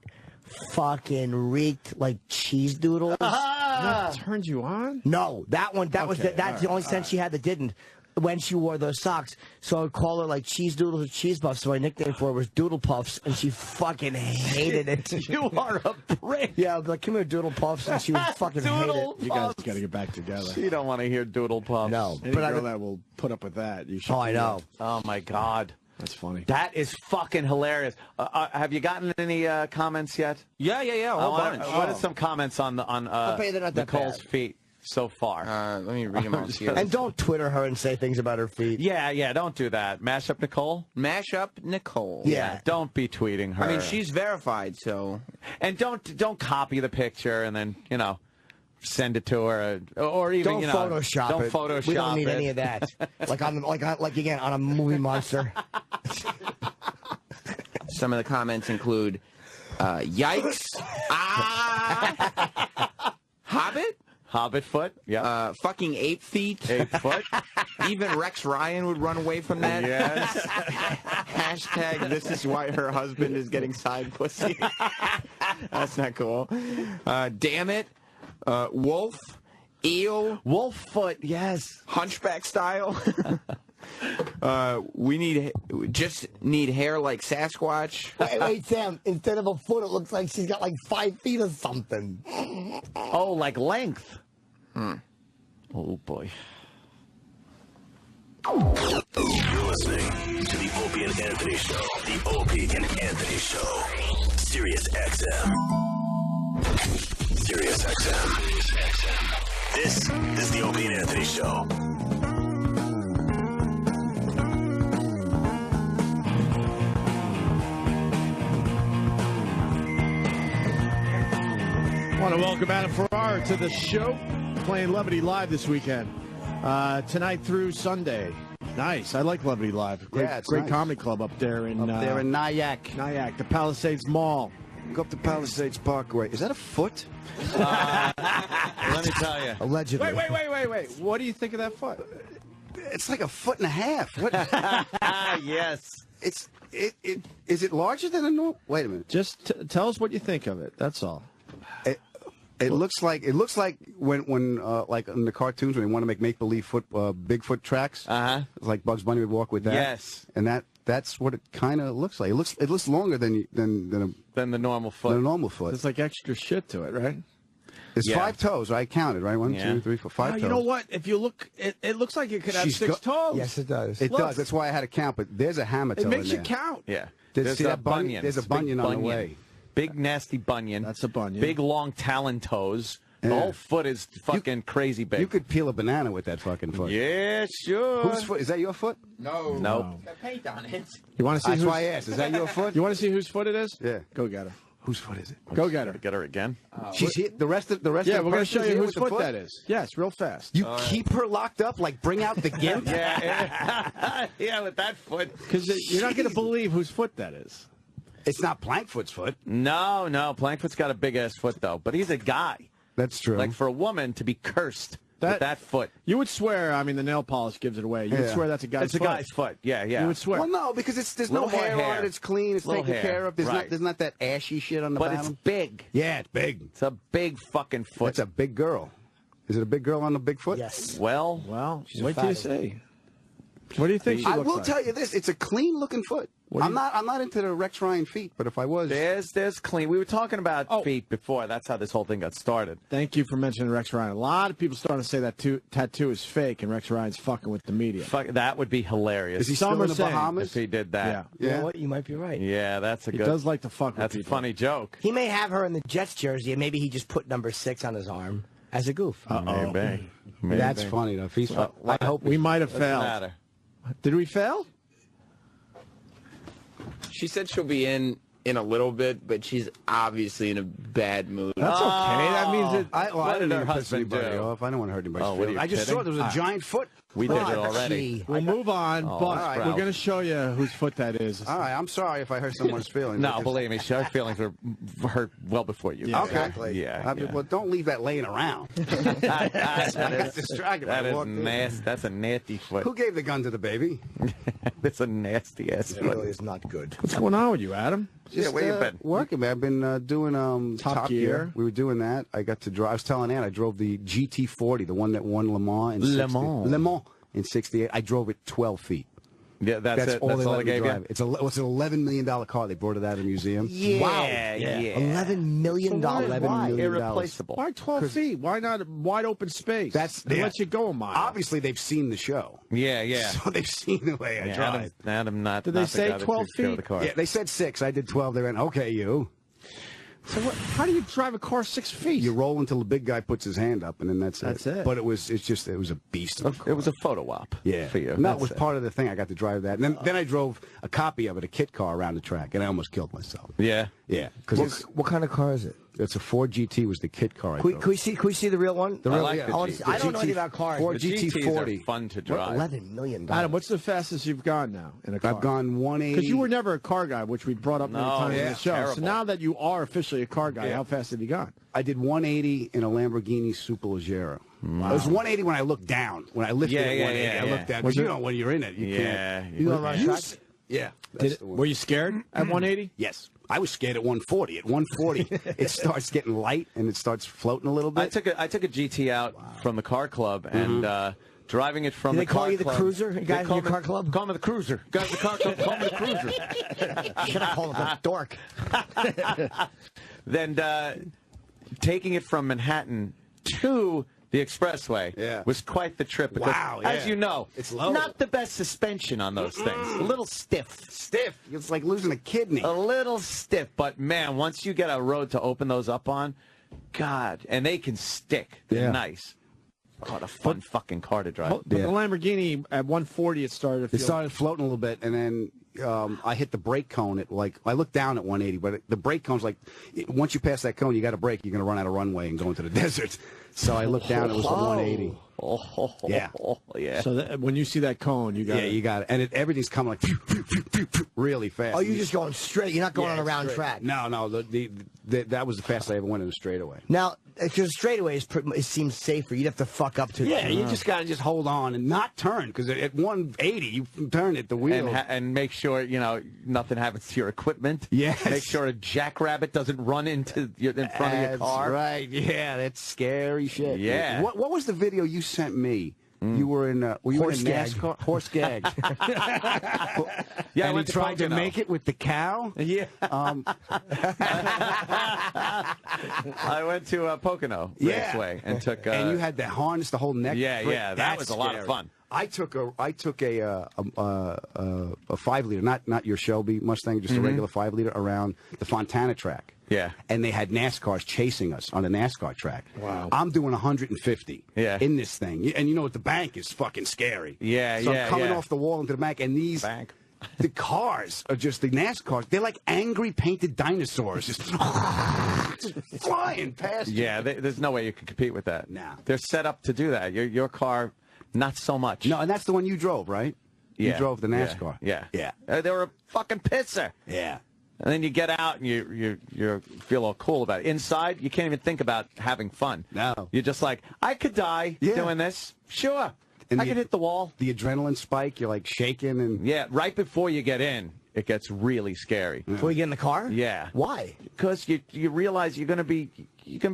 fucking reeked like cheese doodles. That turns you on? No, that one. That was Okay, that's the only sense she had that didn't. When she wore those socks, so I would call her like cheese doodles or cheese puffs. So my nickname for her was Doodle Puffs, and she fucking hated it. You are a prick. Yeah, I'd be like, come here, Doodle Puffs, and she would fucking hate Doodle it. You guys got to get back together. You don't want to hear doodle puffs. No, Any but girl that will put up with that, you should. Oh, I know. Oh my God. That's funny. That is fucking hilarious. Have you gotten any comments yet? Yeah, a whole bunch. What are some comments on I'll bet they're not that Nicole's bad. feet so far? Let me read them off here. And don't Twitter her and say things about her feet. Yeah, don't do that. Mash up Nicole? Mash up Nicole. Yeah, don't be tweeting her. I mean, she's verified, so. And don't copy the picture and then, send it to her, or even Don't Photoshop don't it. Photoshop We don't need it. any of that. like again on a movie monster. Some of the comments include, "Yikes! Hobbit foot. Yeah. Fucking 8 feet. 8 foot. Even Rex Ryan would run away from that. Yes. Hashtag this is why her husband is getting side pussy. That's not cool. Damn it. Wolf. Eel. Wolf foot. Yes. Hunchback style. We just need hair like Sasquatch. Wait, Sam. Instead of a foot, it looks like she's got like 5 feet or something. Oh, like length. Oh, boy. You're listening to the Opie and Anthony Show. The Opie and Anthony Show. Sirius XM. Sirius XM. This is the Opie and Anthony Show. I want to welcome Adam Ferrara to the show, playing Levity Live this weekend, tonight through Sunday. Nice. I like Levity Live. Great, Yeah, it's great nice. comedy club up there in Nyack. Nyack, the Palisades Mall. Go up to Palisades Parkway. Is that a foot? Let me tell you. Allegedly. Wait. What do you think of that foot? It's like a foot and a half. What? Yes. Is it larger than a normal? Wait a minute. Just tell us what you think of it. That's all. It looks like when like in the cartoons when they want to make believe Bigfoot tracks. It's like Bugs Bunny would walk with that. Yes. And that's what it kind of looks like. It looks longer than the normal foot. Than a normal foot. There's like extra shit to it, right? It's 5 toes. I counted, right? 1, 2, 3, 4, 5 toes. You know what? If you look, it looks like it could have 6 toes. Yes, it does. It does. That's why I had to count. But there's a hammer toe It makes in you there. count. Yeah. See that bunion. There's a bunion on the way. Big, nasty bunion. That's a bunion. Big, long talon toes. The Yeah. whole foot is fucking crazy big. You could peel a banana with that fucking foot. Yeah, sure. Whose foot? Is that your foot? No. Nope. Got paint on it. You want to see? That's whose, why I asked. Is that your foot? You want to see whose foot it is? Yeah. Go get her. Whose foot is it? Go get her. Get her again. She's here. The rest of Yeah, the we're going to person's show you here whose with the foot that is. Yes, real fast. You keep her locked up, like bring out the gimp. Yeah, with that foot. Because you're not going to believe whose foot that is. It's not Plankfoot's foot. No. Plankfoot's got a big ass foot though, but he's a guy. That's true. Like for a woman to be cursed with that foot. You would swear. I mean, the nail polish gives it away. You would Yeah. swear that's a guy's It's a foot. guy's foot. Yeah. You would swear. Well, no, because there's no Little more hair on hair. it. It's clean. It's Little taken hair. care of. There's Right. not that ashy shit on the But bottom. it's big. Yeah, it's big. It's a big fucking foot. That's a big girl. Is it a big girl on the big foot? Yes. Well, wait till you see. What do you think she I looks will like? tell you this: it's a clean looking foot. I'm not into the Rex Ryan feet, but if I was, there's clean. We were talking about feet before. That's how this whole thing got started. Thank you for mentioning Rex Ryan. A lot of people starting to say that tattoo is fake and Rex Ryan's fucking with the media. That would be hilarious. Is he Some still are in the saying Bahamas? If he did that. You know what? You might be right. Yeah, that's a He good. does like to fuck with That's a people. funny joke. He may have her in the Jets jersey, and maybe he just put number 6 on his arm as a goof. Maybe. That's funny though. If he's, I hope we might have What's the failed. matter? Did we fail? She said she'll be in a little bit, but she's obviously in a bad mood. That's okay. That means it. I What didn't did her even piss husband anybody do? off. I don't want to hurt anybody's Oh, what are feelings. you I just kidding? saw there was a giant foot. We did it already. We'll move on, but all right. we're going to show you whose foot that is. All right, I'm sorry if I hurt someone's feelings. No, believe me, her feelings were hurt well before you. Yeah. Okay. Exactly. Yeah. Well, don't leave that laying around. I got distracted. That when I is walked in. nasty. That's a nasty foot. Who gave the gun to the baby? That's a nasty ass It foot. really is not good. What's going on with you, Adam? Yeah, where you been? Working, man. I've been doing Top Gear. We were doing that. I got to drive. I was telling Ann, I drove the GT40, the one that won Le Mans in Le Mans. Le Mans in '68. I drove it 12 feet. Yeah, that's it. All That's they all let they me gave you? drive. It's an $11 million car. They brought it out of the museum. Wow. Yeah. $11 million. $11 million. Irreplaceable. Why 12 feet? Why not a wide open space? It lets you go a mile. Obviously, they've seen the show. Yeah. So they've seen the way I drive. Adam, not. Did they not the say guy that 12 takes care of feet? The car. Yeah, they said 6. I did 12. They went, okay, you. So how do you drive a car 6 feet? You roll until the big guy puts his hand up, and then that's it. But it was a beast of a car. It was a photo op. Yeah. For you. No, That's it was part of the thing. I got to drive that. And then I drove a copy of it, a kit car, around the track, and I almost killed myself. Yeah. Yeah. What kind of car is it? It's a Ford GT was the kit car. Can we see the real one? The real, like yeah. the GT. I don't know anything about cars. Ford The GTs GT40. are fun to drive. $11 million. Adam, what's the fastest you've gone now in a car? I've gone 180. Because you were never a car guy, which we brought up many times in the show. terrible. So now that you are officially a car guy, how fast have you gone? I did 180 in a Lamborghini Superleggera. It was 180 when I looked down. When I lifted at 180, I looked down. Because you know when you're in it, you can't. You go around track? Yeah. Were you scared at 180? Yes. I was scared at 140. At 140, it starts getting light and it starts floating a little bit. I took a GT out from the car club and driving it from Do the they call car you the club. cruiser? Guys in your car club? Call me the cruiser. Guys in the car club, call me the cruiser. Should I call him the dork? Then taking it from Manhattan to the expressway was quite the trip. Because, as you know, it's low. Not the best suspension on those things. A little stiff. Stiff. It's like losing a kidney. A little stiff. But, man, once you get a road to open those up on, God, and they can stick. They're nice. What a fun fucking car to drive. But the Lamborghini, at 140, it started to feel... It started floating a little bit, and then I hit the brake cone at I looked down at 180, but the brake cone's once you pass that cone, you got to brake. You're going to run out of runway and go into the desert. So I looked down, it was 180. Yeah. So when you see that cone, you got it. Yeah, you got it. And everything's coming really fast. Oh, you're just going straight. You're not going on a round track. No. That was the fastest I ever went in a straightaway. Now, if you're straightaway, it seems safer. You'd have to fuck up to. Yeah, you just got to just hold on and not turn, because at 180 you turn at the wheel and make sure nothing happens to your equipment. Yes. Make sure a jackrabbit doesn't run in front of your car. That's right. Yeah, that's scary shit. Yeah. What was the video you sent me? You were in were you in a NASCAR? Horse gag. Yeah, and I he tried to Pocono. make it with the cow. Yeah. I went to Pocono Raceway and took. And you had the harness, the whole neck. Yeah. That was a lot of fun. I took a 5-liter, not your Shelby Mustang, just a regular 5-liter around the Fontana track. Yeah. And they had NASCARs chasing us on the NASCAR track. Wow. I'm doing 150 Yeah. in this thing. And you know what? The bank is fucking scary. Yeah, so yeah, I'm coming yeah. off the wall into the bank, and the cars are just the NASCARs. They're like angry painted dinosaurs, just flying past you. Yeah, there's no way you can compete with that. No. They're set up to do that. Your car, not so much. No, and that's the one you drove, right? Yeah. You drove the NASCAR. Yeah. Yeah. They were a fucking pisser. Yeah. And then you get out and you feel all cool about it. Inside, you can't even think about having fun. No. You're just like, I could die doing this. Sure. And I could hit the wall. The adrenaline spike, you're like shaking and... Yeah, right before you get in, it gets really scary. Before you get in the car? Yeah. Why? Because you realize you're gonna be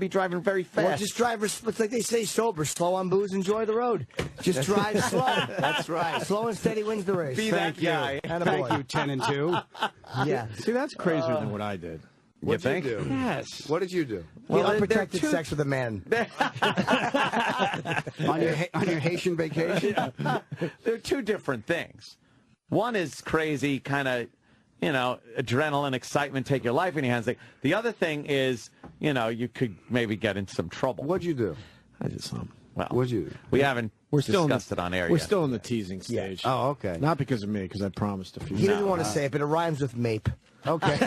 driving very fast. Well, just drive. It's like they say, sober, slow on booze, enjoy the road. Just drive slow. That's right. Slow and steady wins the race. Be that guy. Thank you, 10 and 2. Yeah. See, that's crazier than what I did. What'd you think? do? Yes. What did you do? Well, Well, unprotected they're sex with a man. on your Haitian vacation? They're two different things. One is crazy, kind of, adrenaline, excitement, take your life in your hands. The other thing is, you could maybe get into some trouble. What'd you do? I did some. Well, What'd you do? we haven't discussed it on air We're yet. still in the teasing stage. Oh, okay. Not because of me, because I promised a few. He doesn't want to say it, but it rhymes with MAPE. Okay.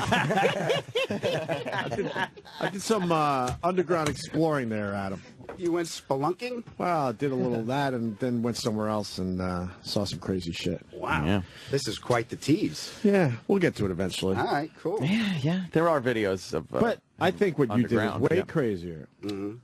I did some underground exploring there, Adam. You went spelunking? Well, I did a little of that and then went somewhere else and saw some crazy shit. Wow. Yeah. This is quite the tease. Yeah, we'll get to it eventually. All right, cool. Yeah. There are videos of. But I think what you did is underground, way yeah. crazier. Mm-hmm.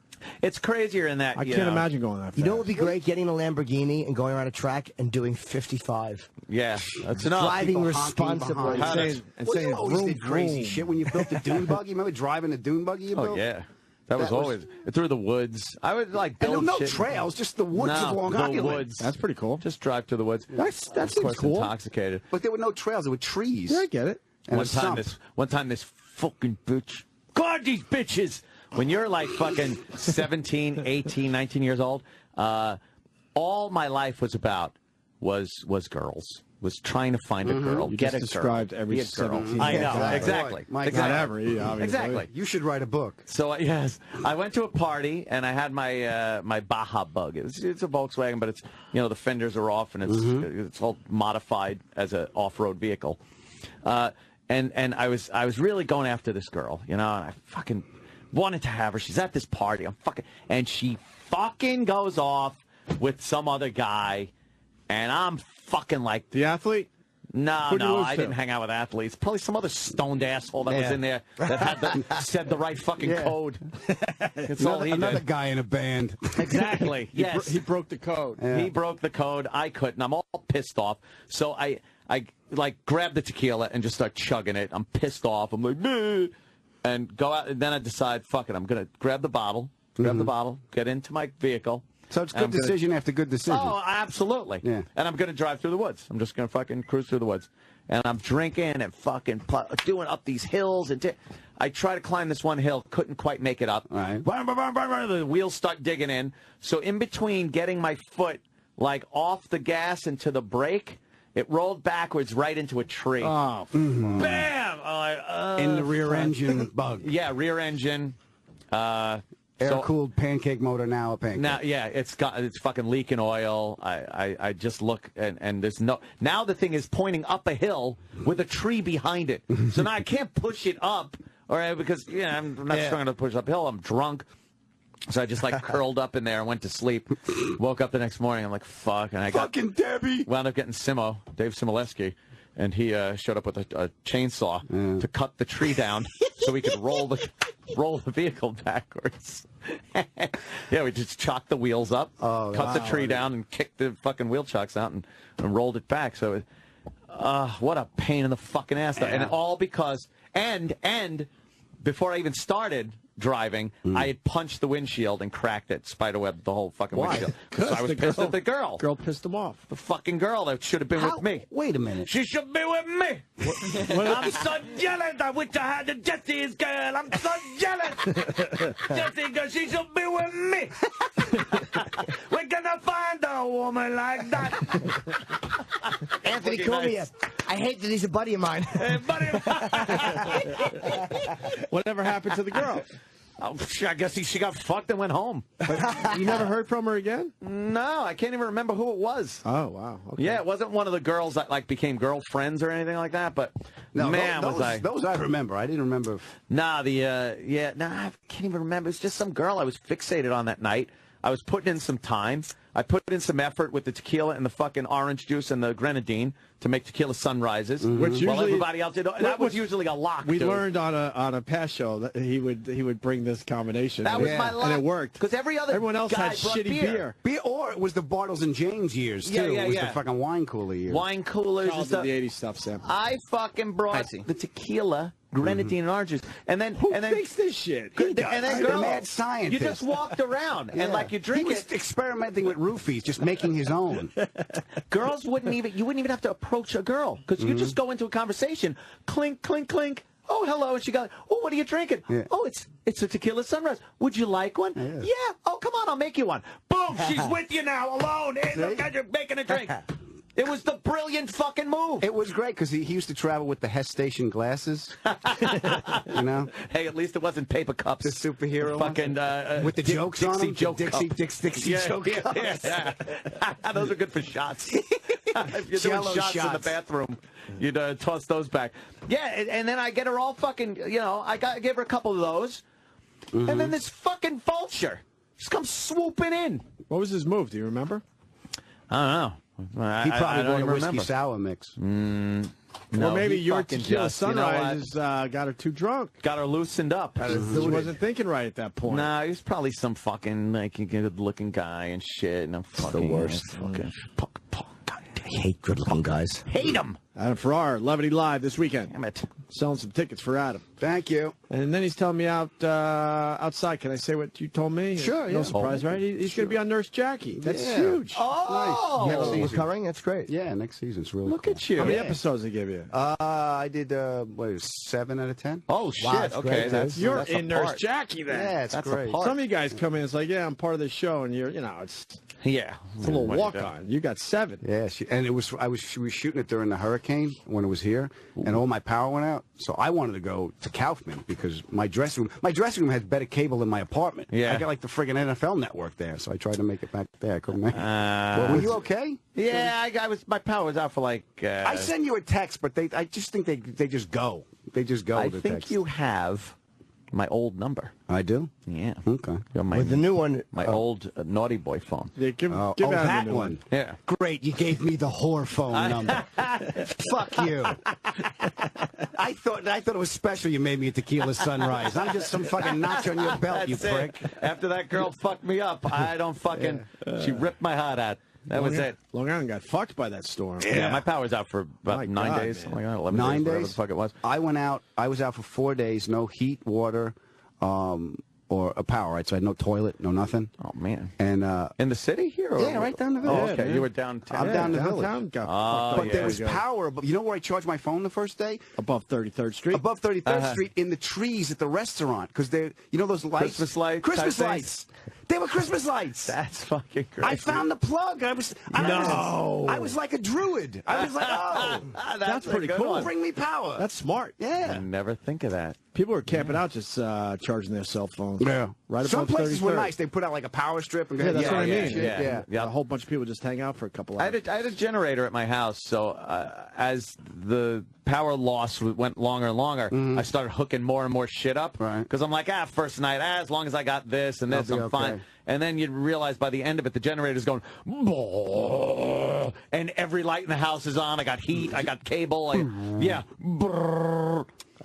It's crazier in that I can't imagine going that fast. You know what would be great? Getting a Lamborghini and going around a track and doing 55. Yeah, that's enough. Driving People responsibly. honking And Well, saying you always vroom, did crazy vroom. shit when you built the dune buggy. Remember driving the dune buggy you built? Oh yeah. That was always through the woods. I would like build and no shit. trails, just the woods of Long the Island. woods. That's pretty cool. Just drive to the woods. That seems cool. Intoxicated. But there were no trails. There were trees. Yeah, I get it. And One time this fucking bitch. God, these bitches. When you're like fucking 17, 18, 19 years old, all my life was about was girls. Was trying to find a girl, You get just a girl, described every be a girl. 17 I know, guy. exactly. My exactly. Not every, obviously. Exactly. You should write a book. So yes, I went to a party and I had my my Baja Bug. It's a Volkswagen, but it's the fenders are off and it's all modified as an off-road vehicle. And I was really going after this girl, and I fucking wanted to have her. She's at this party. And she fucking goes off with some other guy, and I'm fucking like the athlete. No, Who'd you lose I to? didn't hang out with athletes. Probably some other stoned asshole that was in there that had said the right fucking code. That's all he Another did. guy in a band. Exactly. Yes. He broke the code. Yeah. He broke the code. I couldn't. I'm all pissed off. So I like grab the tequila and just start chugging it. I'm pissed off. I'm like, nah, and go out. And then I decide, fuck it. I'm gonna grab the bottle, get into my vehicle. So it's good decision after good decision. Oh, absolutely. Yeah. And I'm going to drive through the woods. I'm just going to fucking cruise through the woods. And I'm drinking and fucking doing up these hills. And I try to climb this one hill, couldn't quite make it up. All right. The wheels start digging in. So in between getting my foot like off the gas into the brake, it rolled backwards right into a tree. Oh, Bam! In the rear engine bug. Yeah, rear engine. Air-cooled pancake motor, now a pancake. Now, yeah, it's fucking leaking oil. I just look and there's no. Now the thing is pointing up a hill with a tree behind it. So now I can't push it up, because I'm not strong enough to push uphill. I'm drunk, so I just like curled up in there and went to sleep. Woke up the next morning. I'm like, fuck, and I fucking Debbie. Wound up getting Dave Simoleski. And he showed up with a chainsaw to cut the tree down so we could roll the vehicle backwards. Yeah, we just chalked the wheels up, cut the tree down, and kicked the fucking wheel chocks out and rolled it back. So, what a pain in the fucking ass. Yeah. And all because, and before I even started driving, I had punched the windshield and cracked it, spiderwebbed the whole fucking windshield. Because I was pissed at the girl. Girl pissed him off. The fucking girl that should have been with me. Wait a minute. She should be with me. I'm so jealous. I wish I had Jesse's girl. I'm so jealous. Jesse's girl, she should be with me. We're gonna find a woman like that. Anthony, call me. I hate that he's a buddy of mine. Hey, buddy. Whatever happened to the girl? Oh, I guess she got fucked and went home. But you never heard from her again? No, I can't even remember who it was. Oh, wow. Okay. Yeah, it wasn't one of the girls that like became girlfriends or anything like that. But no, man, those I remember. I didn't remember. Nah, I can't even remember. It's just some girl I was fixated on that night. I was putting in some time. I put in some effort with the tequila and the fucking orange juice and the grenadine to make tequila sunrises. Which while usually everybody else did. That was usually a lock. We dude. learned on a past show that he would bring this combination. That was my luck. And it worked. Because everyone else guy had brought shitty beer. Or it was the Bartles and James years, too. Yeah, it was the fucking wine cooler years. Wine coolers and stuff. The 80s stuff, Sam. I fucking brought the tequila, grenadine, and orange juice. And then Who makes this shit? And then the girl, mad scientist. you just walked around and like you drink he was experimenting with roofies, just making his own. Girls you wouldn't even have to approach a girl because you just go into a conversation, clink, clink, clink. Oh, hello. And she goes, oh, what are you drinking? Yeah. Oh, it's a tequila sunrise. Would you like one? Yeah. Oh, come on, I'll make you one. Boom, she's with you now, alone. Hey, look, you're making a drink. It was the brilliant fucking move. It was great because he used to travel with the Hess Station glasses. You know? Hey, at least it wasn't paper cups. The superhero fucking with the jokes on them. Dixie joke cups. Yeah. Those are good for shots. If you're doing shots in the bathroom, you'd toss those back. Yeah, and then I get her all fucking, I gave her a couple of those. And then this fucking vulture just comes swooping in. What was his move? Do you remember? I don't know. He probably bought a whiskey remember. sour mix. No, or maybe he your fucking tequila just, sunrise got her too drunk. Got her loosened up. She wasn't thinking right at that point. Nah, he was probably some fucking good-looking guy and shit. And I'm fucking the worst. fucking I hate good-looking guys. hate him. Adam Farrar, Levity Live this weekend. Damn it. Selling some tickets for Adam. Thank you. And then he's telling me outside. Can I say what you told me? Sure, No yeah. surprise, right? He's going to be on Nurse Jackie. That's Yeah. huge. Oh, Nice. Next season. recurring? That's great. Yeah, next season. It's really Look cool. at you. How many episodes they give you? I did, 7 out of 10. Oh, shit. Wow, that's okay. great, That's, You're that's in a Nurse part. Jackie then. Yeah, it's That's a great. part. Some of you guys come in, it's like, yeah, I'm part of the show, and you're, it's Yeah. a little What you walk do. on. You got 7. Yeah, and we were shooting it during the hurricane when it was here, and all my power went out. So I wanted to go to Kaufman because my dressing room has better cable than my apartment. Yeah. I got like the friggin' NFL network there, so I tried to make it back there. I couldn't make it. Were you okay? Yeah, my power was out for like. I send you a text, but I just think they just go. They just go. I the think text. you have my old number. I do. Yeah. Okay. With the new one, My old naughty boy phone. Yeah, give Oh, Adam that the new one. Yeah. Great, you gave me the whore phone number. Fuck you. I thought it was special. You made me a tequila sunrise. I'm just some fucking notch on your belt, you That's it. prick. After that girl fucked me up, I don't fucking. She ripped my heart out. That was it. Long Island got fucked by that storm. Yeah, my power's out for about My 9 God, days. man. Something like that, 11 9 days, whatever days? the fuck it was. I was out for 4 days, no heat, water, or a power, right? So I had no toilet, no nothing. Oh, man. And In the city here? Or? yeah, right down the village. Oh, okay. man. You were downtown. I'm down the Downtown village. got Oh, fucked But up. there was Yeah. power. But you know where I charged my phone the first day? Above 33rd Street. Above 33rd Street in the trees at the restaurant. Because they're, those lights? Christmas lights Christmas type lights. They were Christmas lights. That's fucking great. I found the plug. I was like a druid. I was like, oh, That's pretty a good cool. one. bring me power. That's smart. I Yeah. never think of that. People are camping out just charging their cell phones. Yeah. Right Some above places were 33rd. nice. They put out like a power strip. And Yeah, that's what I mean. shit, Yeah. A whole bunch of people just hang out for a couple I hours. had a generator at my house, so as the power loss went longer and longer, I started hooking more and more shit up. Right. Because I'm like, first night, as long as I got this and this, I'll be I'm fine. okay. And then you realize by the end of it, the generator's going, and every light in the house is on. I got heat, I got cable.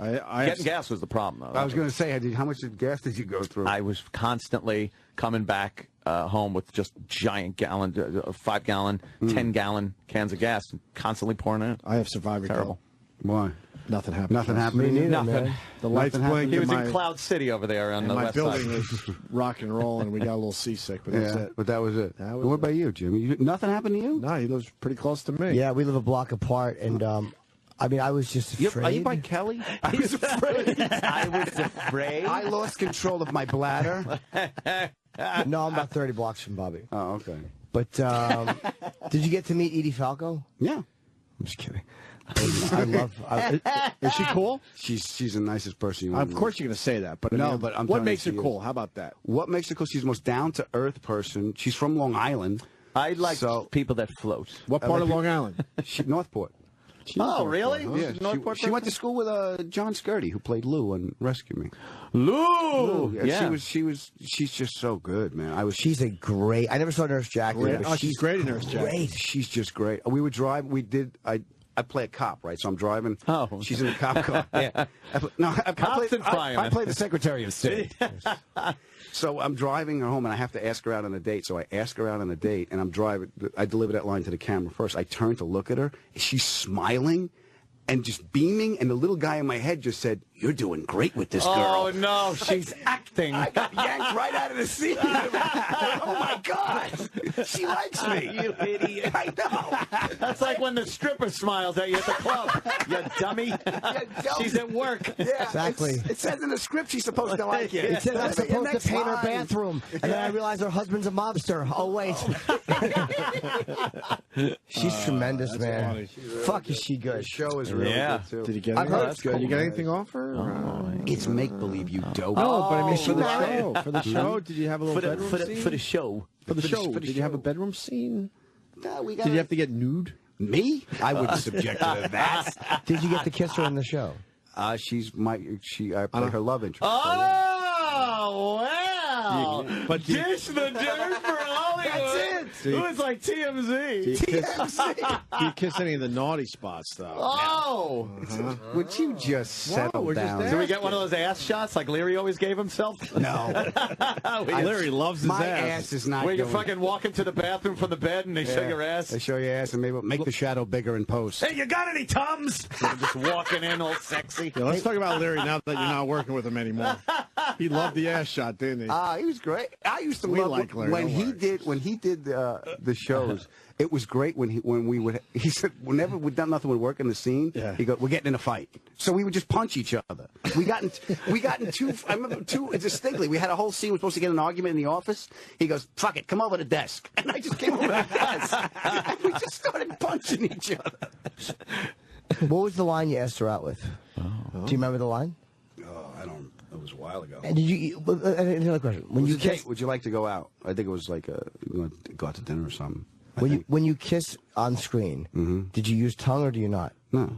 Getting gas was the problem, though. I was going to say, how much gas did you go through? I was constantly coming back home with just giant 5-gallon, 10-gallon cans of gas, and constantly pouring it. I have survivor. Terrible. Why? Nothing happened. Nothing happened. me neither, Nothing. man. The lights Nothing blinked. He was my, in Cloud City over there on and the my west building side. was rock and roll, and we got a little seasick, but that's Yeah, it. but that was it. That was what it. about you, Jimmy? Nothing happened to you? No, he lives pretty close to me. Yeah, we live a block apart, and I mean, I was just afraid. Are you by Kelly? I was afraid. I was afraid. I lost control of my bladder. No, I'm about 30 blocks from Bobby. Oh, okay. But did you get to meet Edie Falco? Yeah. I'm just kidding. I love. Is she cool? She's the nicest person you want Of to course you're going to say that, but I No, mean, but I'm what telling makes you, her she cool? is. How about that? What makes her cool? She's the most down-to-earth person. She's from Long Island. I like people that float. What part of Long Island? Northport. Oh, really? Yeah, she went to school with John Skirty, who played Lou on Rescue Me. Lou! Yeah. She's just so good, man. She's a great. I never saw Nurse Jackie. Great. but Oh, she's great in Nurse Jackie. Great. She's just great. We would drive. I play a cop, right? So I'm driving. Oh. She's in a cop car. Yeah. I play the Secretary of State. Yes. So I'm driving her home, and I have to ask her out on a date. So I ask her out on a date, and I'm driving. I deliver that line to the camera first. I turn to look at her. She's smiling and just beaming, and the little guy in my head just said, "You're doing great with this girl." Oh, no, she's acting. I got yanked right out of the seat. Oh, my God. She likes me. You idiot. I know. That's like when the stripper smiles at you at the club. You dummy. She's at work. Yeah, Exactly. It says in the script she's supposed to like you. It says I'm That's your supposed to next paint her line. bathroom, and then I realize her husband's a mobster. Oh wait, she's tremendous, that's man. funny. Fuck, is she good? The show is really Yeah. good, too. Did you get I've anything? heard it's good. Did you get anything off her? It's make-believe, you dope. No, but I mean is she for the married? show. For the show, did you have a little bedroom scene? For the show. For the show, for the did you have a show. bedroom scene? No, we Did you have to get nude? Me? I wouldn't subject her to that. Did you get to kiss her in the show? I play her love interest. Oh, wow. But Dish the dirt for Hollywood. That's it. It was like TMZ. Do you kiss any of the naughty spots, though? Oh! Would you just settle down? Do we get one of those ass shots like Leary always gave himself? No. Larry loves his My ass. ass is not Where you going. fucking walk into the bathroom from the bed and they show your ass? They show your ass and maybe make the shadow bigger in post. Hey, you got any Tums? Just walking in all sexy. Yeah, let's talk about Larry now that you're not working with him anymore. He loved the ass shot, didn't he? He was great. I used to We love like Larry, when don't he worry. did the shows. It was great when we would. He said whenever nothing would work in the scene. Yeah. He go, we're getting in a fight. So we would just punch each other. We got in two. I remember two distinctly. We had a whole scene. We were supposed to get in an argument in the office. He goes, "Fuck it, come over to the desk." And I just came over to the desk. And we just started punching each other. What was the line you asked her out with? Do you remember the line? I don't. It was a while ago. And did you? Another question. When you kiss, would you like to go out? I think it was like you want to go out to dinner or something. when you kiss on screen, did you use tongue or do you not? No.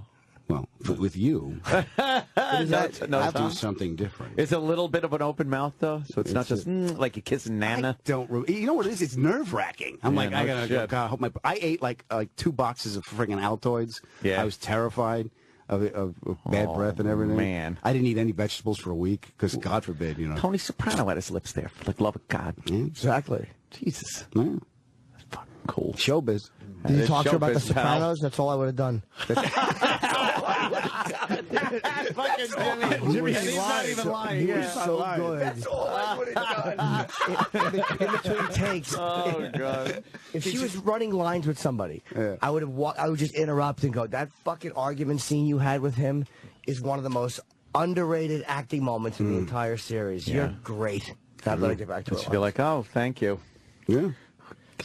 Well, with you, I do something different. It's a little bit of an open mouth, though, so it's not just like you're kissing Nana. You know what it is? It's nerve wracking. I'm like, no I gotta go. shit. God, I hope I ate like 2 boxes of freaking Altoids. Yeah. I was terrified of bad breath and everything. Man. I didn't eat any vegetables for a week because, God forbid, you know. Tony Soprano had his lips there, for the love of God. Yeah. Exactly. Jesus. Yeah. That's fucking cool. Showbiz. Did you It's talk to her about the showbiz, pal. Sopranos? That's all I would have done. Fucking Jimmy. Jimmy, He's not even lying. He Yeah. was so good. That's all I would have done. In between takes. Oh, God. If she was running lines with somebody, Yeah. I would just interrupt and go, that fucking argument scene you had with him is one of the most underrated acting moments in the entire series. Yeah. You're great. I'd like to get back to She'd it. be like, oh, thank you. Yeah.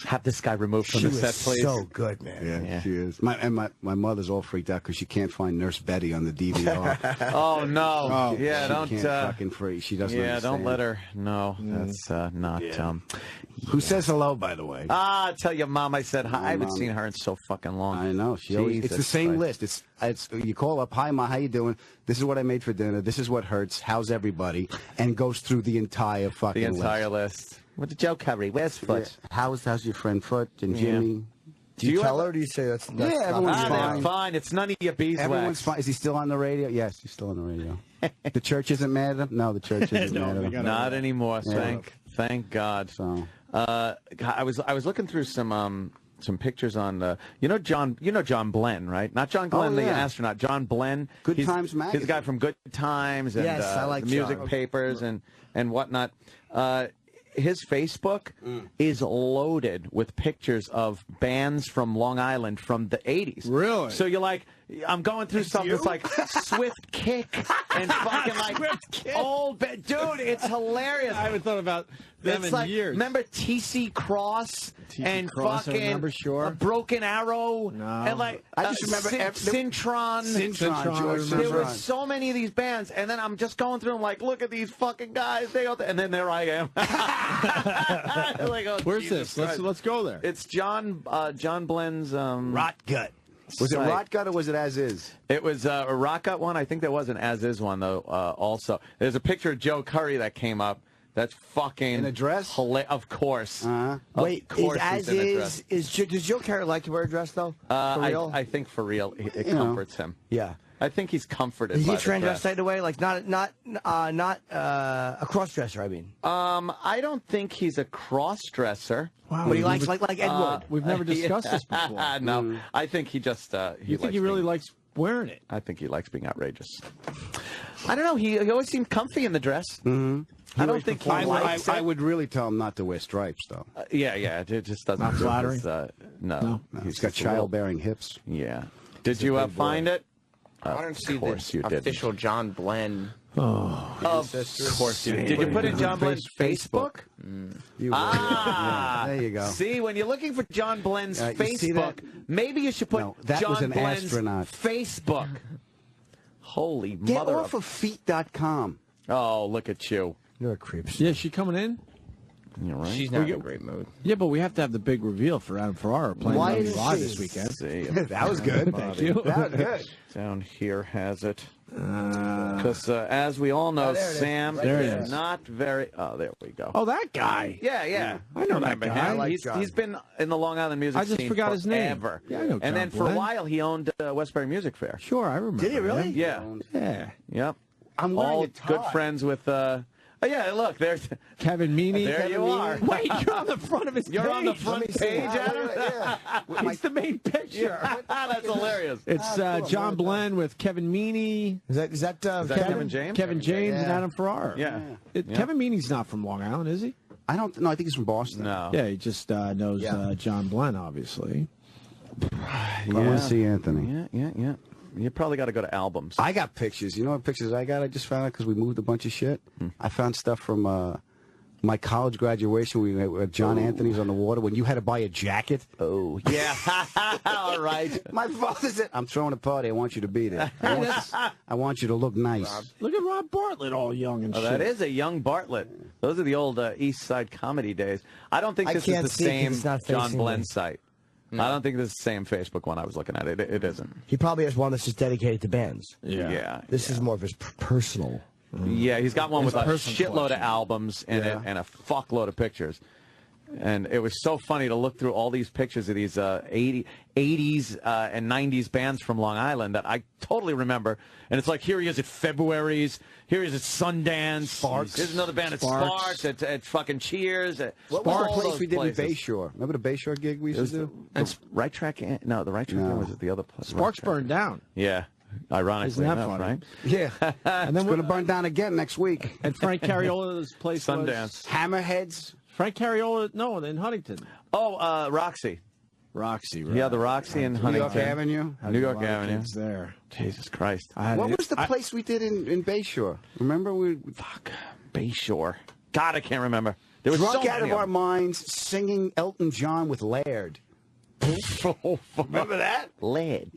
Have this guy removed from She the was set, please. so good, man. Yeah, she is. My mother's all freaked out because she can't find Nurse Betty on the DVR. Oh, no. Yeah, she don't. can't fucking free. She doesn't. Yeah, understand. don't let her. No, that's not. Who says hello, by the way? Tell your mom I said hi. I haven't Mom. seen her in so fucking long. I know. She always. It's the Jesus same Christ. list. It's you call up. Hi, Ma. How you doing? This is what I made for dinner. This is what hurts. How's everybody? And goes through the entire fucking The entire list. What did Joe Curry? Where's Foot? Yeah. How's your friend Foot and Yeah. Jimmy? Do you tell her or do you say that's Yeah, everyone's They're fine. fine. It's none of your beeswax. Everyone's fine. Is he still on the radio? Yes, he's still on the radio. The church isn't mad at him? No, the church isn't mad at him. Not anymore. Yeah. Thank God. So I was looking through some pictures on John Blenn, right? Not John Glenn, the yeah. astronaut. John Blenn. Good He's Times the magazine. guy from Good Times and Yes, I like the music John. papers and whatnot. His Facebook is loaded with pictures of bands from Long Island from the 80s. Really? So you're like, I'm going through something that's like Swift Kick and fucking like old band. Dude, it's hilarious. I haven't thought about them It's in like, years. remember TC Cross and Cross, I fucking remember, sure. Broken Arrow No. and like I just remember Syntron. George There were Syntron. so many of these bands, and then I'm just going through them like, look at these fucking guys. And then there I am. Like, oh, Where's Jesus this? Christ. Let's go there. It's John Blenn's Rot gut. Was it site. Rot Gut or was it As Is? It was a Rock Gut one. I think there was an As Is one, though, also. There's a picture of Joe Curry that came up. That's fucking... In a dress? Of course. Wait, of course is As he's in a dress. does Joe Carey like to wear a dress, though? For real? I think for real, it comforts him. Yeah. I think he's comforted Is he by a the dress. transvestite away? Like not a cross-dresser, I mean. I don't think he's a cross-dresser. But he likes like Ed Wood. We've never discussed this before. No, I think he just You think he really likes wearing it? I think he likes being outrageous. I don't know. He always seemed comfy in the dress. Mm-hmm. I don't think he likes I it. would really tell him not to wear stripes, though. Yeah, it just doesn't. Not do flattering? his, no. He's got childbearing hips. Yeah. Did you find it? I want to see course the you didn't. official John Blenn. Of course you did. Did you put in John Blenn's Facebook? There you go. See, when you're looking for John Blenn's you see that? Facebook, maybe you should put No, that John was an Blenn's astronaut. Facebook. Holy Get mother off of feet.com. Oh, look at you. You're a creep. Yeah, is she coming in? You're right. She's not in a great mood. Yeah, but we have to have the big reveal for Adam Ferrara playing Why Love is Live she- this weekend. That was good. Thank you. That was good. Down here has it. Because as we all know, there it is. Sam Right there it is is. not very... Oh, there we go. Oh, that guy. Yeah. I know that Remember guy. him? I like He's been in the Long Island music I just scene forgot his name. forever. Yeah, I know And John then for a Glenn. while, he owned Westbury Music Fair. Sure, I remember. Did he really? him. Yeah. Yeah. Yep. I'm wearing All a tie. good friends with... Oh, yeah, look, there's... Kevin Meaney. There Kevin you Meaney. are. Wait, you're on the front of his You're page. on the front Let me see. page, Adam? Yeah. He's the main picture. That's hilarious. It's cool. John Blenn with Kevin Meaney. Is that Kevin James? Kevin James and Yeah. Adam Ferrara. Yeah. Kevin Meaney's not from Long Island, is he? I don't know. I think he's from Boston. No. Yeah, he just knows John Blenn, obviously. I want to see Anthony. Yeah. You probably got to go to albums. I got pictures. You know what pictures I got? I just found out because we moved a bunch of shit. I found stuff from my college graduation. We were at John Anthony's on the water when you had to buy a jacket. Oh, yeah. All right. My father said, I'm throwing a party. I want you to be there. I want you to look nice. Look at Rob Bartlett, all young and Oh, shit. that is a young Bartlett. Those are the old East Side comedy days. I don't think I this is can't the see it 'cause same it's not John facing Blenn me. site. I don't think this is the same Facebook one I was looking at. It isn't. He probably has one that's just dedicated to bands. Yeah. This is more of his personal. Yeah, he's got one His with a personal shitload of collection. albums and a fuckload of pictures. And it was so funny to look through all these pictures of these 80s and 90s bands from Long Island that I totally remember. And it's like, here he is at February's, here he is at Sundance. Sparks. Here's another band at Sparks, at fucking Cheers. What was the place we did in Bayshore? Remember the Bayshore gig we used to do? And Right Track, no, the Right Track was at the other place. Sparks burned down. Yeah. Ironically Isn't that enough, funny? right? Yeah. And then we're going to burn down again next week. And Frank Cariola's place Sundance. Hammerheads. Frank Cariola, no, in Huntington. Oh, Roxy. Roxy, right. Yeah, the Roxy in New Huntington. York Avenue. New York Avenue. There. Jesus Christ. What was the place we did in Bayshore? Remember? Fuck. Bayshore. God, I can't remember. There was Drunk so out many of our them. minds singing Elton John with Laird. Remember that? Laird.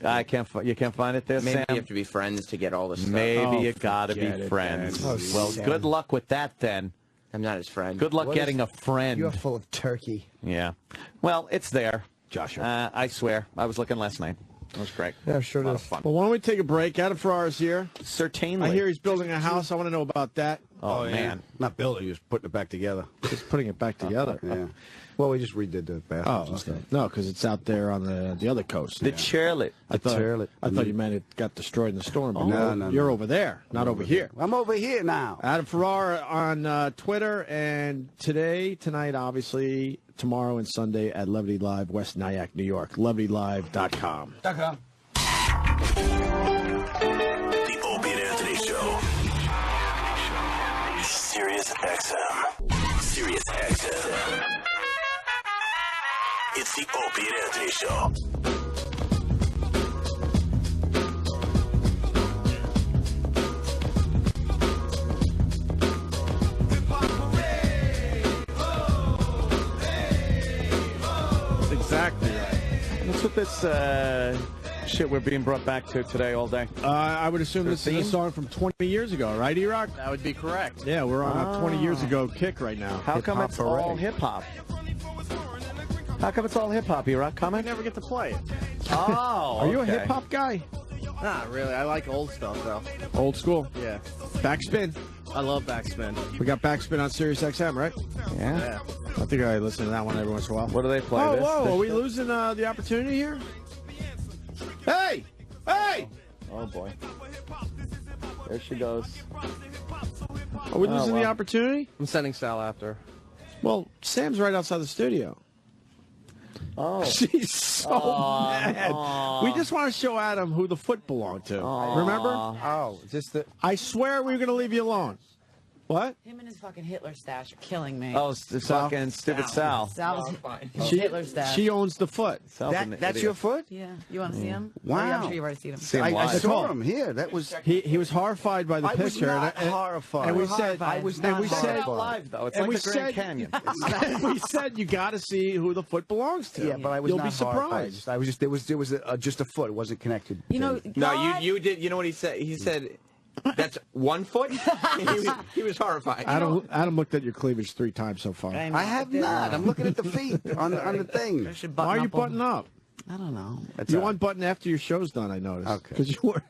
I can't. You can't find it there, Maybe Sam. you have to be friends to get all this stuff. Maybe you gotta be forget it, friends. then. Well, Sam. good luck with that then. I'm not his friend. Good luck getting a friend. You're full of turkey. Yeah. Well, it's there. Joshua. I swear. I was looking last night. It was great. Yeah, sure A lot it of is. fun. Well, why don't we take a break? Adam Ferrara's here. Certainly. I hear he's building a house. I want to know about that. Oh, man. Not building, just putting it back together. Just putting it back together. Yeah. Well, we just redid the bathrooms Oh, and stuff. okay. No, because it's out there on the other coast. The chairlet. I thought chairlet. you meant it got destroyed in the storm. But No, you're no. over there, not over here. I'm over here now. Adam Ferrara on Twitter, and tonight, obviously, tomorrow and Sunday at Levity Live, West Nyack, New York. LevityLive.com. The Opie and Anthony Show. Sirius XM. Sirius XM. It's the Opie and Anthony Show. That's exactly right. What's with this shit we're being brought back to today all day? I would assume this is theme? a song from 20 years ago, right, E-Rock? That would be correct. Yeah, we're on a 20 years ago kick right now. How come it's all hip-hop? How come it's all hip-hop, E-Rock? I Comment? never get to play it. Oh, Are you a okay. hip-hop guy? Not really. I like old stuff, though. Old school. Yeah. Backspin. I love backspin. We got Backspin on Sirius XM, right? Yeah. Yeah. I think I listen to that one every once in a while. What do they play? Oh, this? whoa, This are we shit? losing the opportunity here? Hey! Hey! Oh, boy. There she goes. Are we losing the wow. opportunity? I'm sending Sal after. Well, Sam's right outside the studio. Oh. She's so mad. We just want to show Adam who the foot belonged to. Remember? Oh, just the. I swear we were going to leave you alone. What? Him and his fucking Hitler stash are killing me. Oh, it's fucking stupid Sal. Sal's She, Hitler stash. she owns the foot. Sal's an That's idiot. your foot? Yeah. You want to see him? Wow. Oh, yeah, I'm sure you've already seen him. See him I live. saw him here. That was. He was horrified by the I was picture. not and horrified. And we I was said, horrified. I was and not we Check it said, out live, though. It's and like we the Grand said- Canyon. and we said you got to see who the foot belongs to. Yeah, but I was You'll not be surprised. horrified. I was just. There was just a foot. It wasn't connected. You know, No, God, you did. You know what he said? He said That's 1 foot? he was horrified. Adam looked at your cleavage 3 times so far. I have not. I'm looking at the feet on the thing. Why are you butting up? I don't know. You unbutton after your show's done, I noticed. Okay. Because you were...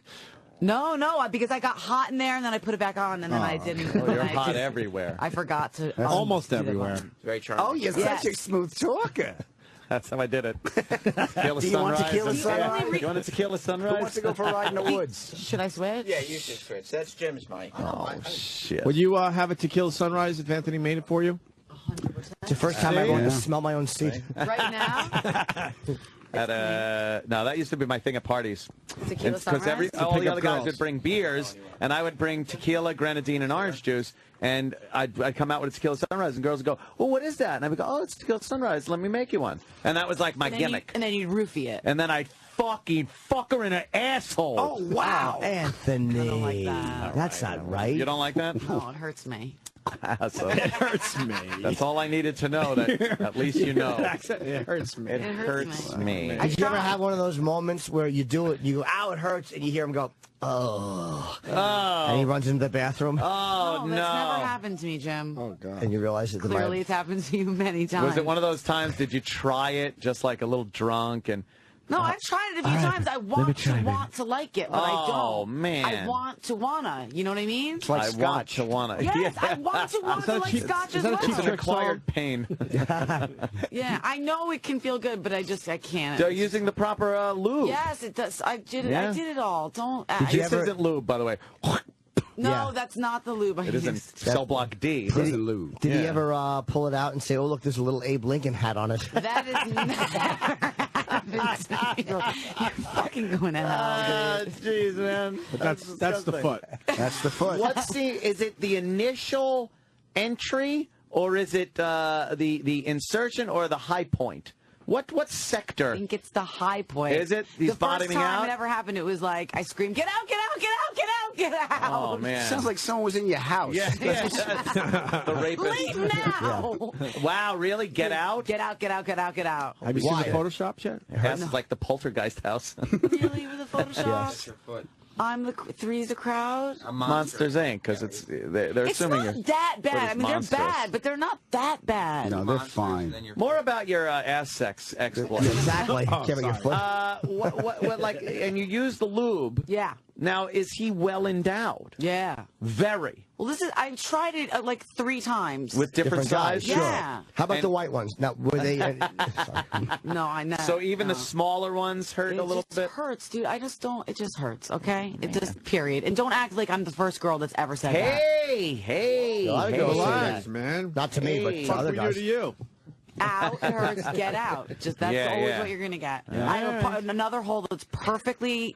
No, because I got hot in there and then I put it back on and then I didn't. You're hot everywhere. I forgot to. Almost everywhere. Very charming. Oh, you're such a smooth talker. That's how I did it. Do you want tequila sunrise? You want a tequila sunrise? Who wants to go for a ride in the woods? Should I switch? Yeah, you should switch. That's Jim's mic. Oh, shit. Would you have a tequila sunrise if Anthony made it for you? 100%. It's the first time I want to smell my own seat. Right now? No, that used to be my thing at parties. Tequila sunrise? All the other guys would bring beers, and I would bring tequila, grenadine, and orange juice, and I'd come out with a tequila sunrise, and girls would go, "Oh, what is that?" And I would go, "Oh, it's tequila sunrise. Let me make you one." And that was like my gimmick. And then you'd roofie it. And then I'd fucking fuck her in her asshole. Oh, wow. Anthony. I don't like that. That's not right. You don't like that? No, it hurts me. So, It hurts me. that's all I needed to know. That at least you know. It hurts me. It hurts me. Did you ever have one of those moments where you do it, you go, ow, it hurts, and you hear him go, oh. And he runs into the bathroom. Oh, No, that's never happened to me, Jim. Oh, God. And you realize that Clearly, it's happened to you many times. Was it one of those times? Did you try it just like a little drunk and? No, I've tried it a few times. I want to like it, but I don't. Oh, man. I want to wanna. You know what I mean? It's like I scotch. want to wanna. Yes, I want to like scotch as well. It's an acquired pain. Yeah, I know it can feel good, but I can't. They're using the proper lube. Yes, it does. I did it. Yeah. I did it all. Don't. This isn't lube, by the way. No, that's not the lube. It isn't cell block D. It isn't lube. Did he ever pull it out and say, oh, look, there's a little Abe Lincoln hat on it? That is never happened to me. You're fucking going to hell, dude. Jeez, man. But that's the foot. That's the foot. Is it the initial entry, or is it the insertion, or the high point? What sector? I think it's the high point. Is it? He's bottoming out? The first time out? it ever happened, it was like, I screamed, get out, get out, get out, get out, get out. Oh, man. Sounds like someone was in your house. Yeah. The rapist. Leave now. Wow, really? Get out? Get out, get out, get out, get out. Have you seen the Photoshop yet? Yes, it's like the poltergeist house. Really, with the Photoshop? Yes. I'm the three's the crowd. Monsters Inc. Because they're It's assuming not you're that bad. I mean, monstrous. they're bad, but they're not that bad. No, they're fine. More about your ass sex exploits. Exactly. Give it your foot. What, like, and you use the lube. Yeah. Now, is he well endowed? Yeah. Very. Well, I've tried it like 3 times. With different guys? size? Sure. Yeah. How about the white ones? Now, were they... No, I know. So even the smaller ones hurt a little bit? It hurts, dude. I just don't... It just hurts, okay? It just... Period. And don't act like I'm the first girl that's ever said that. Hey! Relax, man. Not to me, but to other Fuck guys. to you. Out, it hurts, get out. Just That's always what you're going to get. Yeah. I have another hole that's perfectly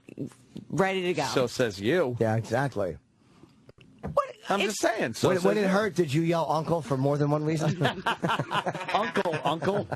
ready to go. So says you. Yeah, exactly. I'm just saying. So when it hurt, did you yell uncle for more than one reason? Uncle.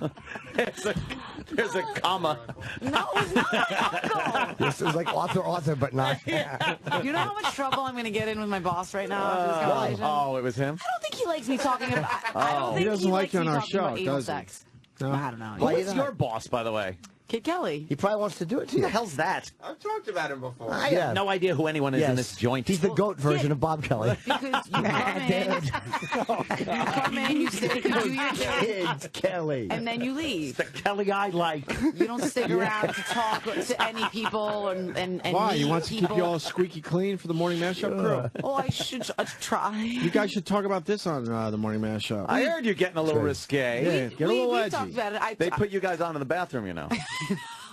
There's a comma. No, it's not my uncle. This is like author, but not. You know how much trouble I'm going to get in with my boss right now after this conversation? Oh, it was him? I don't think he likes me talking about... I don't think He doesn't like you on our likes me talking show, about anal does he? sex. No. I don't know. Who is your boss, by the way? Kid Kelly. He probably wants to do it to Who you. the hell's that? I've talked about him before. I have no idea who anyone is in this joint. He's the goat version of Bob Kelly. Because you come in, you sit and do your Kid Kelly. and then you leave. The Kelly I like. You don't stick around to talk to any people and Why? meet You want to people. keep you all squeaky clean for the Morning Mashup crew? Oh, I should try. You guys should talk about this on the Morning Mashup. I heard you're getting a little risque. Yeah, get a little we edgy. talked about it. They put you guys on in the bathroom, you know.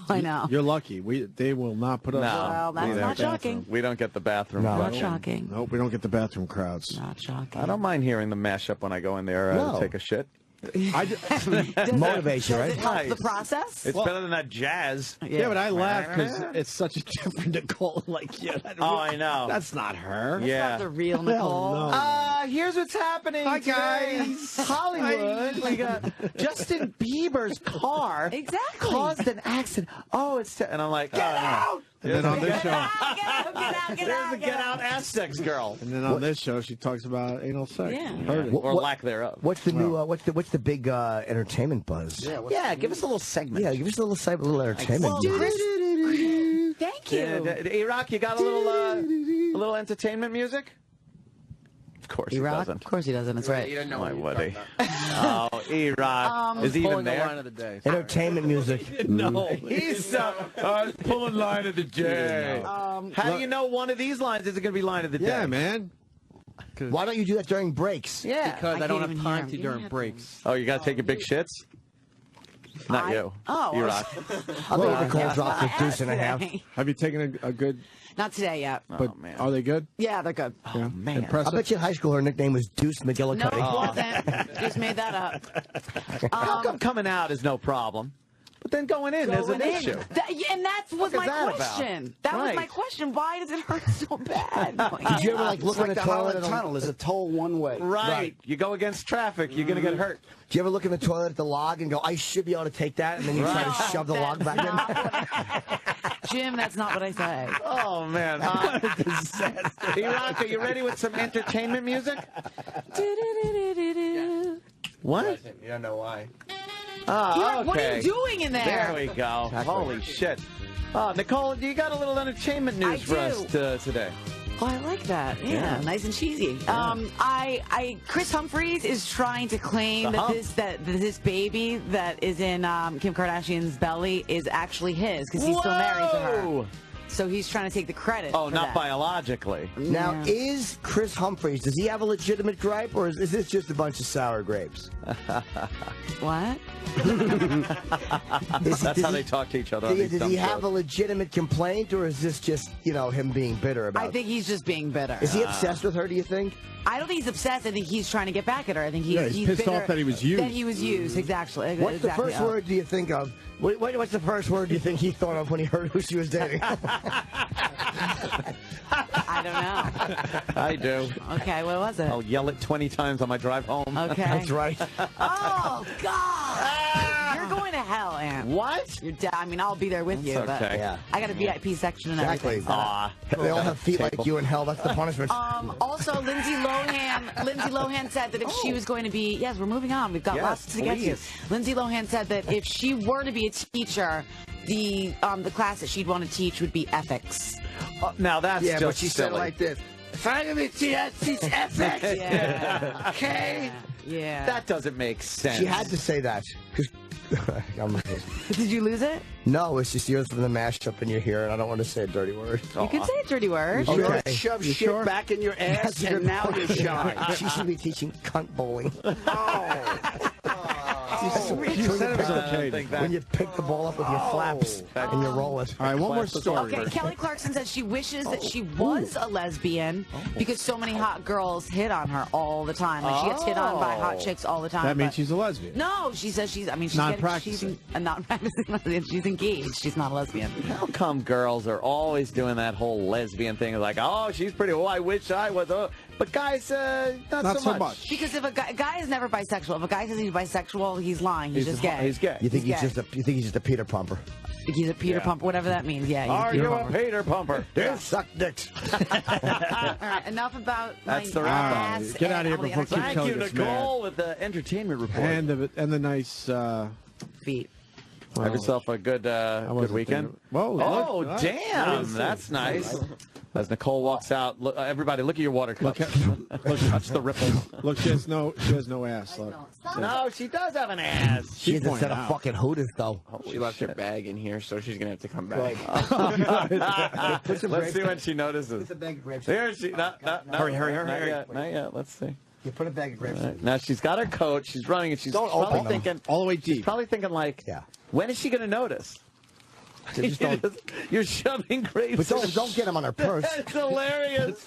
I know. You're lucky. They will not put us No. on. Well, that's in not the shocking. bathroom. We don't get the bathroom. No. Not fucking- shocking. Nope, we don't get the bathroom crowds. Not shocking. I don't mind hearing the mashup when I go in there No. to take a shit. Motivation, Does right? it help the Nice. process? It's better than that jazz. Yeah, but I laugh because it's such a different Nicole. Like, yeah, Oh, I know. that's not her. That's Yeah. not the real Nicole. no. Here's what's happening. Hi, today. guys. Hollywood. We got Justin Bieber's car Exactly. caused an accident. Oh, it's and I'm like, get out. And then on this show, Get out, There's the get out ass sex girl, and then on this show, she talks about anal sex. Yeah. Heard it. or lack thereof. What's the new? What's the big entertainment buzz? Yeah, give us a little segment. Yeah, give us a little entertainment. Thank you. Iraq, you got a little little entertainment music? Of course he E-Rock? doesn't. Of course he doesn't. That's right. You don't know Why what would he? Oh, E-Rock. Is he even Pulling the there? line of the day. Entertainment music. No, he's pulling line of the day. How do you know one of these lines is going to be line of the day? Yeah, man. Why don't you do that during breaks? Yeah. Because I don't have time to You during have to- breaks. Oh, you got to take your big shits? Not you. Oh. E-Rock. I'll go Nicole drops a deuce and a half. Have you taken a good? Not today yet. But are they good? Yeah, they're good. Yeah. Man. I Impressive. bet you in high school her nickname was Deuce No, McGillicuddy. it wasn't. Just made that up. How come coming out is no problem? But then going in is an issue. And that was my that about? question. That was my Right. question. Why does it hurt so bad? Did you ever look It's in like the the toilet? Holland and- Tunnel. There's a toll one way. Right. You go against traffic, you're going to get hurt. Do you ever look in the toilet at the log and go, I should be able to take that, and then you try to shove the log back in? Jim, that's not what I say. Oh, man. E-Rock, are you ready with some entertainment music? What? You don't know why. Oh, okay. What are you doing in there? There we go. Holy shit. Nicole, you got a little entertainment news for us today. Oh, I like that. Yeah, nice and cheesy. Chris Humphries is trying to claim that this baby that is in Kim Kardashian's belly is actually his because he's still married to her. So he's trying to take the credit. Oh, for not that. biologically. Now, is Chris Humphries, does he have a legitimate gripe, or is this just a bunch of sour grapes? What? That's how they talk to each other. on these Does dumb he have shows. a legitimate complaint, or is this just, him being bitter about it? I think he's just being bitter. Is he obsessed with her, do you think? I don't think he's obsessed. I think he's trying to get back at her. I think he's pissed bitter off that he was used. That he was used, exactly. What's the exactly. first word do you think of? What's the first word do you think he thought of when he heard who she was dating? I don't know. I do. Okay, what was it? I'll yell it 20 times on my drive home. Okay. That's right. Oh, God. You're going to hell, Aunt. What? You're I'll be there with you. That's But okay. Yeah. I got a VIP section and Exactly. everything. Aw. They all have feet like you in hell. That's the punishment. Also, Lindsay Lohan said that if she was going to be, yes, we're moving on. We've got Yes, lots to get to. please. Lindsay Lohan said that if she were to be a teacher, the class that she'd want to teach would be ethics. Now that's Yeah, just but she said silly. it like this. If I'm going to teach ethics, Yeah. okay? Yeah. That doesn't make sense. She had to say that. Did you lose it? No, it's just yours from the mashup in your ear, and I don't want to say a dirty word. You could say a dirty word. Okay. First shove shit back in your ass, and now you're shy. She should be teaching cunt bowling. You said it was okay. When you pick the ball up with your flaps and you roll it. All right, one more story. Okay, Kelly Clarkson says she wishes that she was a lesbian because so many hot girls hit on her all the time. Like she gets hit on by hot chicks all the time. That means but- she's a lesbian. No, she says she's Not getting, practicing. she's not practicing. She's engaged. She's not a lesbian. How come girls are always doing that whole lesbian thing? Like, oh, she's pretty. Oh, I wish I was. But guys, not so much. Because if a guy is never bisexual. If a guy says he's bisexual, he's lying. He's just gay. He's gay. You think He's he's gay. just a Peter Pumper? He's a Peter Pumper, whatever that means. Yeah. He's Are Peter you a Pumper. Peter Pumper? They suck dicks. All right, enough about That's my the wrap-up. ass Get out of here and all the before Kim entertainment. Thank you, Kelly gets Nicole, with the entertainment report. And the nice. feet. Have yourself a good good weekend. There. Whoa! Oh, look. damn! That's nice. As Nicole walks out, look, everybody, look at your water cup. Look, Touch the ripples. Look, she has no ass. Look. No, she does have an ass. She has a pointed set of out. fucking hooters, though. She left her bag in here, so she's going to have to come back. Let's see when she notices. Put a bag of grapes. There she. No. Hurry. Not yet. Let's see. You put a bag of grapes. All right. Now she's got her coat. She's running, and she's Don't probably open them. thinking. All the way She's deep. probably thinking like, Yeah. when is she going to notice? Just don't, You're shoving grapes. but don't get them on her purse. That's hilarious.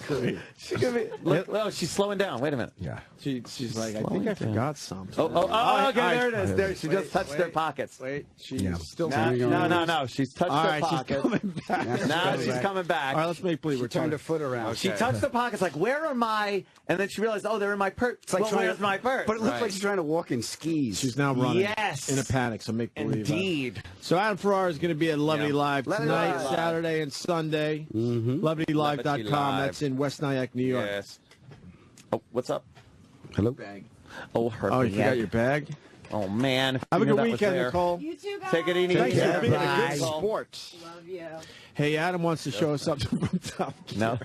She could be. Look, oh, she's slowing down. Wait a minute. Yeah. She's like, I think I forgot something. Oh, okay, there it is. There, she just touched their pockets. Wait, she's Yeah. still No, turning around. no. She's touched All her right, she's pockets. coming back. Now she's coming back. All right, let's make believe She we're turned her talking. foot around. She touched the pockets like, where are my? And then she realized, oh, they're in my purse. It's like Well, trying where's to- my purse? But it looks like she's trying to walk in skis. She's now running. Yes. In a panic, so make believe. Indeed. So Adam Ferrara is going to be at Lovely Live Lovely tonight, Live. Saturday, and Sunday. Mm-hmm. LovelyLive.com. Live. That's in West Nyack, New York. Yes. Oh, what's up? Hello? Oh, her. Oh, you forgot your bag? Oh, man. Have a You knew good that was weekend, there. Nicole. You too, guys. Take it easy. Thanks for being a Bye. good sport. Love you. Hey, Adam wants to show us something from Top Gear. No,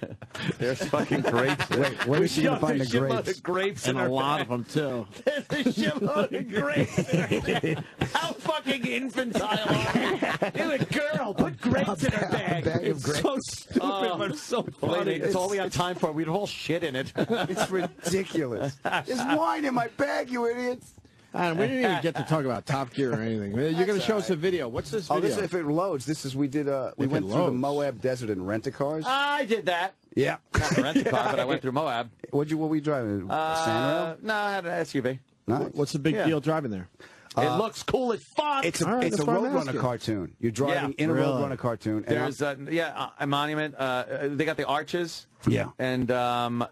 there's fucking grapes. Wait, where is she going to find the grapes? Grapes And in a her lot bag. of them, too. There's a shitload of grapes in her bag. How fucking infantile are you? You're a girl. Put grapes in her bag. It's so stupid, but it's so Believe funny. me, it's all we have time for. We'd all shit in it. It's ridiculous. There's wine in my bag, you idiots. Adam, we didn't even get to talk about Top Gear or anything. You're going to show us a video. What's this video? Oh, this, if it loads, this is, we went through the Moab Desert in rent-a-cars. I did that. Yeah. Not a rent-a-car, but I went through Moab. What were we driving? Sandrail? No, I had an SUV. Nice. What's the big deal driving there? It looks cool as fuck. It's a Roadrunner cartoon. You're driving in a Roadrunner cartoon. And There's a monument. They got the arches. Yeah. And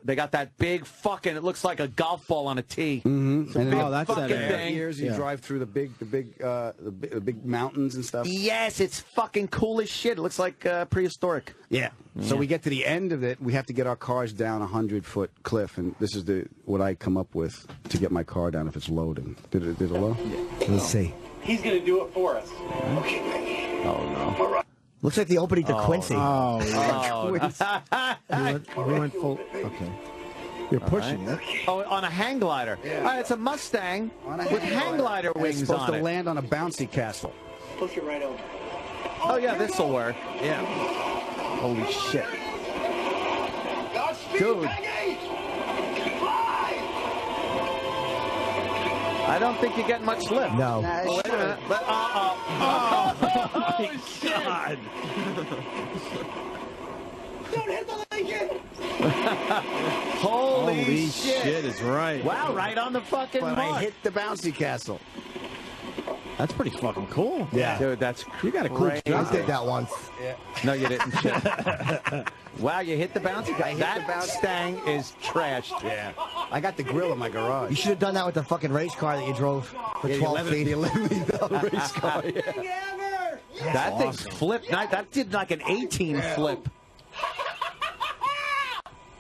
they got that big fucking. It looks like a golf ball on a tee. Mm-hmm. And big that's fucking that thing. Years you drive through the big mountains and stuff. Yes, it's fucking cool as shit. It looks like prehistoric. Yeah. So we get to the end of it. We have to get our cars down a 100-foot cliff, and this is what I come up with to get my car down if it's loading. Did it load? Let's see. He's going to do it for us. Oh no. Looks like the opening to Quincy. Oh, Oh. we went full. Okay. You're pushing it. Oh, on a hang glider. Yeah. It's a Mustang On a with hang hang glider And wings it's supposed on to it. land on a bouncy castle. Push it right over. Oh yeah, this will work. Yeah. Holy shit. Dude. I don't think you get much lift. No. Oh, wait a minute. Oh, God. Don't hit the Lincoln! Holy shit is right. Wow, right on the fucking But mark. I hit the bouncy castle. That's pretty fucking cool. Yeah. Dude, that's You got a cool crazy. job. I did that once. No, you didn't. Shit. Wow, you hit the bouncy guy. That Mustang is trashed. Yeah. I got the grill in my garage. You should have done that with the fucking race car that you drove for 12 feet. The $11 race car. Yeah. That thing's flipped. That did like an 18 flip.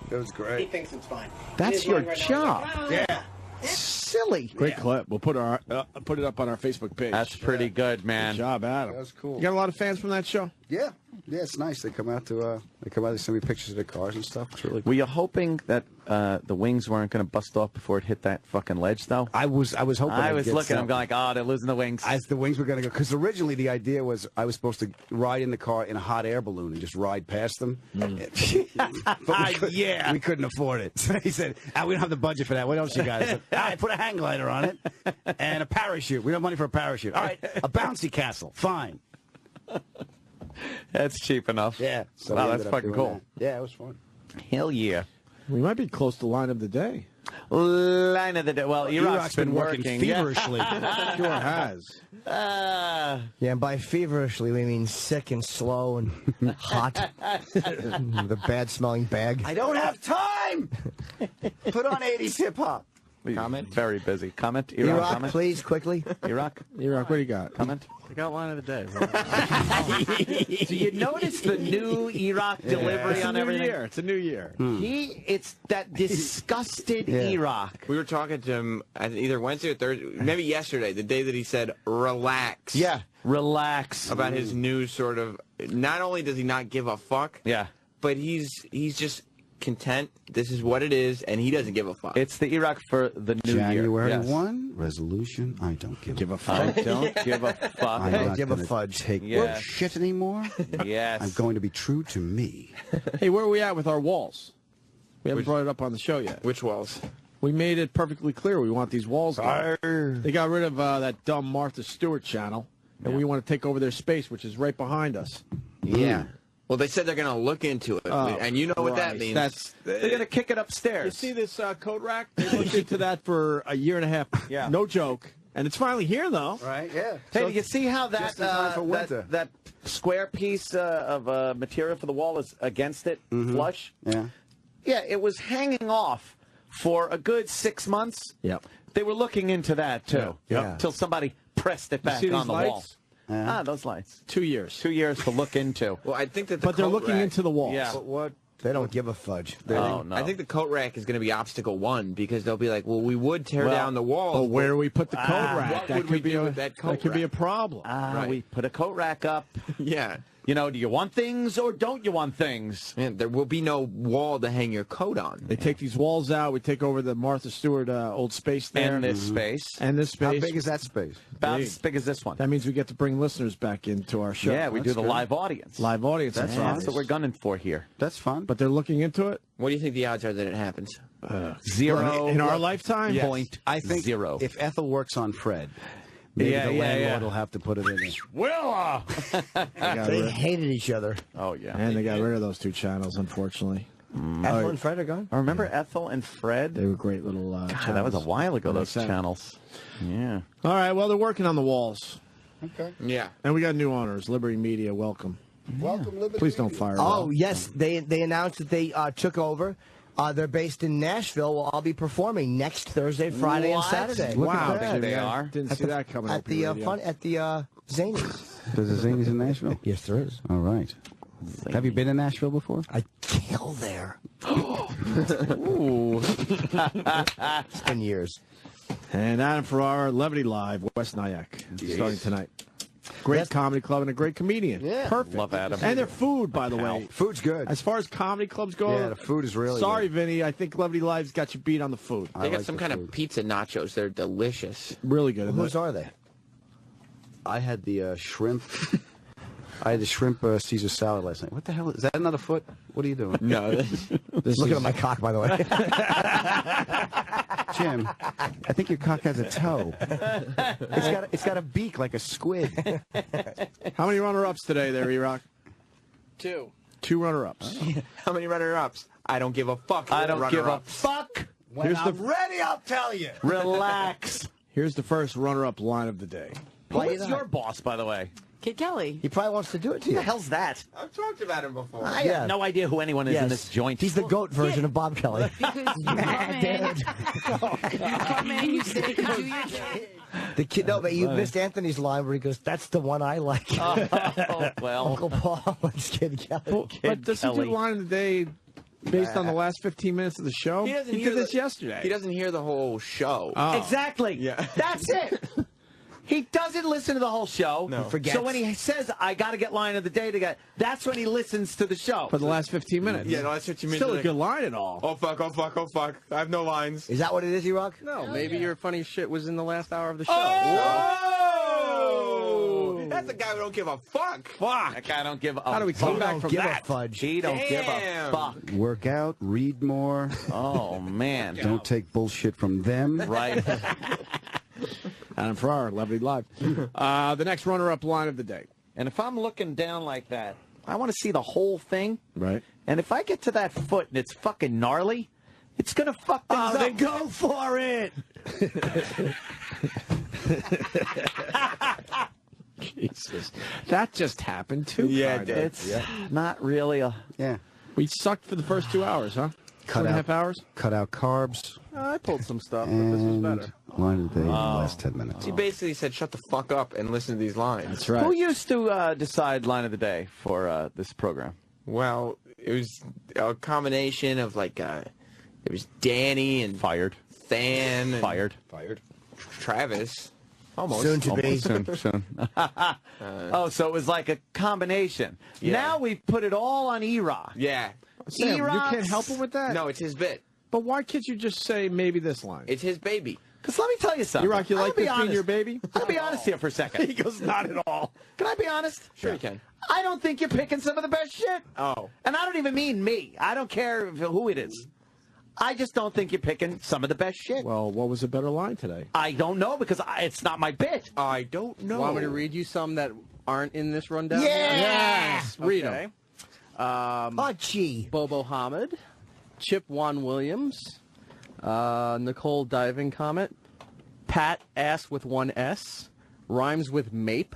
It was He great. thinks it's fine. That's your job. Yeah. Silly. Great clip. We'll put it up on our Facebook page. That's pretty good, man. Good job, Adam. That was cool. You got a lot of fans from that show? Yeah. Yeah, it's nice. They come out to they send me pictures of their cars and stuff. It's really cool. Were you hoping that the wings weren't going to bust off before it hit that fucking ledge, though? I was hoping. I I'd was get looking. I'm something. going, oh, they're losing the wings. As the wings were going to go, because originally the idea was I was supposed to ride in the car in a hot air balloon and just ride past them. But we couldn't afford it. So he said, we don't have the budget for that. What else you got? I said, all right, put a hang glider on it and a parachute. We don't have money for a parachute. All right, a bouncy castle. Fine. That's cheap enough. Yeah. So wow, we that's ended up fucking doing cool. that. Yeah, it was fun. Hell yeah. We might be close to line of the day. Line of the day. Well, Iraq's been working yeah. feverishly. Sure has. Yeah, and by feverishly we mean sick and slow and hot. The bad-smelling bag. I don't have time. Put on 80s hip hop. Comment. Very busy. Comment. Iraq, Iraq, comment. please, quickly. Iraq. Iraq, what do you got? Comment. I got line of the day. Do you notice the new Iraq delivery on everything? It's a new year. It's that disgusted Iraq. We were talking to him either Wednesday or Thursday, maybe yesterday, the day that he said, relax. Yeah, relax. About his new sort of, not only does he not give a fuck, but he's just content. This is what it is, and he doesn't give a fuck. It's the Iraq for the new January year. 1, resolution, I don't give a I fuck. don't give a fuck. I'm not give a gonna fudge. Take Yeah. shit anymore. Yes. I'm going to be true to me. Hey, where are we at with our walls? We haven't brought it up on the show yet. Which walls? We made it perfectly clear we want these walls gone. They got rid of that dumb Martha Stewart channel, and we want to take over their space, which is right behind us. Yeah. Well, they said they're going to look into it, and you know what that means. They're going to kick it upstairs. You see this coat rack? They looked into that for a year and a half. Yeah. No joke. And it's finally here, though. Right, yeah. Hey, do you see how that just in time for winter. that square piece of material for the wall is against it, flush? Yeah. Yeah, it was hanging off for a good 6 months. Yep. They were looking into that, too. Yeah. Until somebody pressed it back see on these the lights? wall. Those lights. 2 years. 2 years to look into. Well, I think that But they're looking into the walls. Yeah. But what They don't give a fudge. I think the coat rack is going to be obstacle one because they'll be like, well, we would tear down the walls. But where do we put the coat rack? What That would we do with that coat That could be a rack? problem. We put a coat rack up. Yeah. You know, do you want things or don't you want things? Man, there will be no wall to hang your coat on. They take these walls out. We take over the Martha Stewart old space there. And this space. And this space. How big is that space? About as big as this one. That means we get to bring listeners back into our show. Yeah, we do the good. live audience. Live audience. That's what we're gunning for here. That's fun. But they're looking into it? What do you think the odds are that it happens? Zero. In our lifetime? Yes. Point I think zero. if Ethel works on Fred, maybe the landlord will have to put it in there. Willa! They hated each other. Oh, yeah. And they got rid of those two channels, unfortunately. Ethel and Fred are gone? I remember Ethel and Fred. They were great little God, channels. that was a while ago, Like those that. channels. Yeah. All right, well, they're working on the walls. Okay. Yeah. And we got new owners. Liberty Media, welcome. Welcome, Liberty. Please don't fire Oh, them. yes. They announced that they took over. They're based in Nashville. Well, I'll be performing next Thursday, Friday, and Saturday. Look Wow, at that. Jimmy, they I are. Didn't At see the- that coming at up. the Zanies. There's a Zanies in Nashville? Yes, there is. All right. Have you been in Nashville before? I kill there. Ooh. It's been years. And Adam Ferrara, Levity Live, West Nyack, starting tonight. Great comedy club and a great comedian. Yeah. Perfect. Love Adam. And their food, by the way. Food's good. As far as comedy clubs go, Yeah, the food is really sorry, good. Vinny. I think Levity Live's got you beat on the food. They got some kind of pizza nachos. They're delicious. Really good. Whose are they? I had the shrimp. I had the shrimp Caesar salad last night. What the hell? Is that another foot? What are you doing? No. Looking at my cock, by the way. Jim, I think your cock has a toe. It's got a beak like a squid. How many runner-ups today there, E-Rock? 2. 2 runner-ups. How many runner-ups? I don't give a fuck. I don't give a Runner-ups. fuck. When I'm ready, I'll tell you. Relax. Here's the first runner-up line of the day. Who is your boss, by the way? Kid Kelly. He probably wants to do it to Who you. the hell's that? I've talked about him before. I have no idea who anyone is in this joint. He's the goat version of Bob Kelly. Because you come in, you come in, you say, do your kid. The kid, no, but you missed Anthony's line where he goes, "That's the one I like." Oh, well. Uncle Paul and Kid Kelly. But does he do the line of the day based on the last 15 minutes of the show? He doesn't He hear did this the- yesterday. He doesn't hear the whole show. Oh. Exactly. Yeah. That's it. He doesn't listen to the whole show. No. He forgets. So when he says, I got to get line of the day to get, that's when he listens to the show. For the last 15 minutes. Yeah, no, that's what you mean. Still a good line at all. Oh, fuck, oh, fuck, oh, fuck. I have no lines. Is that what it is, E-Rock? No, maybe your funny shit was in the last hour of the show. Oh! That's a guy who don't give a fuck. Fuck. That guy don't give a How do we come He back don't from give that? a fudge. He don't give a Damn. fuck. Work out, read more. Oh, man. Don't take bullshit from them. Right. Adam Ferrara, Levity Live. The next runner-up line of the day. And if I'm looking down like that, I want to see the whole thing. Right. And if I get to that foot and it's fucking gnarly, it's going to fuck things up. Then go for it. Jesus. That just happened, too. Yeah, kinda. It's not really a... Yeah. We sucked for the first 2 hours, huh? Cut 2.5 hours? Cut out carbs. I pulled some stuff, but this was And better. line of the day in the last 10 minutes. He basically said, shut the fuck up and listen to these lines. That's right. Who used to decide line of the day for this program? Well, it was a combination of like, it was Danny and Fired. Than and Fired. Travis. Almost. Soon to be. Soon. Oh, so it was like a combination. Yeah. Now we've put it all on E-Rock. Yeah. Sam, you E-Rock's- can't help him with that? No, it's his bit. But why can't you just say maybe this line? It's his baby. Because let me tell you something. E-Rock, you I'll like be this being honest. your baby? I'll be honest here for a second. He goes, not at all. Can I be honest? Sure you can. I don't think you're picking some of the best shit. Oh. And I don't even mean me. I don't care who it is. I just don't think you're picking some of the best shit. Well, what was a better line today? I don't know because it's not my bit. I don't know. Want me to read you some that aren't in this rundown? Yes! Read Okay. Oh, gee. Bobo Hamid, Chip Juan Williams, Nicole Diving Comet, Pat Ass with one S, rhymes with Mape.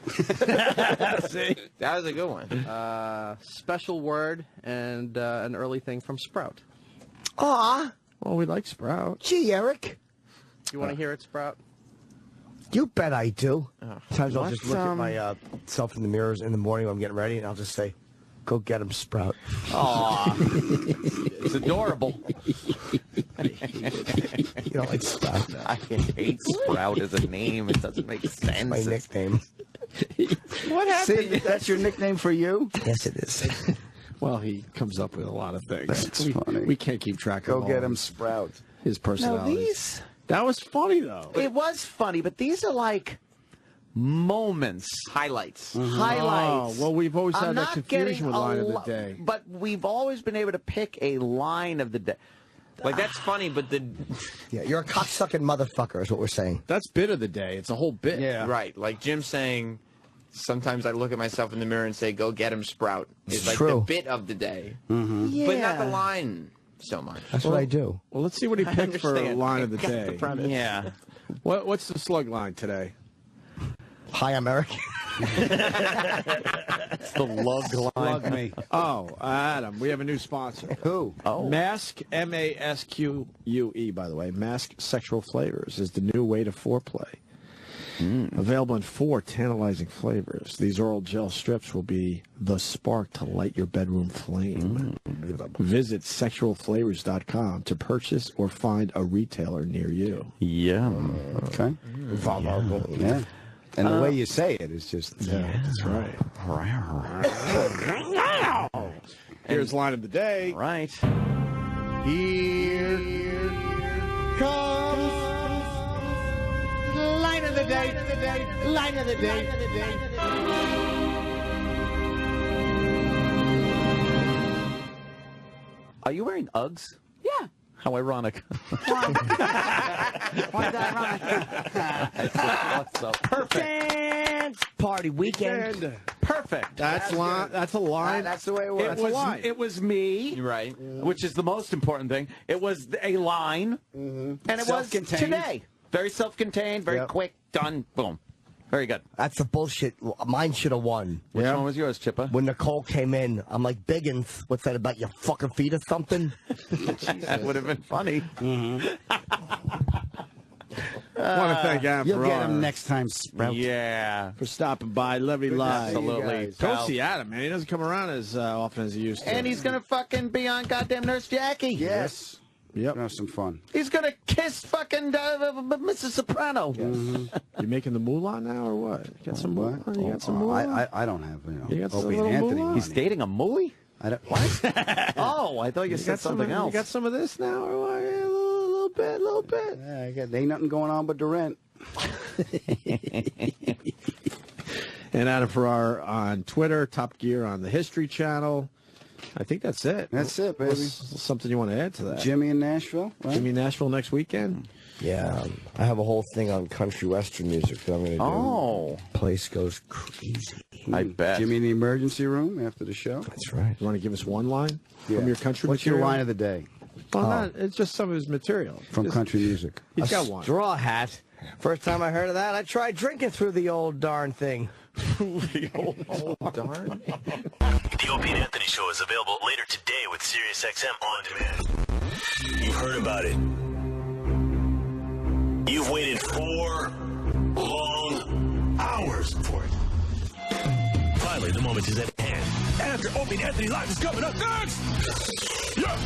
See? That was a good one. Special word and an early thing from Sprout. Aw. Well, we like Sprout. Gee, Eric. You want to hear it, Sprout? You bet I do. Sometimes I'll What, just look at myself in the mirrors in the morning when I'm getting ready, and I'll just say, Go get him, Sprout. Aw. It's adorable. You don't like Sprout. I hate Sprout as a name. It doesn't make sense. My nickname. What happened? See, that's your nickname for you? Yes, it is. Well, he comes up with a lot of things. That's funny. We can't keep track Go of all get him, Sprout. his personalities. That was funny, though. It was funny, but these are like moments. Highlights. Highlights. Oh, well, we've always I'm had that not confusion getting with a line of the lo- day. But we've always been able to pick a line of the day. Like, that's funny, but the... Yeah, you're a cocksucking motherfucker is what we're saying. That's bit of the day. It's a whole bit. Yeah. Right. Like Jim saying, sometimes I look at myself in the mirror and say, go get him, Sprout. It's like true. the bit of the day. Mm-hmm. But not the line so much. That's what I do. Well, let's see what he I picked for understand. line of the I got the day. premise. Yeah. What's the slug line today? Hi, America. It's the lug line. Plug me. Oh, Adam, we have a new sponsor. Who? Oh. Mask, M-A-S-Q-U-E, by the way. Mask Sexual Flavors is the new way to foreplay. Available in 4 tantalizing flavors. These oral gel strips will be the spark to light your bedroom flame. Visit sexualflavors.com to purchase or find a retailer near you. Yeah. Okay. Yeah. And the way you say it is just... That's right. Here's line of the day. Right. Here comes line of the day. Line of the day. Are you wearing Uggs? Yeah. How ironic. Why is that ironic? Perfect. Dance party weekend. Perfect. That's a line. That's the way it works. It was me. Right. Which is the most important thing. It was a line, and it was today. Very self-contained, very quick, done, boom. Very good. That's the bullshit. Mine should have won. Which one was yours, Chippa? When Nicole came in, I'm like, Biggins, what's that about your fucking feet or something? That would have been funny. I want to thank Adam You'll for get him next time, Sprout. Yeah. for stopping by. Love you live. Absolutely. Go see Adam, man. He doesn't come around as often as he used to. And he's going to fucking be on goddamn Nurse Jackie. Yes. Yep. Have some fun. He's going to kiss fucking Mrs. Soprano. You making the moolah now or what? You got some moolah? You got some moolah? I don't have, You got some Opie little and Anthony moolah? money. He's dating a moolie? I don't, What? Oh, I thought you said got something some, else. You got some of this now or what? Yeah, a little bit. Yeah, ain't nothing going on but the rent. And Adam Farrar on Twitter, Top Gear on the History Channel. I think that's it. That's it, baby. What's something you want to add to that? Jimmy in Nashville, right? Jimmy in Nashville next weekend? Yeah, I have a whole thing on country western music that I'm going to do. Oh. Place goes crazy. I bet. Jimmy in the emergency room after the show. That's right. You want to give us one line from your country What's material? your line of the day? Well, not, it's just some of his material. From Just- country music. He's A got one. straw hat. First time I heard of that, I tried drinking through the old darn thing. Darn. The Opie and Anthony Show is available later today with SiriusXM On Demand. You've heard about it. You've waited 4 long hours for it. Finally, the moment is at hand. After Opie and Anthony Live is coming up next. Yeah.